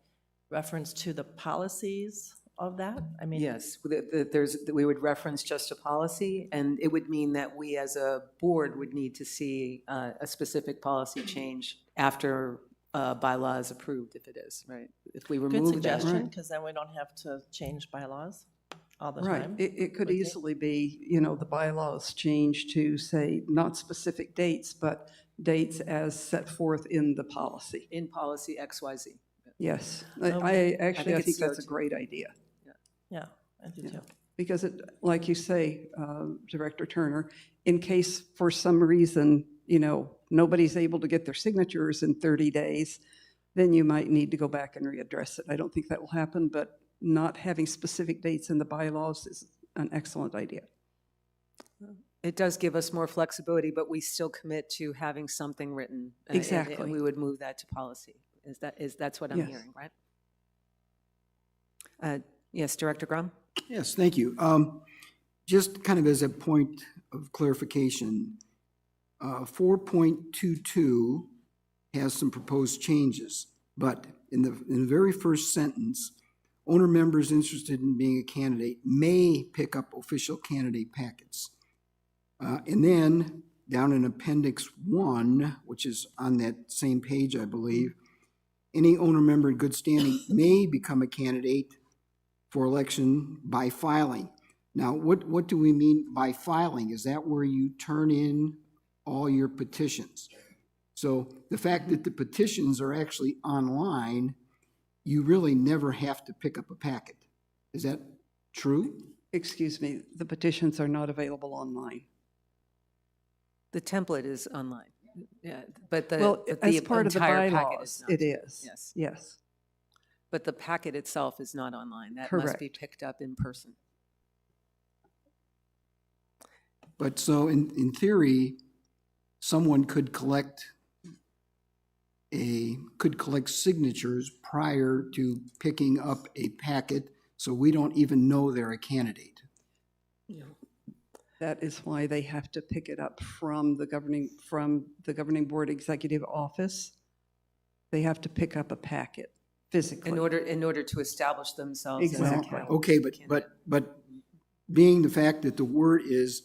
reference to the policies of that? I mean. Yes, we would reference just a policy, and it would mean that we as a board would need to see a specific policy change after bylaw is approved, if it is, right? If we Good remove that. suggestion, because then we don't have to change bylaws all the Right. time. It could would think. easily be, the bylaws change to say, not specific dates, but dates as set forth in the policy. In policy XYZ. Yes. Okay. I think it's so that's a too. great idea. Yeah, I do too. Because like you say, Director Turner, in case for some reason, nobody's able to get their signatures in 30 days, then you might need to go back and readdress it. I don't think that will happen, but not having specific dates in the bylaws is an excellent idea. It does give us more flexibility, but we still commit to having something written. And Exactly. we would move that to policy. That's what I'm Yes. hearing, right? Yes, Director Grom? Yes, thank you. Just kind of as a point of clarification, 4.22 has some proposed changes, but in the very first sentence, owner members interested in being a candidate may pick up official candidate packets. And then down in Appendix 1, which is on that same page, I believe, any owner member in good standing may become a candidate for election by filing. Now, what do we mean by filing? Is that where you turn in all your petitions? So the fact that the petitions are actually online, you really never have to pick up a packet. Is that true? Excuse me, the petitions are not available online. The template is online. Yeah, but the, Well, but as the part of the entire packet bylaws, is not. it is. Yes. Yes. But the packet itself is not online. That must be Correct. picked up in person. But so in theory, someone could collect could collect signatures prior to picking up a packet, so we don't even know they're a candidate. That is why they have to pick it up from the governing board executive office. They have to pick up a packet physically. In order to establish themselves as a Exactly. candidate. Okay, but being the fact that the word is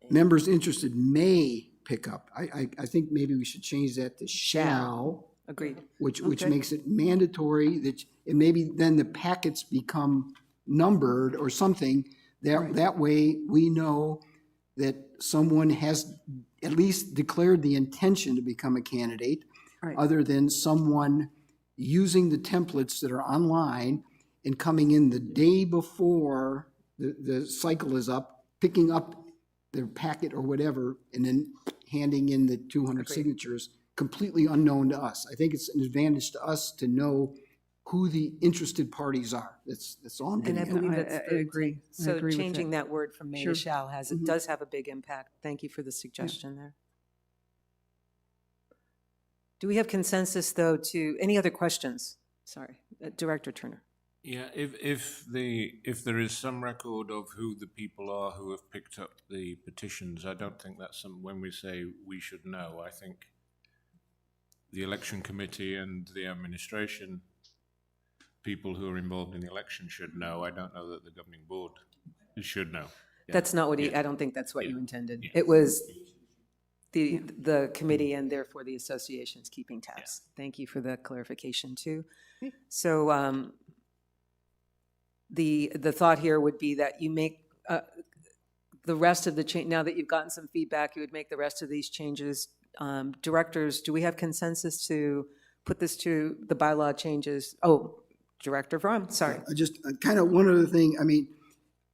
members interested may pick up, I think maybe we should change that to shall. Agreed. Which Okay. makes it mandatory that, and maybe then the packets become numbered or something. That way we know that someone has at least declared the intention to become a candidate, Right. other than someone using the templates that are online and coming in the day before the cycle is up, picking up their packet or whatever, and then handing in the 200 Agreed. signatures, completely unknown to us. I think it's an advantage to us to know who the interested parties are. That's all I'm And getting I at. believe I- that's I the agree. intent. I So agree with changing that. that word from may Sure. to shall does have a big impact. Thank you for the suggestion there. Do we have consensus, though, to, any other questions? Sorry, Director Turner. Yeah, if there is some record of who the people are who have picked up the petitions, I don't think that's when we say we should know. I think the election committee and the administration, people who are involved in the election should know. I don't know that the governing board should know. That's not what I don't think that's what you intended. It was the committee and therefore the associations keeping tabs. Thank you for the clarification, too. So the thought here would be that you make the rest of the change, now that you've gotten some feedback, you would make the rest of these changes. Directors, do we have consensus to put this to the bylaw changes? Oh, Director Vroom, sorry. Just kind of one other thing, I mean,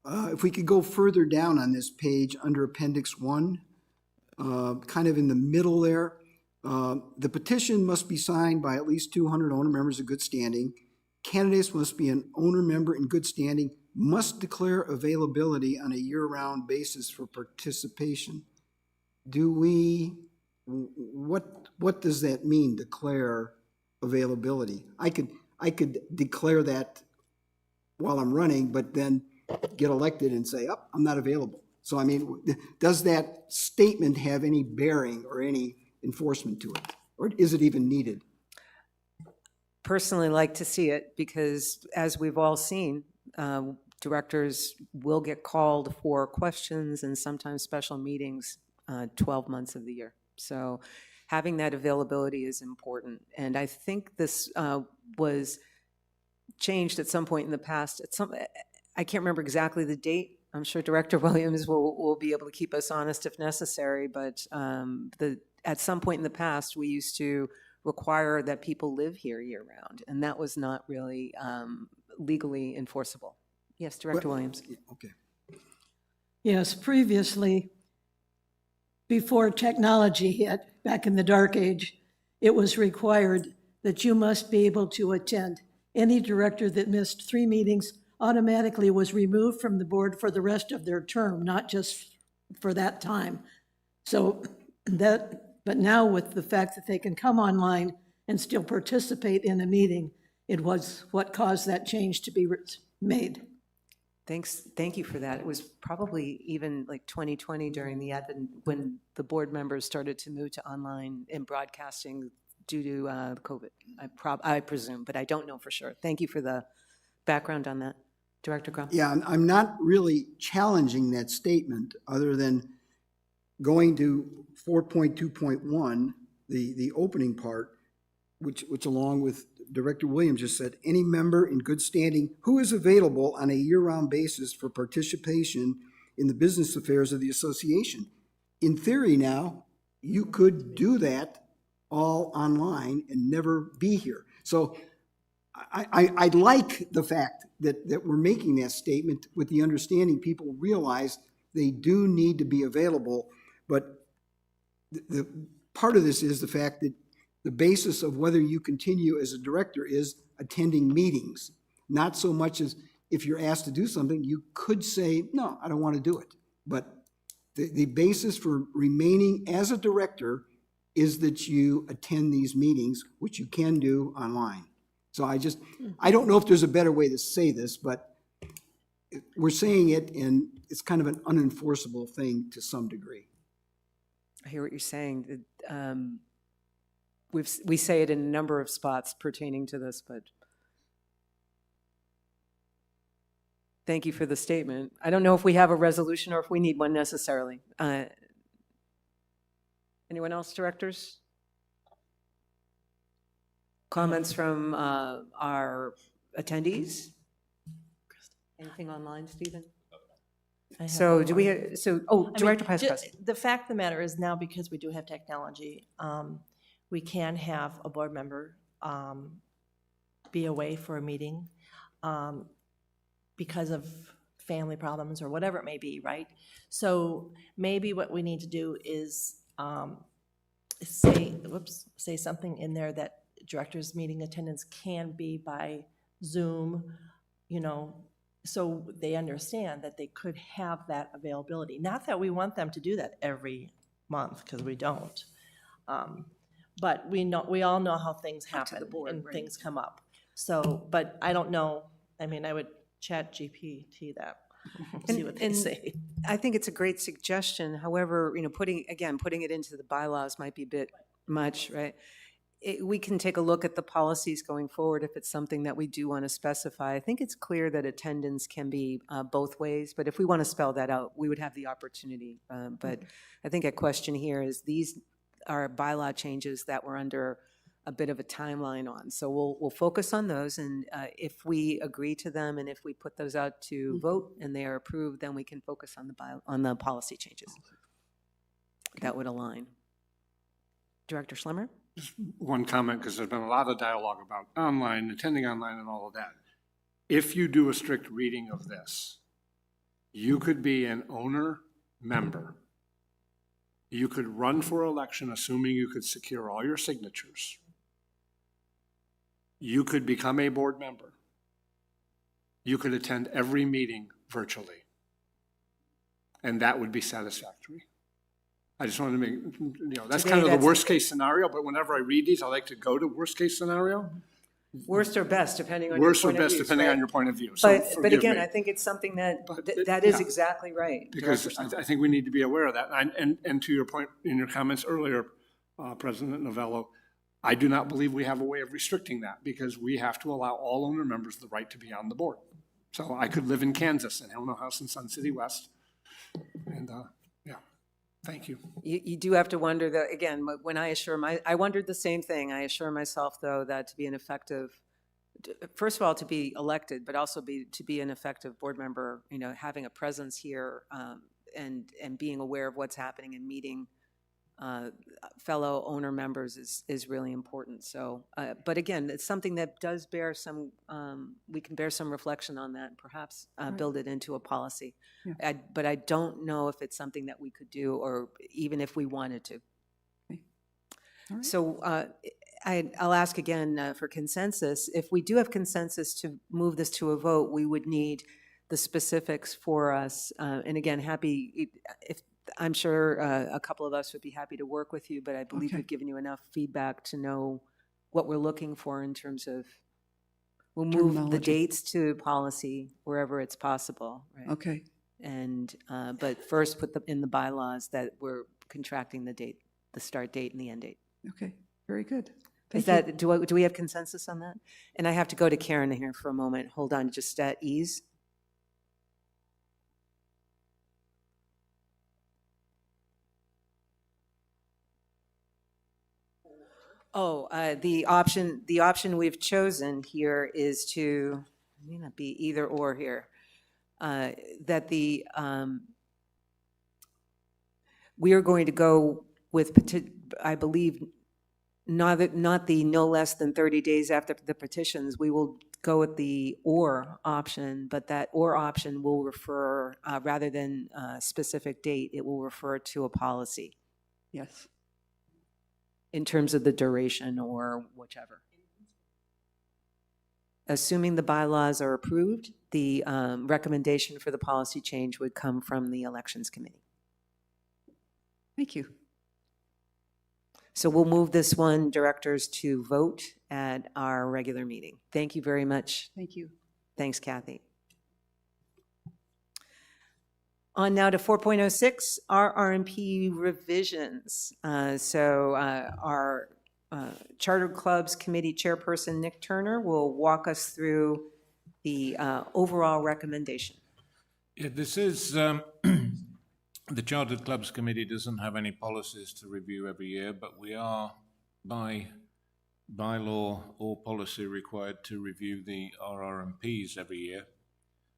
if we could go further down on this page under Appendix 1, kind of in the middle there, the petition must be signed by at least 200 owner members of good standing. Candidates must be an owner member in good standing, must declare availability on a year-round basis for participation. What does that mean, declare availability? I could declare that while I'm running, but then get elected and say, oh, I'm not available. So, I mean, does that statement have any bearing or any enforcement to it? Or is it even needed? Personally like to see it because, as we've all seen, directors will get called for questions and sometimes special meetings 12 months of the year. So having that availability is important. And I think this was changed at some point in the past. I can't remember exactly the date. I'm sure Director Williams will be able to keep us honest if necessary, but at some point in the past, we used to require that people live here year-round, and that was not really legally enforceable. Yes, Director Williams. Okay. Yes, previously, before technology hit, back in the dark age, it was required that you must be able to attend. Any director that missed 3 meetings automatically was removed from the board for the rest of their term, not just for that time. So but now with the fact that they can come online and still participate in a meeting, it was what caused that change to be made. Thank you for that. It was probably even like 2020 during the advent when the board members started to move to online and broadcasting due to COVID, I presume, but I don't know for sure. Thank you for the background on that. Director Crum? Yeah, I'm not really challenging that statement other than going to 4.2.1, the opening part, which along with Director Williams just said, any member in good standing who is available on a year-round basis for participation in the business affairs of the association. In theory now, you could do that all online and never be here. So I like the fact that we're making that statement with the understanding people realize they do need to be available, but the part of this is the fact that the basis of whether you continue as a director is attending meetings, not so much as if you're asked to do something, you could say, no, I don't want to do it. But the basis for remaining as a director is that you attend these meetings, which you can do online. So I don't know if there's a better way to say this, but we're saying it and it's kind of an unenforceable thing to some degree. I hear what you're saying. We say it in a number of spots pertaining to this, but thank you for the statement. I don't know if we have a resolution or if we need one necessarily. Anyone else, directors? Comments from our attendees? Anything online, Stephen? So do we, Director Paskowski. The fact of the matter is now, because we do have technology, we can have a board member be away for a meeting because of family problems or whatever it may be, right? So maybe what we need to do is say something in there that directors' meeting attendance can be by Zoom, so they understand that they could have that availability. Not that we want them to do that every month, because we don't. But we all know how things happen and things come up. So, but I don't know, I would chat GPT that, see what they say. I think it's a great suggestion. However, putting it into the bylaws might be a bit much, right? We can take a look at the policies going forward if it's something that we do want to specify. I think it's clear that attendance can be both ways, but if we want to spell that out, we would have the opportunity. But I think a question here is these are bylaw changes that we're under a bit of a timeline on. So we'll focus on those, and if we agree to them and if we put those out to vote and they are approved, then we can focus on the policy changes. That would align. Director Schlemmer? Just one comment, because there's been a lot of dialogue about online, attending online and all of that. If you do a strict reading of this, you could be an owner member. You could run for election, assuming you could secure all your signatures. You could become a board member. You could attend every meeting virtually. And that would be satisfactory. I just wanted to make, that's kind of the worst case scenario, but whenever I read these, I like to go to worst case scenario. Worst or best, depending on Worst your or point of best, view. depending on your point of view. So But forgive again, me. I think it's something that is yeah. exactly right. Because I think we need to be aware of that. And to your point in your comments earlier, President Novello, I do not believe we have a way of restricting that, because we have to allow all owner members the right to be on the board. So I could live in Kansas and own a house in Sun City West. And yeah, thank you. You do have to wonder that, again, when I wondered the same thing. I assure myself, though, that to be an effective, first of all, to be elected, but also to be an effective board member, having a presence here and being aware of what's happening and meeting fellow owner members is really important. So, but again, it's something that does bear some, we can bear some reflection on that and perhaps build it into a policy. Yeah. But I don't know if it's something that we could do, or even if we wanted to. Okay. All right. So I'll ask again for consensus. If we do have consensus to move this to a vote, we would need the specifics for us. And again, I'm sure a couple of us would be happy to work with you, but I believe we've given you enough feedback to know what we're looking for in terms of, we'll move the Terminology. dates to policy wherever it's possible, right? Okay. And, but first put in the bylaws that we're contracting the date, the start date and the end date. Okay, very good. Is Thank you. that, do we have consensus on that? And I have to go to Karen here for a moment. Hold on, just at ease. Oh, the option we've chosen here is to, it may not be either or here, that we are going to go with, I believe, not the no less than 30 days after the petitions. We will go with the or option, but that or option will refer, rather than a specific date, it will refer to a policy. Yes. In terms of the duration or whichever. Assuming the bylaws are approved, the recommendation for the policy change would come from the Elections Committee. Thank you. So we'll move this one, directors, to vote at our regular meeting. Thank you very much. Thank you. Thanks, Kathy. On now to 4.06, RRMP revisions. Our Charter Clubs Committee Chairperson, Nick Turner, will walk us through the overall recommendation. Yeah, this is, the Chartered Clubs Committee doesn't have any policies to review every year, but we are, by law or policy, required to review the RRMPs every year.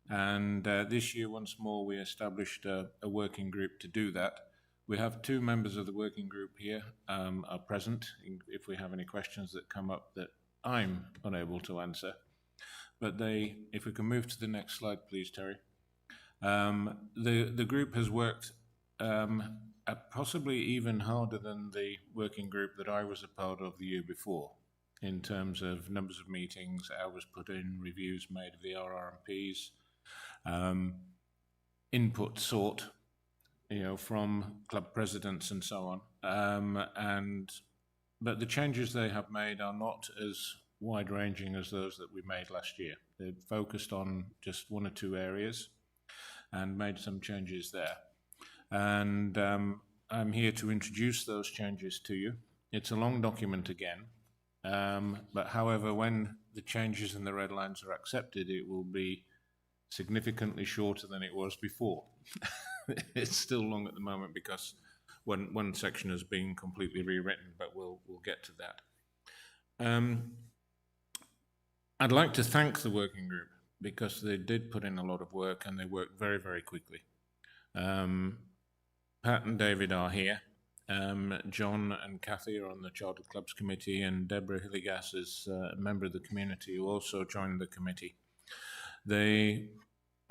And this year, once more, we established a working group to do that. We have two members of the working group here are present if we have any questions that come up that I'm unable to answer. But if we can move to the next slide, please, Terry. The group has worked possibly even harder than the working group that I was a part of the year before, in terms of numbers of meetings, hours put in, reviews made of the RRMPs, input sought, from club presidents and so on. But the changes they have made are not as wide-ranging as those that we made last year. They've focused on just one or two areas and made some changes there. And I'm here to introduce those changes to you. It's a long document again, but however, when the changes in the red lines are accepted, it will be significantly shorter than it was before. It's still long at the moment because one section has been completely rewritten, but we'll get to that. I'd like to thank the working group because they did put in a lot of work and they worked very, very quickly. Pat and David are here. John and Kathy are on the Chartered Clubs Committee, and Deborah Hilligas is a member of the community who also joined the committee. They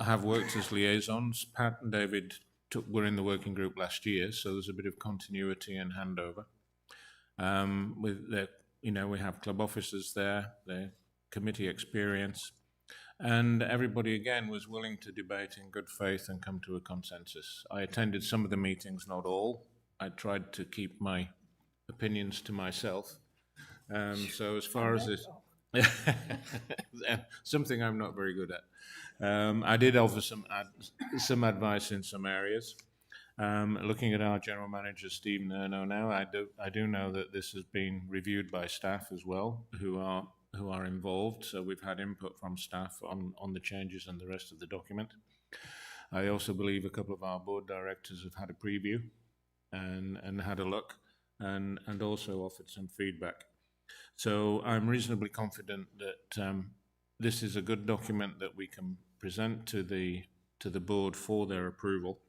have worked as liaisons. Pat and David were in the working group last year, so there's a bit of continuity and handover. We have club officers there, their committee experience, and everybody again was willing to debate in good faith and come to a consensus. I attended some of the meetings, not all. I tried to keep my opinions to myself. So as far as this, something I'm not very good at. I did offer some advice in some areas. Looking at our general manager, Steve Nerno now, I do know that this has been reviewed by staff as well, who are involved. So we've had input from staff on the changes and the rest of the document. I also believe a couple of our board directors have had a preview and had a look and also offered some feedback. So I'm reasonably confident that this is a good document that we can present to the board for their approval.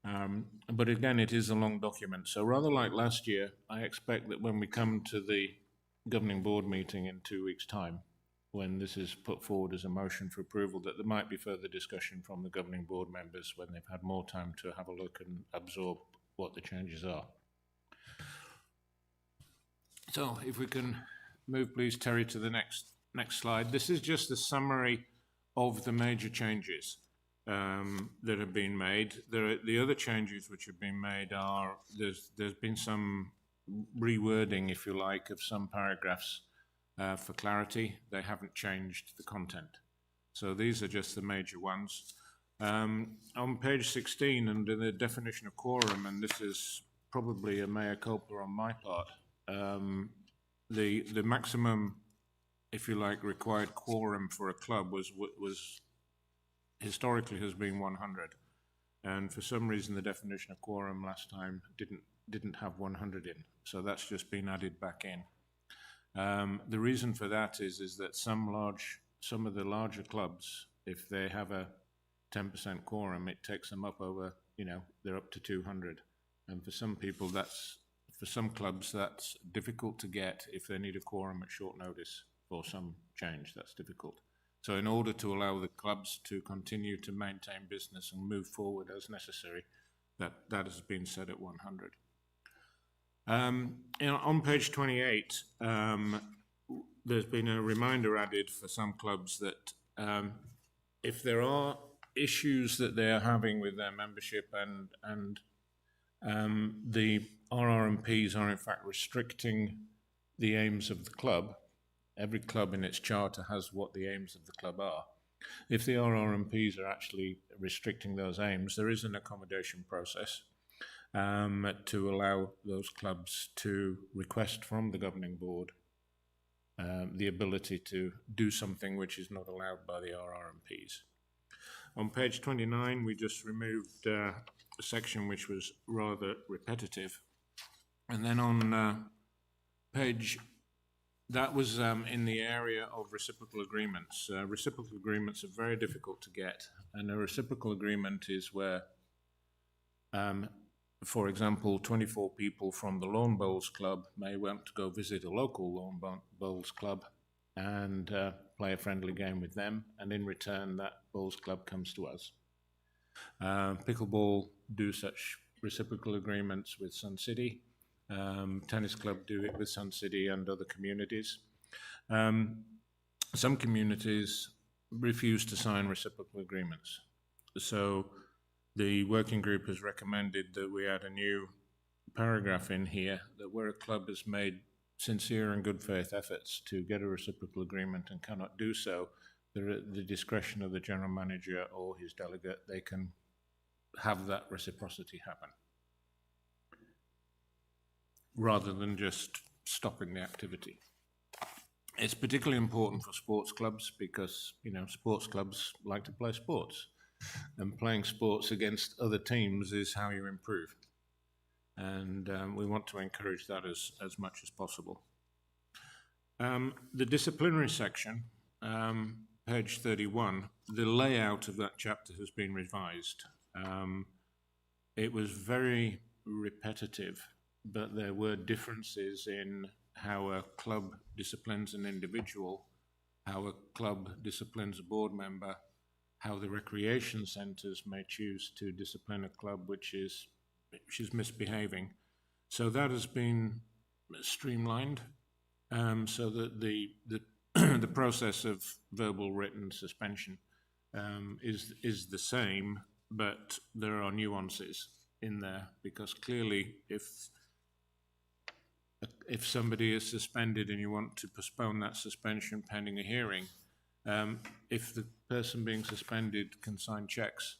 But again, it is a long document. So rather like last year, I expect that when we come to the governing board meeting in 2 weeks' time, when this is put forward as a motion for approval, that there might be further discussion from the governing board members when they've had more time to have a look and absorb what the changes are. So if we can move, please, Terry, to the next slide. This is just a summary of the major changes that have been made. The other changes which have been made are, there's been some rewording, if you like, of some paragraphs for clarity. They haven't changed the content. So these are just the major ones. On page 16, under the definition of quorum, and this is probably a mea culpa on my part, the maximum, if you like, required quorum for a club was historically has been 100, and for some reason the definition of quorum last time didn't have 100 in, so that's just been added back in. The reason for that is that some of the larger clubs, if they have a 10% quorum, it takes them up over, they're up to 200, and for some people for some clubs that's difficult to get if they need a quorum at short notice for some change. That's difficult. So in order to allow the clubs to continue to maintain business and move forward as necessary, that has been set at 100. On page 28, there's been a reminder added for some clubs that if there are issues that they are having with their membership and The RRMPs are in fact restricting the aims of the club. Every club in its charter has what the aims of the club are. If the RRMPs are actually restricting those aims, there is an accommodation process to allow those clubs to request from the governing board the ability to do something which is not allowed by the RRMPs. On page 29, we just removed a section which was rather repetitive. And then on page, that was in the area of reciprocal agreements. Reciprocal agreements are very difficult to get. And a reciprocal agreement is where, for example, 24 people from the Lawn Bowls Club may want to go visit a local Lawn Bowls Club and play a friendly game with them, and in return that bowls club comes to us. Pickleball do such reciprocal agreements with Sun City. Tennis Club do it with Sun City and other communities. Some communities refuse to sign reciprocal agreements. So the working group has recommended that we add a new paragraph in here that where a club has made sincere and good faith efforts to get a reciprocal agreement and cannot do so, at the discretion of the general manager or his delegate, they can have that reciprocity happen, rather than just stopping the activity. It's particularly important for sports clubs because, you know, sports clubs like to play sports, and playing sports against other teams is how you improve. And we want to encourage that as much as possible. The disciplinary section, page 31, the layout of that chapter has been revised. It was very repetitive, but there were differences in how a club disciplines an individual, how a club disciplines a board member, how the recreation centres may choose to discipline a club which is misbehaving. So that has been streamlined, so that the the process of verbal written suspension is the same, but there are nuances in there, because clearly if somebody is suspended and you want to postpone that suspension pending a hearing, if the person being suspended can sign checks,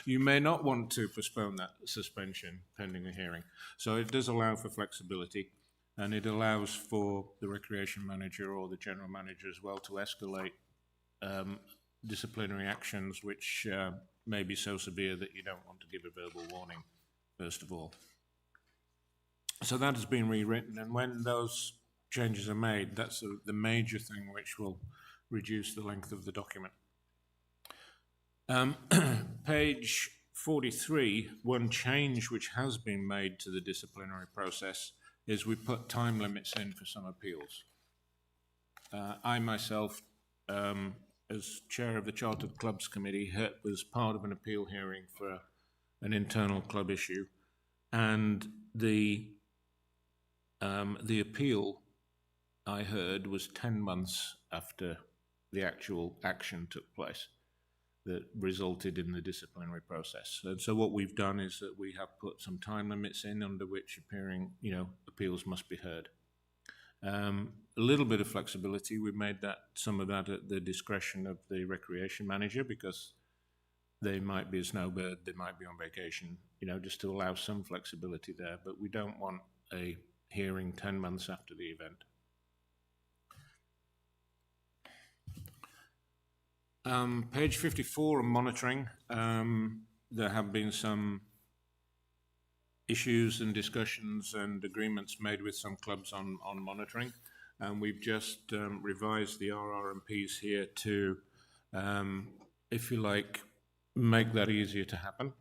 you may not want to postpone that suspension pending a hearing. So it does allow for flexibility, and it allows for the recreation manager or the general manager as well to escalate disciplinary actions which may be so severe that you don't want to give a verbal warning, first of all. So that has been rewritten, and when those changes are made, that's the major thing which will reduce the length of the document. Page 43, one change which has been made to the disciplinary process is we put time limits in for some appeals. I myself, as chair of the Chartered Clubs Committee, was part of an appeal hearing for an internal club issue, and the appeal I heard was 10 months after the actual action took place that resulted in the disciplinary process. And so what we've done is that we have put some time limits in under which appeals must be heard. A little bit of flexibility. We made some of that at the discretion of the recreation manager, because they might be a snowbird, they might be on vacation, just to allow some flexibility there. But we don't want a hearing 10 months after the event. Page 54 on monitoring. There have been some issues and discussions and agreements made with some clubs on monitoring, and we've just revised the RRMPs here to, if you like, make that easier to happen.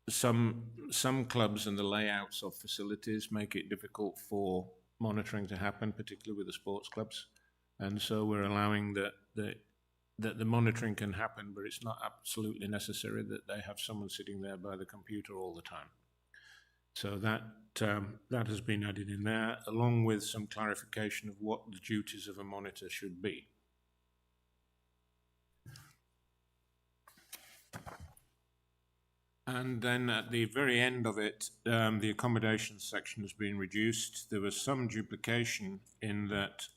Some clubs and the layouts of facilities make it difficult for monitoring to happen, particularly with the sports clubs. And so we're allowing that the monitoring can happen, but it's not absolutely necessary that they have someone sitting there by the computer all the time. So that has been added in there, along with some clarification of what the duties of a monitor should be. And then at the very end of it, the accommodation section has been reduced. There was some duplication in that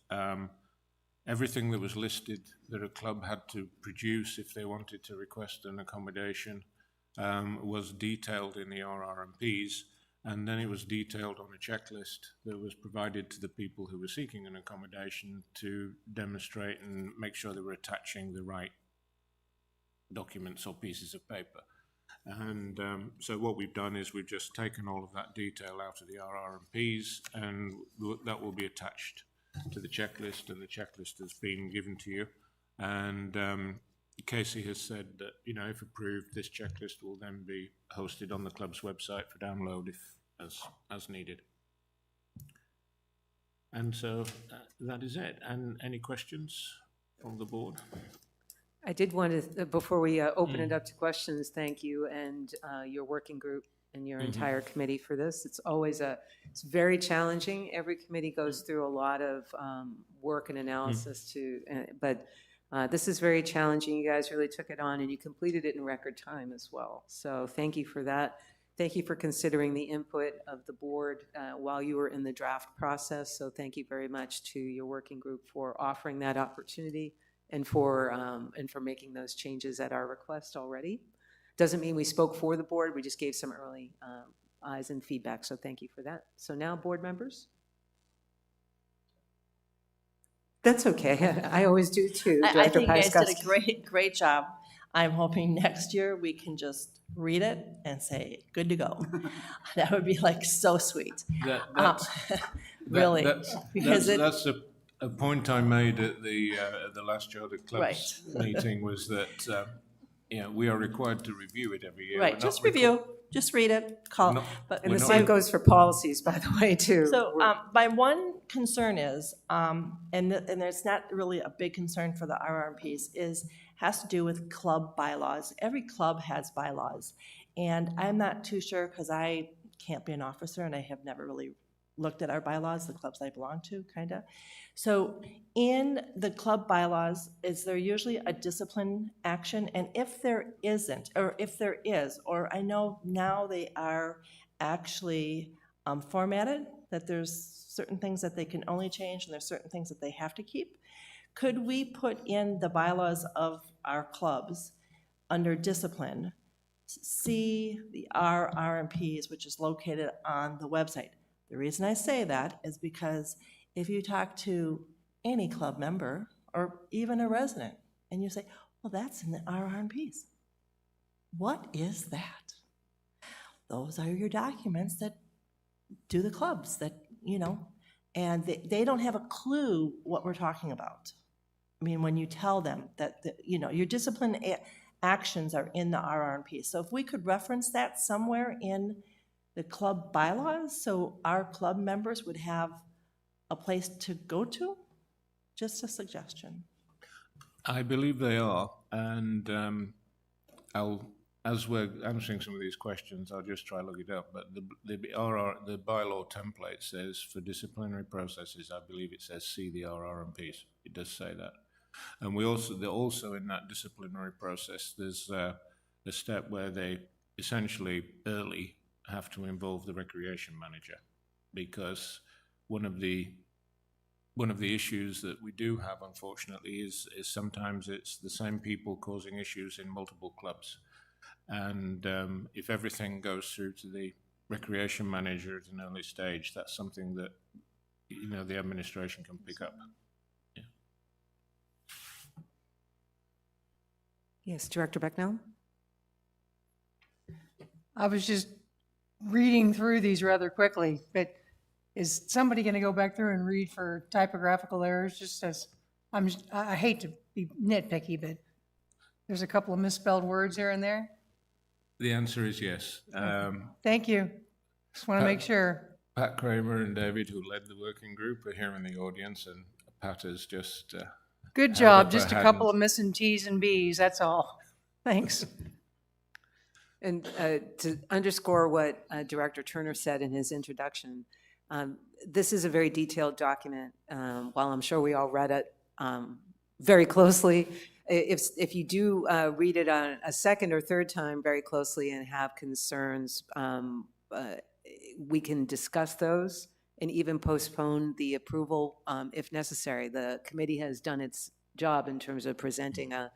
everything that was listed that a club had to produce if they wanted to request an accommodation was detailed in the RRMPs, and then it was detailed on a checklist that was provided to the people who were seeking an accommodation to demonstrate and make sure they were attaching the right documents or pieces of paper. And so what we've done is we've just taken all of that detail out of the RRMPs, and that will be attached to the checklist, and the checklist has been given to you. And Casey has said that, you know, if approved, this checklist will then be hosted on the club's website for download as needed. And so that is it. And any questions from the board? I did want to, before we open it up to questions, thank you and your working group and your entire committee for this. It's always it's very challenging. Every committee goes through a lot of work and analysis but this is very challenging. You guys really took it on, and you completed it in record time as well. So thank you for that. Thank you for considering the input of the board while you were in the draft process. So thank you very much to your working group for offering that opportunity and for making those changes at our request already. Doesn't mean we spoke for the board. We just gave some early eyes and feedback. So thank you for that. So now, board members. That's okay. I always do too. I think you guys did Pieskoski. a great job. I'm hoping next year we can just read it and say, good to go. That would be like so sweet. Really. That's a point I made at the last Charter Clubs meeting, was that we are required to review it every year. Right, just review, just read it, call. And the same goes for policies, by the way, too. So my one concern is, and there's not really a big concern for the RRMPs, has to do with club bylaws. Every club has bylaws. And I'm not too sure, because I can't be an officer and I have never really looked at our bylaws, the clubs I belong to, kind of. So in the club bylaws, is there usually a discipline action? And if there isn't, or if there is, or I know now they are actually formatted, that there's certain things that they can only change and there's certain things that they have to keep, could we put in the bylaws of our clubs under discipline, see the RRMPs, which is located on the website? The reason I say that is because if you talk to any club member or even a resident and you say, well, that's in the RRMPs. What is that? Those are your documents that do the clubs, that, and they don't have a clue what we're talking about. I mean, when you tell them that, your discipline actions are in the RRMP. So if we could reference that somewhere in the club bylaws, so our club members would have a place to go to? Just a suggestion. I believe they are, and as we're answering some of these questions, I'll just try to look it up. But the bylaw template says for disciplinary processes, I believe it says see the RRMPs. It does say that, and also in that disciplinary process, there's a step where they essentially early have to involve the recreation manager, because one of the issues that we do have, unfortunately, is sometimes it's the same people causing issues in multiple clubs. And if everything goes through to the recreation manager at an early stage, that's something that, the administration can pick up. Yeah. Yes, Director Becknell? I was just reading through these rather quickly, but is somebody going to go back through and read for typographical errors? Just as I hate to be nitpicky, but there's a couple of misspelled words here and there. The answer is yes. Thank you. Just want to make sure. Pat Kramer and David, who led the working group, are here in the audience, and Pat is just good job. Just a couple of missing T's and B's. That's all. Thanks. And to underscore what Director Turner said in his introduction, this is a very detailed document. While I'm sure we all read it very closely. If you do read it on a second or third time very closely and have concerns, we can discuss those and even postpone the approval if necessary. The committee has done its job in terms of presenting a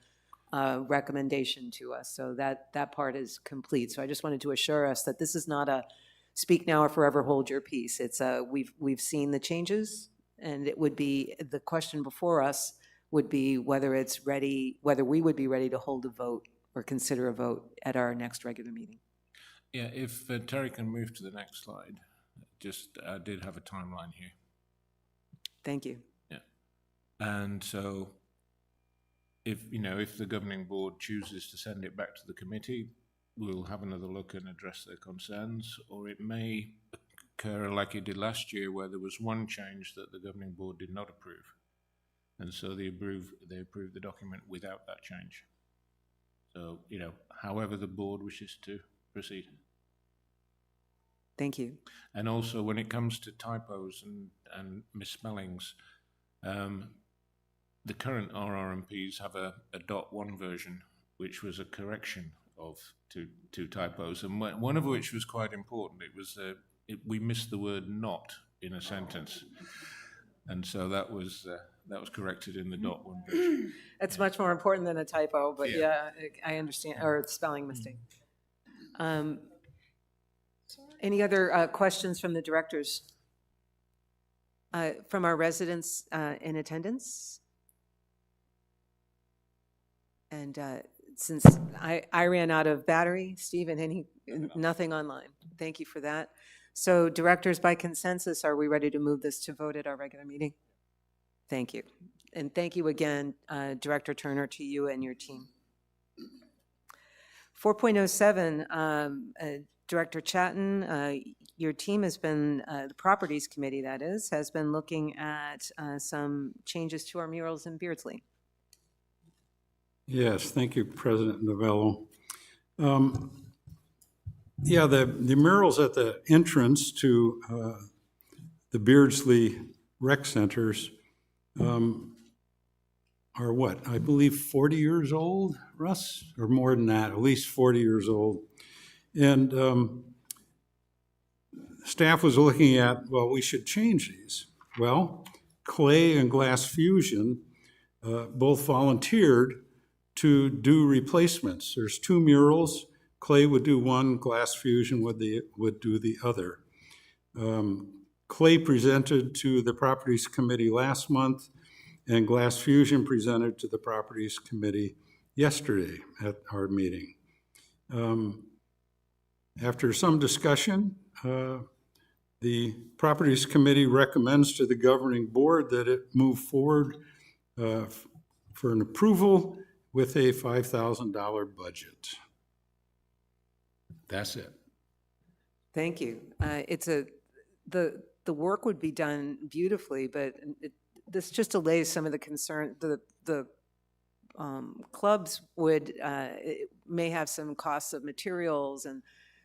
recommendation to us, so that part is complete. So I just wanted to assure us that this is not a speak now or forever hold your peace. It's we've seen the changes, and it would be, the question before us would be whether we would be ready to hold a vote or consider a vote at our next regular meeting. Yeah, if Terry can move to the next slide. I did have a timeline here. Thank you. Yeah. And so if the governing board chooses to send it back to the committee, we'll have another look and address their concerns, or it may occur like it did last year, where there was one change that the governing board did not approve. And so they approved the document without that change. So, however the board wishes to proceed. Thank you. And also, when it comes to typos and misspellings, the current RRMPs have a .1 version, which was a correction of two typos, and one of which was quite important. It was we missed the word "not" in a sentence, and so that was corrected in the .1 version. It's much more important than a typo, but yeah, I understand, or a spelling mistake. Any other questions from the directors? From our residents in attendance? And since I ran out of battery, Stephen, nothing online. Thank you for that. So directors, by consensus, are we ready to move this to vote at our regular meeting? Thank you. And thank you again, Director Turner, to you and your team. 4.07, Director Chatton, your team has been, the Properties Committee, that is, has been looking at some changes to our murals in Beardsley. Yes, thank you, President Novello. Yeah, the murals at the entrance to the Beardsley Rec Centers are what, I believe 40 years old, Russ? Or more than that, at least 40 years old. And staff was looking at, well, we should change these. Well, Clay and Glass Fusion both volunteered to do replacements. There's two murals. Clay would do one, Glass Fusion would do the other. Clay presented to the Properties Committee last month, and Glass Fusion presented to the Properties Committee yesterday at our meeting. After some discussion, the Properties Committee recommends to the governing board that it move forward for an approval with a $5,000 budget. That's it. Thank you. The work would be done beautifully, but this just allays some of the concern. The clubs may have some costs of materials and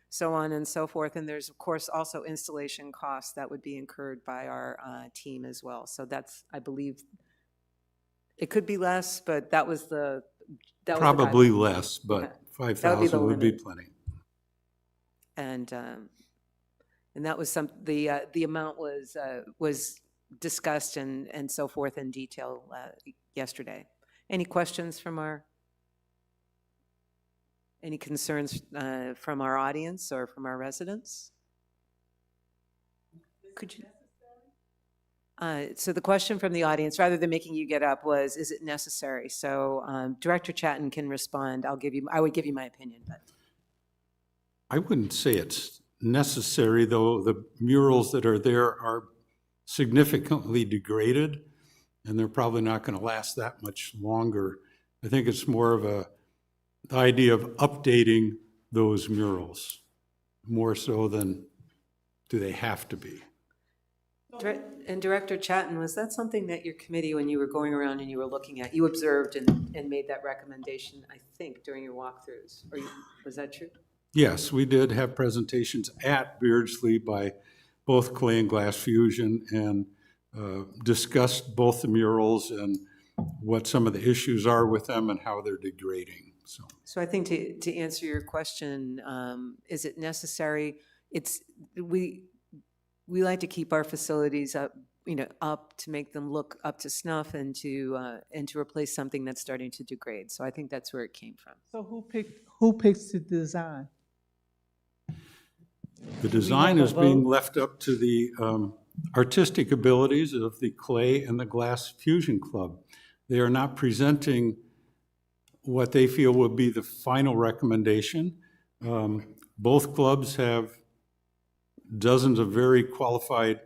so on and so forth, and there's of course also installation costs that would be incurred by our team as well. So that's, I believe, it could be less, but that was probably less, but 5,000 would be plenty. And that was the amount was discussed and so forth in detail yesterday. Any questions from any concerns from our audience or from our residents? Could you? So the question from the audience, rather than making you get up, was, is it necessary? So Director Chatton can respond. I would give you my opinion, but. I wouldn't say it's necessary, though. The murals that are there are significantly degraded, and they're probably not going to last that much longer. I think it's more of the idea of updating those murals, more so than do they have to be. And Director Chatton, was that something that your committee, when you were going around and you were looking at, you observed and made that recommendation, I think, during your walkthroughs? Was that true? Yes, we did have presentations at Beardsley by both Clay and Glass Fusion, and discussed both the murals and what some of the issues are with them and how they're degrading, so. So I think to answer your question, is it necessary? We like to keep our facilities up, up to make them look up to snuff and to replace something that's starting to degrade. So I think that's where it came from. So who picks the design? The design is being left up to the artistic abilities of the Clay and the Glass Fusion Club. They are not presenting what they feel would be the final recommendation. Both clubs have dozens of very qualified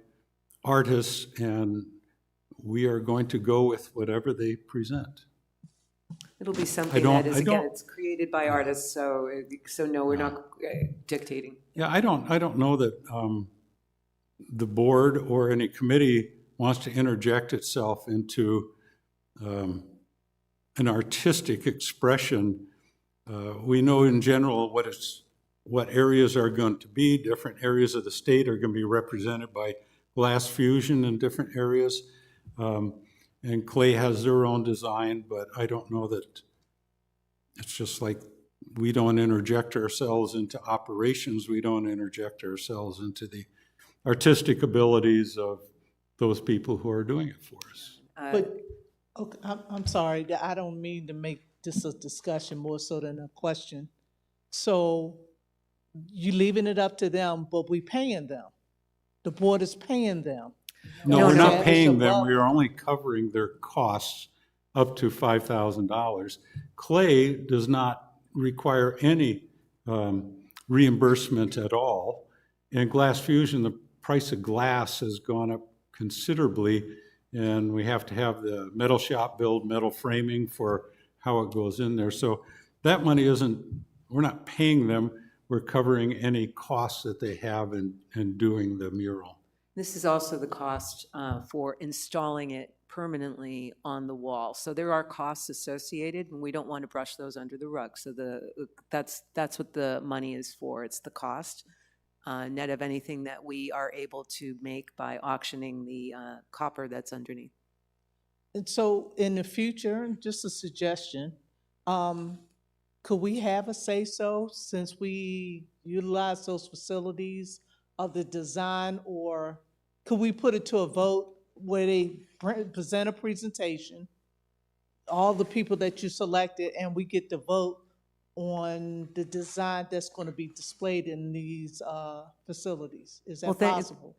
artists, and we are going to go with whatever they present. It'll be something that is, again, it's created by artists, so no, we're not dictating. Yeah, I don't know that the board or any committee wants to interject itself into an artistic expression. We know in general what areas are going to be. Different areas of the state are going to be represented by Glass Fusion in different areas. And Clay has their own design, but I don't know that it's just like we don't interject ourselves into operations. We don't interject ourselves into the artistic abilities of those people who are doing it for us. But, okay, I'm sorry, I don't mean to make this a discussion more so than a question. So you leaving it up to them, but we paying them. The board is paying them. No, we're not paying them. We are only covering their costs up to $5,000. Clay does not require any reimbursement at all. And Glass Fusion, the price of glass has gone up considerably, and we have to have the metal shop build metal framing for how it goes in there. So that money we're not paying them. We're covering any costs that they have in doing the mural. This is also the cost for installing it permanently on the wall. So there are costs associated, and we don't want to brush those under the rug. So that's what the money is for. It's the cost, net of anything that we are able to make by auctioning the copper that's underneath. And so in the future, just a suggestion, could we have a say-so since we utilize those facilities of the design, or could we put it to a vote where they present a presentation, all the people that you selected, and we get to vote on the design that's going to be displayed in these facilities? Is that possible?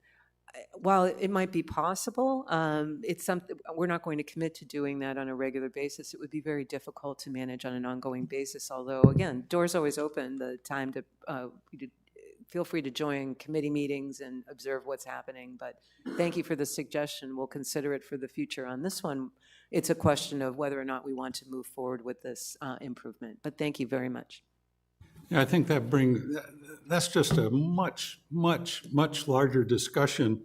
While it might be possible, it's something we're not going to commit to doing that on a regular basis. It would be very difficult to manage on an ongoing basis. Although, again, doors always open. The time to feel free to join committee meetings and observe what's happening. But thank you for the suggestion. We'll consider it for the future. On this one, it's a question of whether or not we want to move forward with this improvement. But thank you very much. Yeah, I think that's just a much, much, much larger discussion.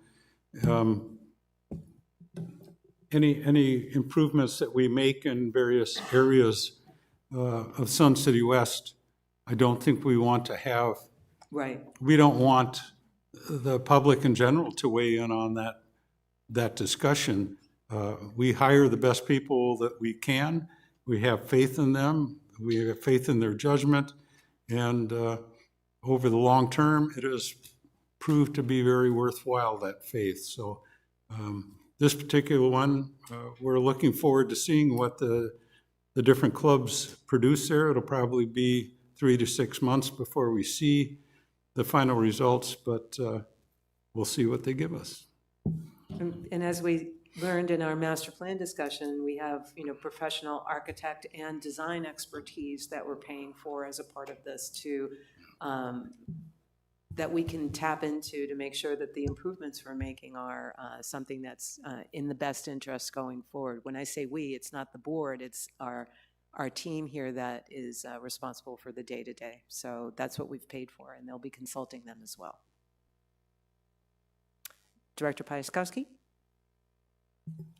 Any improvements that we make in various areas of Sun City West, I don't think we want to have. Right. We don't want the public in general to weigh in on that discussion. We hire the best people that we can. We have faith in them. We have faith in their judgment. And over the long term, it has proved to be very worthwhile, that faith. So this particular one, we're looking forward to seeing what the different clubs produce there. It'll probably be 3 to 6 months before we see the final results, but we'll see what they give us. And as we learned in our master plan discussion, we have, professional architect and design expertise that we're paying for as a part of this that we can tap into to make sure that the improvements we're making are something that's in the best interest going forward. When I say we, it's not the board, it's our team here that is responsible for the day-to-day. So that's what we've paid for, and they'll be consulting them as well. Director Piaskowski?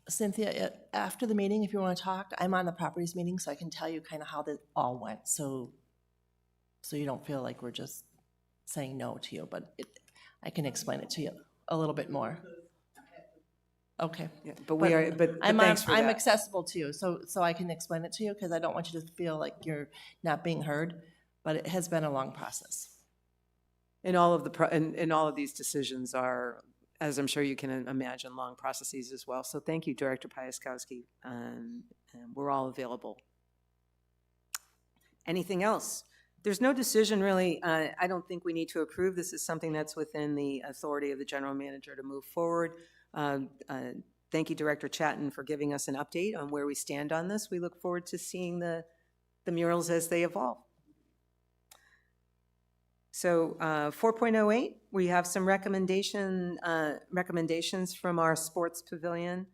Cynthia, after the meeting, if you want to talk, I'm on the properties meeting, so I can tell you kind of how that all went. So you don't feel like we're just saying no to you, but I can explain it to you a little bit more. Okay. Yeah, but we are, but thanks for I'm that. accessible to you, so I can explain it to you, because I don't want you to feel like you're not being heard, but it has been a long process. And all of and all of these decisions are, as I'm sure you can imagine, long processes as well. So thank you, Director Piaskowski. And we're all available. Anything else? There's no decision really. I don't think we need to approve. This is something that's within the authority of the general manager to move forward. Thank you, Director Chatton, for giving us an update on where we stand on this. We look forward to seeing the murals as they evolve. So 4.08, we have some recommendations from our sports pavilion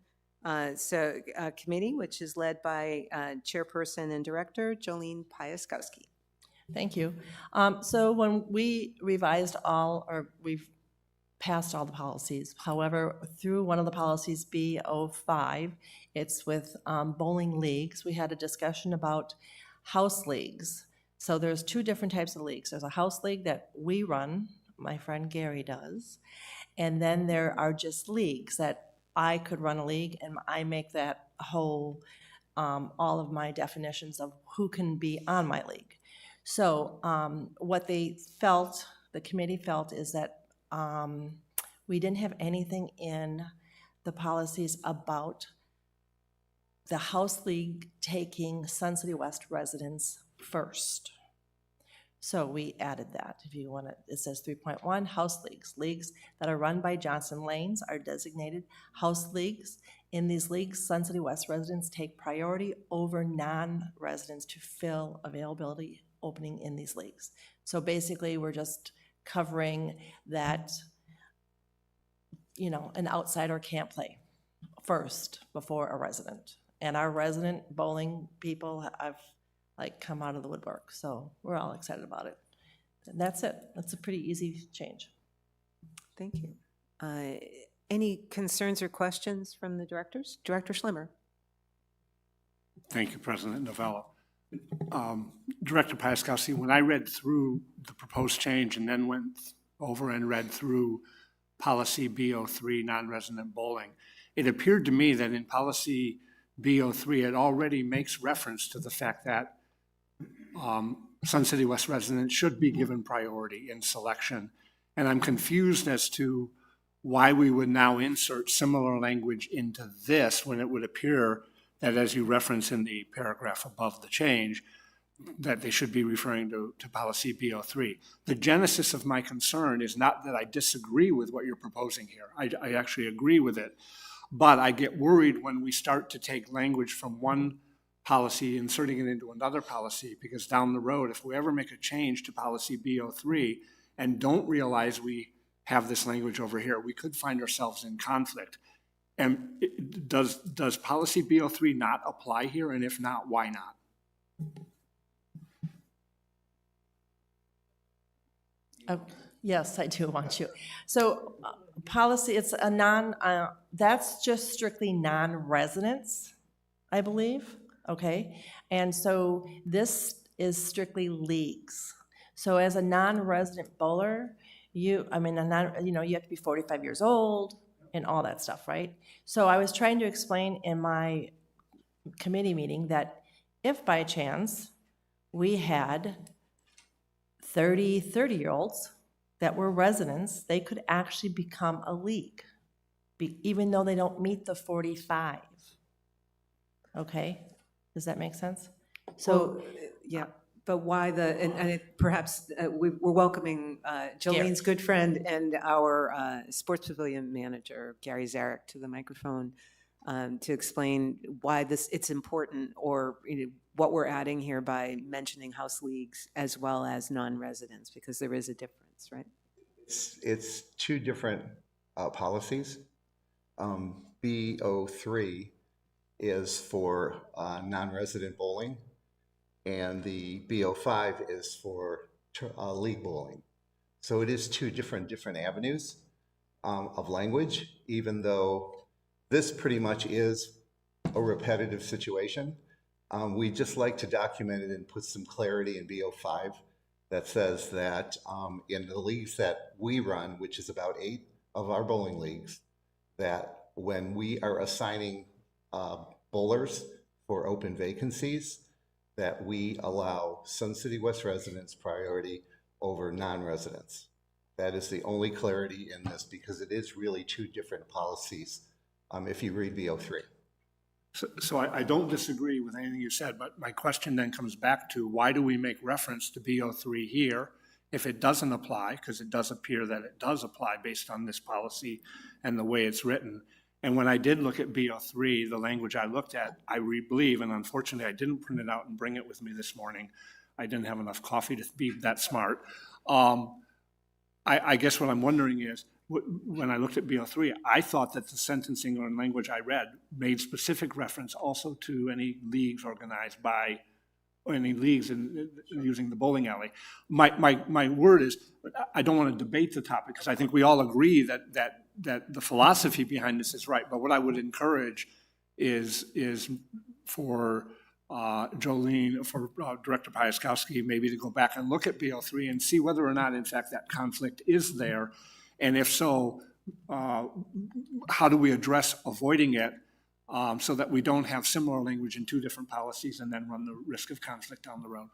committee, which is led by Chairperson and Director Jolene Piaskowski. Thank you. So when we revised we've passed all the policies. However, through one of the policies, B05, it's with bowling leagues. We had a discussion about house leagues. So there's two different types of leagues. There's a house league that we run, my friend Gary does, and then there are just leagues that I could run a league, and I make that whole, all of my definitions of who can be on my league. So what the committee felt is that we didn't have anything in the policies about the house league taking Sun City West residents first. So we added that. If you want to, it says 3.1, house leagues. Leagues that are run by Johnson Lanes are designated house leagues. In these leagues, Sun City West residents take priority over non-residents to fill availability opening in these leagues. So basically, we're just covering that, an outsider can't play first before a resident. And our resident bowling people have come out of the woodwork. So we're all excited about it. And that's it. That's a pretty easy change. Thank you. Any concerns or questions from the directors? Director Schlimmer. Thank you, President Novello. Director Piaskowski, when I read through the proposed change and then went over and read through policy B03, non-resident bowling, it appeared to me that in policy B03, it already makes reference to the fact that Sun City West residents should be given priority in selection. And I'm confused as to why we would now insert similar language into this when it would appear that, as you reference in the paragraph above the change, that they should be referring to policy B03. The genesis of my concern is not that I disagree with what you're proposing here. I actually agree with it. But I get worried when we start to take language from one policy, inserting it into another policy, because down the road, if we ever make a change to policy B03 and don't realize we have this language over here, we could find ourselves in conflict. And does policy B03 not apply here? And if not, why not? Yes, I do want you. So policy, it's a that's just strictly non-residents, I believe, okay? And so this is strictly leagues. So as a non-resident bowler, you have to be 45 years old and all that stuff, right? So I was trying to explain in my committee meeting that if by chance we had 30-year-olds that were residents, they could actually become a league, even though they don't meet the 45. Okay, does that make sense? So, yeah, but why perhaps we're welcoming Jolene's good friend and our sports pavilion manager, Gary Zarek, to the microphone to explain why it's important, or what we're adding here by mentioning house leagues as well as non-residents, because there is a difference, right? It's two different policies. B03 is for non-resident bowling, and the B05 is for league bowling. So it is two different avenues of language, even though this pretty much is a repetitive situation. We just like to document it and put some clarity in B05 that says that in the leagues that we run, which is about 8 of our bowling leagues, that when we are assigning bowlers for open vacancies, that we allow Sun City West residents priority over non-residents. That is the only clarity in this, because it is really two different policies if you read BO3. So I don't disagree with anything you said, but my question then comes back to, why do we make reference to BO3 here if it doesn't apply? Because it does appear that it does apply based on this policy and the way it's written. And when I did look at BO3, the language I looked at, I believe, and unfortunately I didn't print it out and bring it with me this morning. I didn't have enough coffee to be that smart. I guess what I'm wondering is, when I looked at BO3, I thought that the sentencing or language I read made specific reference also to any leagues organized by, or any leagues using the bowling alley. My word is, I don't want to debate the topic, because I think we all agree that the philosophy behind this is right. But what I would encourage is for Jolene, for Director Piaskowski, maybe to go back and look at BO3 and see whether or not, in fact, that conflict is there. And if so, how do we address avoiding it so that we don't have similar language in two different policies and then run the risk of conflict down the road?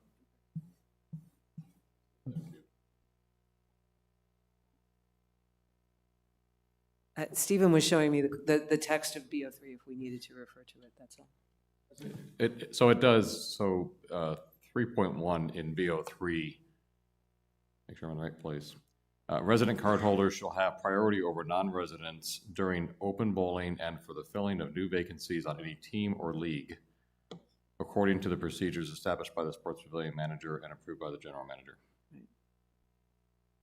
Stephen was showing me the text of BO3 if we needed to refer to it, that's all. So it does, 3.1 in BO3, make sure I'm in the right place. Resident card holders shall have priority over non-residents during open bowling and for the filling of new vacancies on any team or league, according to the procedures established by the sports pavilion manager and approved by the general manager.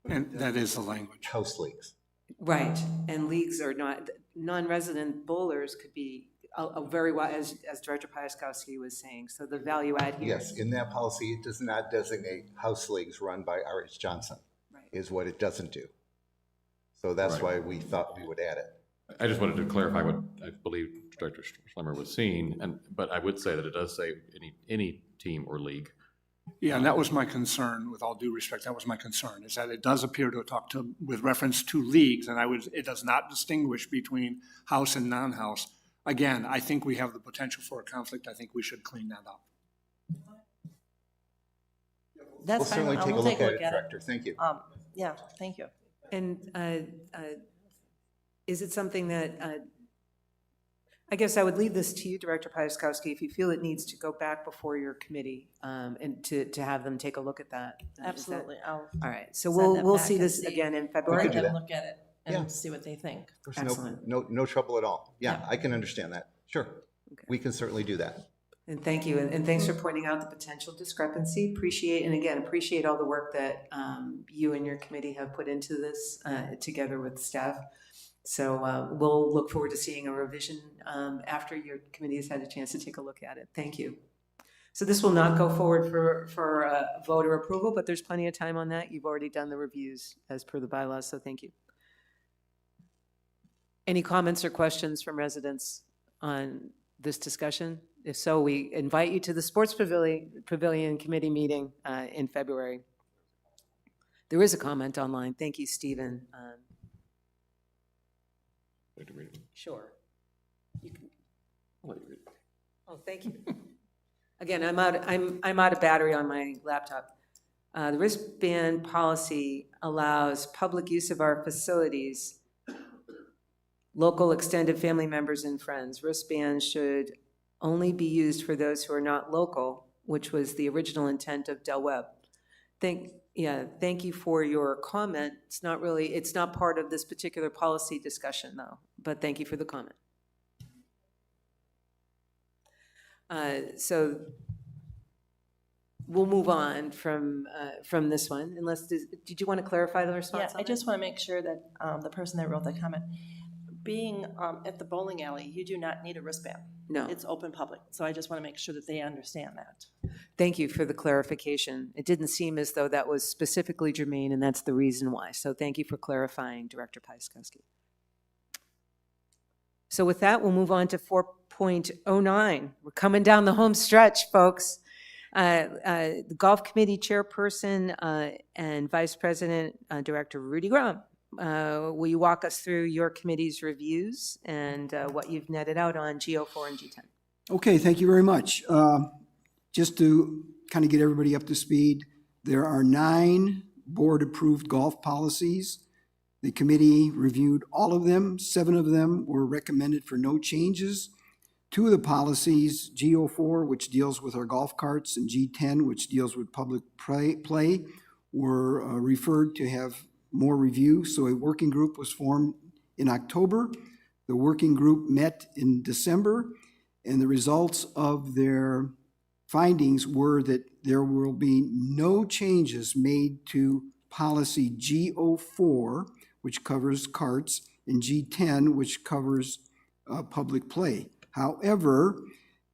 And that is the language. House leagues. Right, and leagues are not, non-resident bowlers could be a very wide, as Director Piaskowski was saying, so the value add here. Yes, in that policy, it does not designate house leagues run by R.H. Johnson, is what it doesn't do. So that's why we thought we would add it. I just wanted to clarify what I believe Director Schlemmer was seeing, but I would say that it does say any team or league. Yeah, and that was my concern, with all due respect, that was my concern, is that it does appear to talk to, with reference to leagues, and it does not distinguish between house and non-house. Again, I think we have the potential for a conflict. I think we should clean that up. That's We'll fine. certainly take a We'll look at it, it. Director. Thank you. Yeah, thank you. And is it something that, I guess I would leave this to you, Director Piaskowski, if you feel it needs to go back before your committee and to have them take a look at that. Absolutely. I'll All right, so send it we'll back see and this see. again in We February. can do that. Look at it and see what they think. There's Excellent. no trouble at all. Yeah, I can understand that. Sure. We can certainly do that. And thank you, and thanks for pointing out the potential discrepancy. Appreciate all the work that you and your committee have put into this together with staff. So we'll look forward to seeing a revision after your committee has had a chance to take a look at it. Thank you. So this will not go forward for voter approval, but there's plenty of time on that. You've already done the reviews as per the bylaws, so thank you. Any comments or questions from residents on this discussion? If so, we invite you to the Sports Pavilion Committee meeting in February. There is a comment online. Thank you, Stephen. Sure. You can. Oh, thank you. Again, I'm out of battery on my laptop. The wristband policy allows public use of our facilities, local extended family members and friends. Wristbands should only be used for those who are not local, which was the original intent of Del Webb. Thank you for your comment. It's not part of this particular policy discussion though, but thank you for the comment. So we'll move on from this one, unless, did you want to clarify the response? Yeah, I just want to make sure that the person that wrote that comment, being at the bowling alley, you do not need a wristband. No. It's open public, so I just want to make sure that they understand that. Thank you for the clarification. It didn't seem as though that was specifically germane, and that's the reason why. So thank you for clarifying, Director Piaskowski. So with that, we'll move on to 4.09. We're coming down the home stretch, folks. The Golf Committee Chairperson and Vice President, Director Rudy Grom. will you walk us through your committee's reviews and what you've netted out on GO4 and G10? Okay, thank you very much. Just to kind of get everybody up to speed, there are 9 board-approved golf policies. The committee reviewed all of them. 7 of them were recommended for no changes. 2 of the policies, GO4, which deals with our golf carts, and G10, which deals with public play, were referred to have more review. So a working group was formed in October. The working group met in December, and the results of their findings were that there will be no changes made to policy GO4, which covers carts, and G10, which covers public play. However,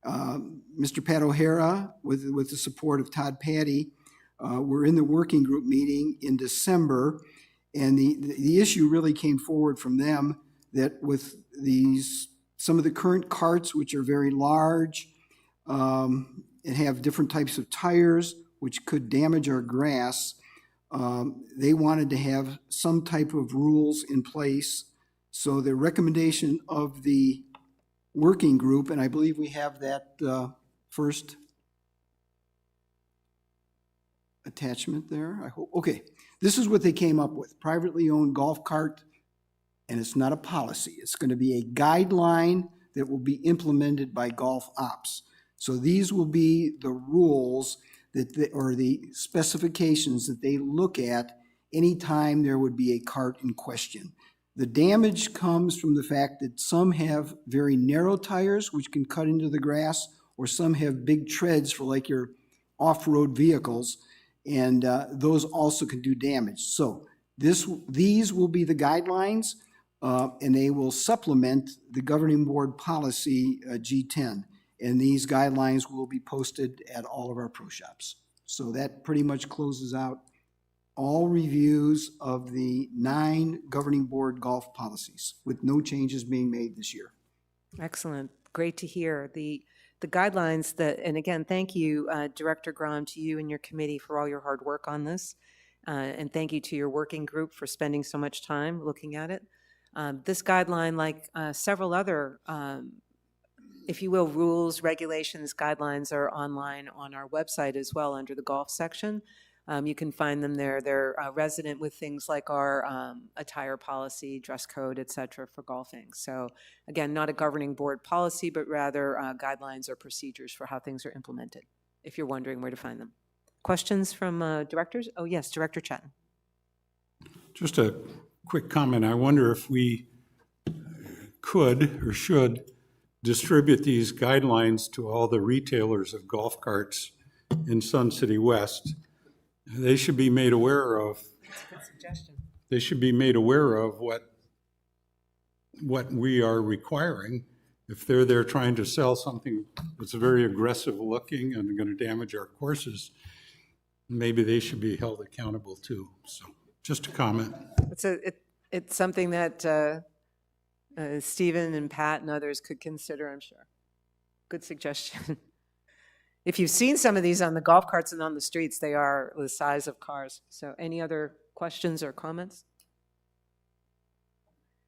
Mr. Pat O'Hara, with the support of Todd Patty, were in the working group meeting in December, and the issue really came forward from them that with some of the current carts, which are very large, and have different types of tires, which could damage our grass, they wanted to have some type of rules in place. So the recommendation of the working group, and I believe we have that first attachment there, I hope. Okay, this is what they came up with. Privately owned golf cart, and it's not a policy. It's going to be a guideline that will be implemented by golf ops. So these will be the rules or the specifications that they look at anytime there would be a cart in question. The damage comes from the fact that some have very narrow tires, which can cut into the grass, or some have big treads for like your off-road vehicles, and those also can do damage. So these will be the guidelines, and they will supplement the governing board policy G10. And these guidelines will be posted at all of our pro shops. So that pretty much closes out all reviews of the 9 governing board golf policies, with no changes being made this year. Excellent. Great to hear. The guidelines that, and again, thank you, Director Grom, to you and your committee for all your hard work on this. And thank you to your working group for spending so much time looking at it. This guideline, like several other, if you will, rules, regulations, guidelines are online on our website as well under the golf section. You can find them there. They're resident with things like our attire policy, dress code, et cetera, for golfing. So again, not a governing board policy, but rather guidelines or procedures for how things are implemented, if you're wondering where to find them. Questions from directors? Oh, yes, Director Chatton. Just a quick comment. I wonder if we could or should distribute these guidelines to all the retailers of golf carts in Sun City West. They should be made aware of. That's a good suggestion. They should be made aware of what we are requiring. If they're there trying to sell something that's very aggressive looking and going to damage our courses, maybe they should be held accountable too. So just a comment. It's something that Stephen and Pat and others could consider, I'm sure. Good suggestion. If you've seen some of these on the golf carts and on the streets, they are the size of cars. So any other questions or comments?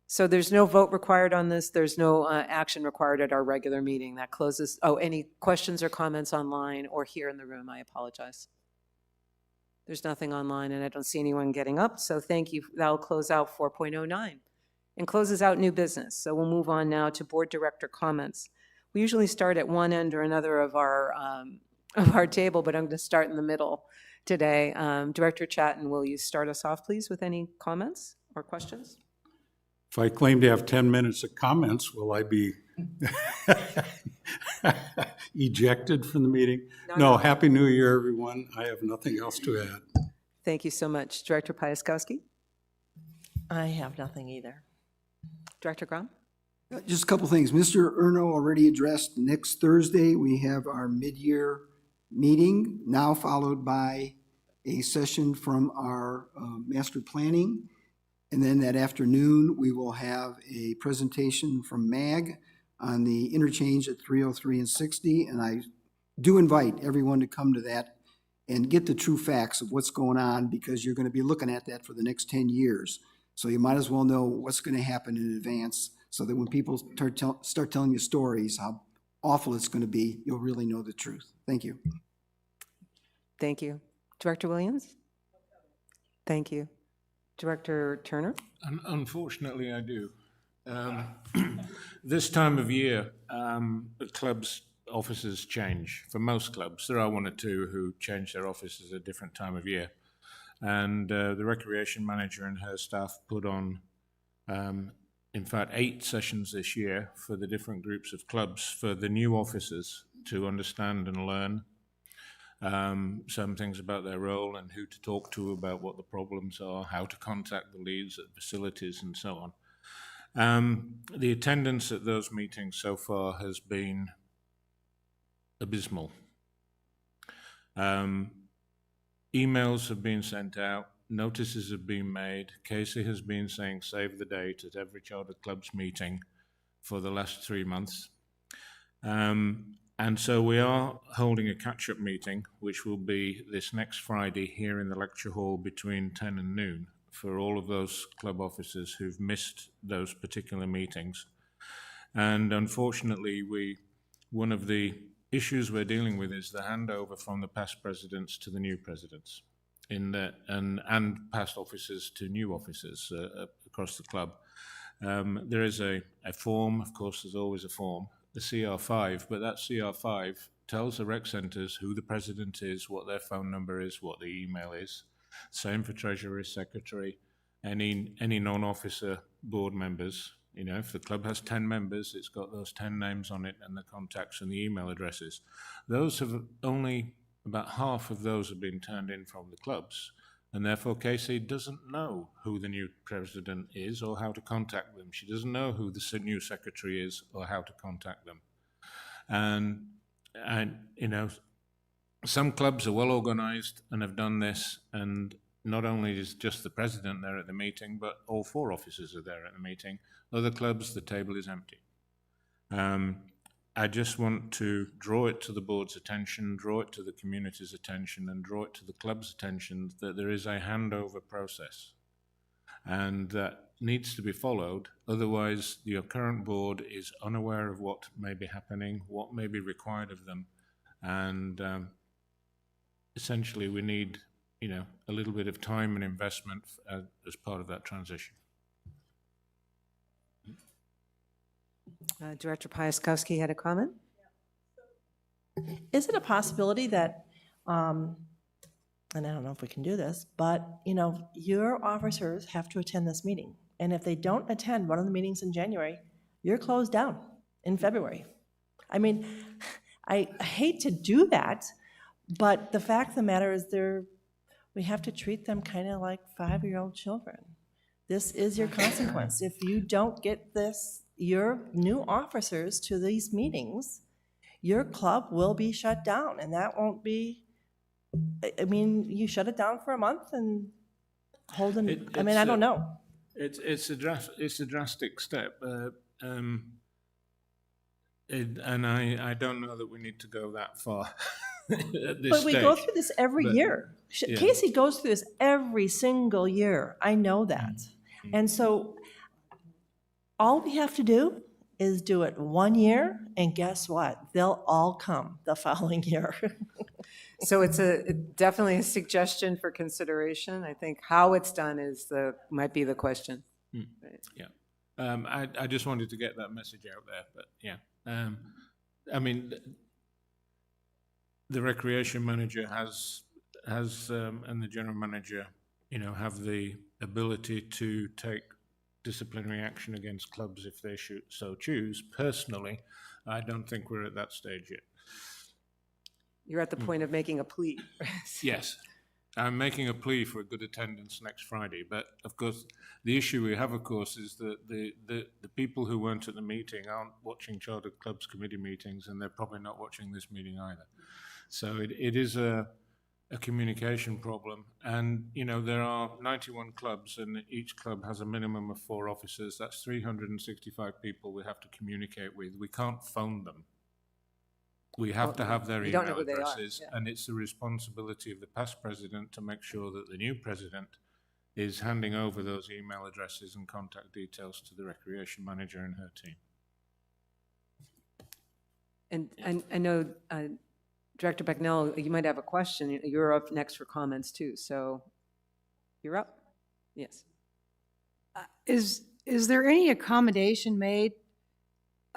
So there's no vote required on this. There's no action required at our regular meeting. That closes. Oh, any questions or comments online or here in the room? I apologize. There's nothing online and I don't see anyone getting up. So thank you. That'll close out 4.09 and closes out new business. So we'll move on now to board director comments. We usually start at one end or another of our table, but I'm going to start in the middle today. Director Chatton, will you start us off, please, with any comments or questions? If I claim to have 10 minutes of comments, will I be ejected from the meeting? No, Happy New Year, everyone. I have nothing else to add. Thank you so much. Director Piaskowski? I have nothing either. Director Grom? Just a couple things. Mr. Erno already addressed next Thursday. We have our mid-year meeting, now followed by a session from our master planning. And then that afternoon, we will have a presentation from MAG on the interchange at 303 and 60. And I do invite everyone to come to that and get the true facts of what's going on, because you're going to be looking at that for the next 10 years. So you might as well know what's going to happen in advance, so that when people start telling you stories, how awful it's going to be, you'll really know the truth. Thank you. Thank you. Director Williams? Thank you. Director Turner? Unfortunately, I do. This time of year, the clubs' offices change. For most clubs, there are one or two who change their offices at a different time of year. And the recreation manager and her staff put on, in fact, 8 sessions this year for the different groups of clubs for the new officers to understand and learn some things about their role and who to talk to about what the problems are, how to contact the leads at facilities, and so on. The attendance at those meetings so far has been abysmal. Emails have been sent out, notices have been made. Casey has been saying save the date at every Charter Club's meeting for the last 3 months. And so we are holding a catch-up meeting, which will be this next Friday here in the lecture hall between 10 and noon for all of those club officers who've missed those particular meetings. And unfortunately, one of the issues we're dealing with is the handover from the past presidents to the new presidents, and past officers to new officers across the club. There is a form, of course, there's always a form, the CR5, but that CR5 tells the rec centres who the president is, what their phone number is, what the email is. Same for treasurer, secretary, any non-officer board members. You know, if the club has 10 members, it's got those 10 names on it and the contacts and the email addresses. Those have only about half of those have been turned in from the clubs, and therefore Casey doesn't know who the new president is or how to contact them. She doesn't know who the new secretary is or how to contact them. And you know, some clubs are well organized and have done this, and not only is just the president there at the meeting, but all 4 officers are there at the meeting. Other clubs, the table is empty. I just want to draw it to the board's attention, draw it to the community's attention, and draw it to the club's attention that there is a handover process, and that needs to be followed. Otherwise, your current board is unaware of what may be happening, what may be required of them, and essentially we need, you know, a little bit of time and investment as part of that transition. Director Piaskowski had a comment? Is it a possibility that, and I don't know if we can do this, but, you know, your officers have to attend this meeting. And if they don't attend one of the meetings in January, you're closed down in February. I mean, I hate to do that, but the fact of the matter is we have to treat them kind of like 5-year-old children. This is your consequence. If you don't get your new officers to these meetings, your club will be shut down, and that won't be, I mean, you shut it down for a month and hold them, I don't know. It's a drastic step, and I don't know that we need to go that far at this But we go stage. through this every year. yeah. Casey goes through this every single year. I know that. And so all we have to do is do it 1 year, and guess what? They'll all come the following year. So it's definitely a suggestion for consideration. I think how it's done might be the question. Yeah. I just wanted to get that message out there, but yeah. I mean, the recreation manager has and the general manager, you know, have the ability to take disciplinary action against clubs if they so choose. Personally, I don't think we're at that stage yet. You're at the point of making a plea. Yes, I'm making a plea for a good attendance next Friday, but of course, the issue we have, of course, is that the people who weren't at the meeting aren't watching Charter Clubs committee meetings, and they're probably not watching this meeting either. So it is a communication problem, and you know, there are 91 clubs, and each club has a minimum of 4 officers. That's 365 people we have to communicate with. We can't phone them. We have to have their email addresses, and it's the responsibility of the past president to make sure that the new president is handing over those email addresses and contact details to the recreation manager and her team. And I know, Director Becknell, you might have a question. You're up next for comments too, so you're up. Yes. Is there any accommodation made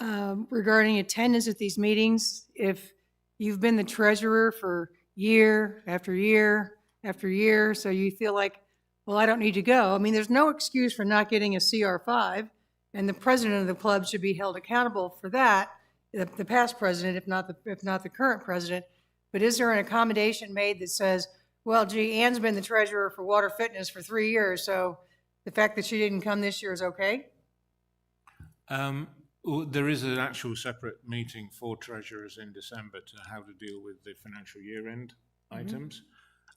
regarding attendance at these meetings? If you've been the treasurer for year after year after year, so you feel like, well, I don't need to go. I mean, there's no excuse for not getting a CR5, and the president of the club should be held accountable for that, the past president, if not the current president. But is there an accommodation made that says, well, gee, Ann's been the treasurer for Water Fitness for 3 years, so the fact that she didn't come this year is okay? Well, there is an actual separate meeting for treasurers in December to how to deal with the financial year-end items.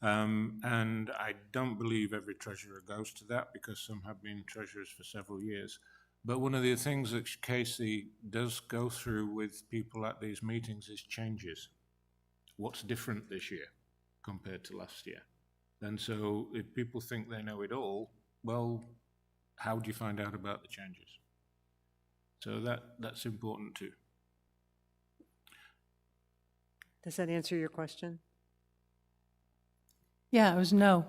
And I don't believe every treasurer goes to that because some have been treasurers for several years. But one of the things that Casey does go through with people at these meetings is changes. What's different this year compared to last year? And so if people think they know it all, well, how do you find out about the changes? So that's important too. Does that answer your question? Yeah, it was no.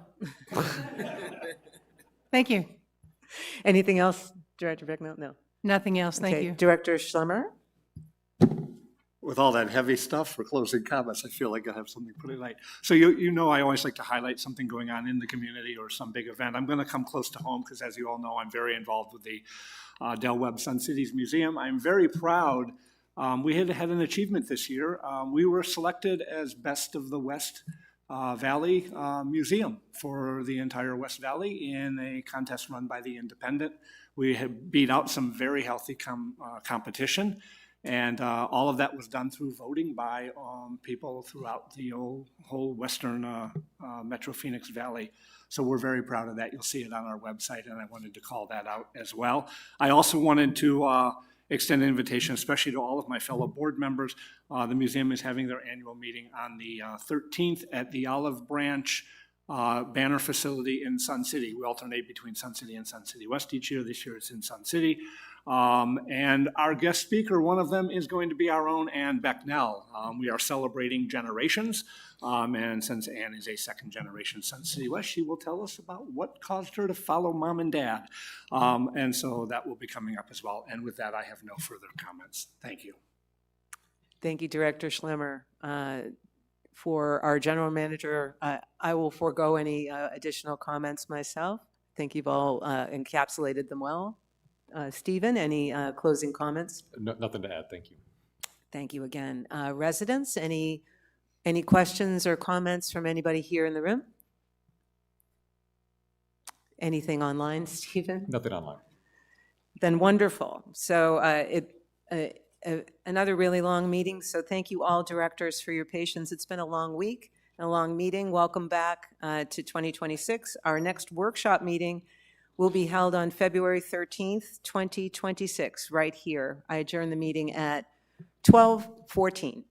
Thank you. Anything else, Director Becknell? No. Nothing else, thank Okay, you. Director Schlemmer? With all that heavy stuff for closing comments, I feel like I have something pretty light. So you know I always like to highlight something going on in the community or some big event. I'm going to come close to home because, as you all know, I'm very involved with the Del Webb Sun Cities Museum. I'm very proud. We had an achievement this year. We were selected as Best of the West Valley Museum for the entire West Valley in a contest run by The Independent. We had beat out some very healthy competition. And all of that was done through voting by people throughout the whole western Metro Phoenix Valley. So we're very proud of that. You'll see it on our website, and I wanted to call that out as well. I also wanted to extend an invitation, especially to all of my fellow board members. The museum is having their annual meeting on the 13th at the Olive Branch banner facility in Sun City. We alternate between Sun City and Sun City West each year. This year it's in Sun City. And our guest speaker, one of them is going to be our own Ann Becknell. We are celebrating generations. And since Ann is a second generation Sun City West, she will tell us about what caused her to follow mom and dad. And so that will be coming up as well. And with that, I have no further comments. Thank you. Thank you, Director Schlemmer. For our general manager, I will forego any additional comments myself. I think you've all encapsulated them well. Stephen, any closing comments? No, nothing to add, thank you. Thank you again. Residents, any questions or comments from anybody here in the room? Anything online, Stephen? Nothing online. Then wonderful. So another really long meeting, so thank you all directors for your patience. It's been a long week and a long meeting. Welcome back to 2026. Our next workshop meeting will be held on February 13th, 2026, right here. I adjourn the meeting at 12:14.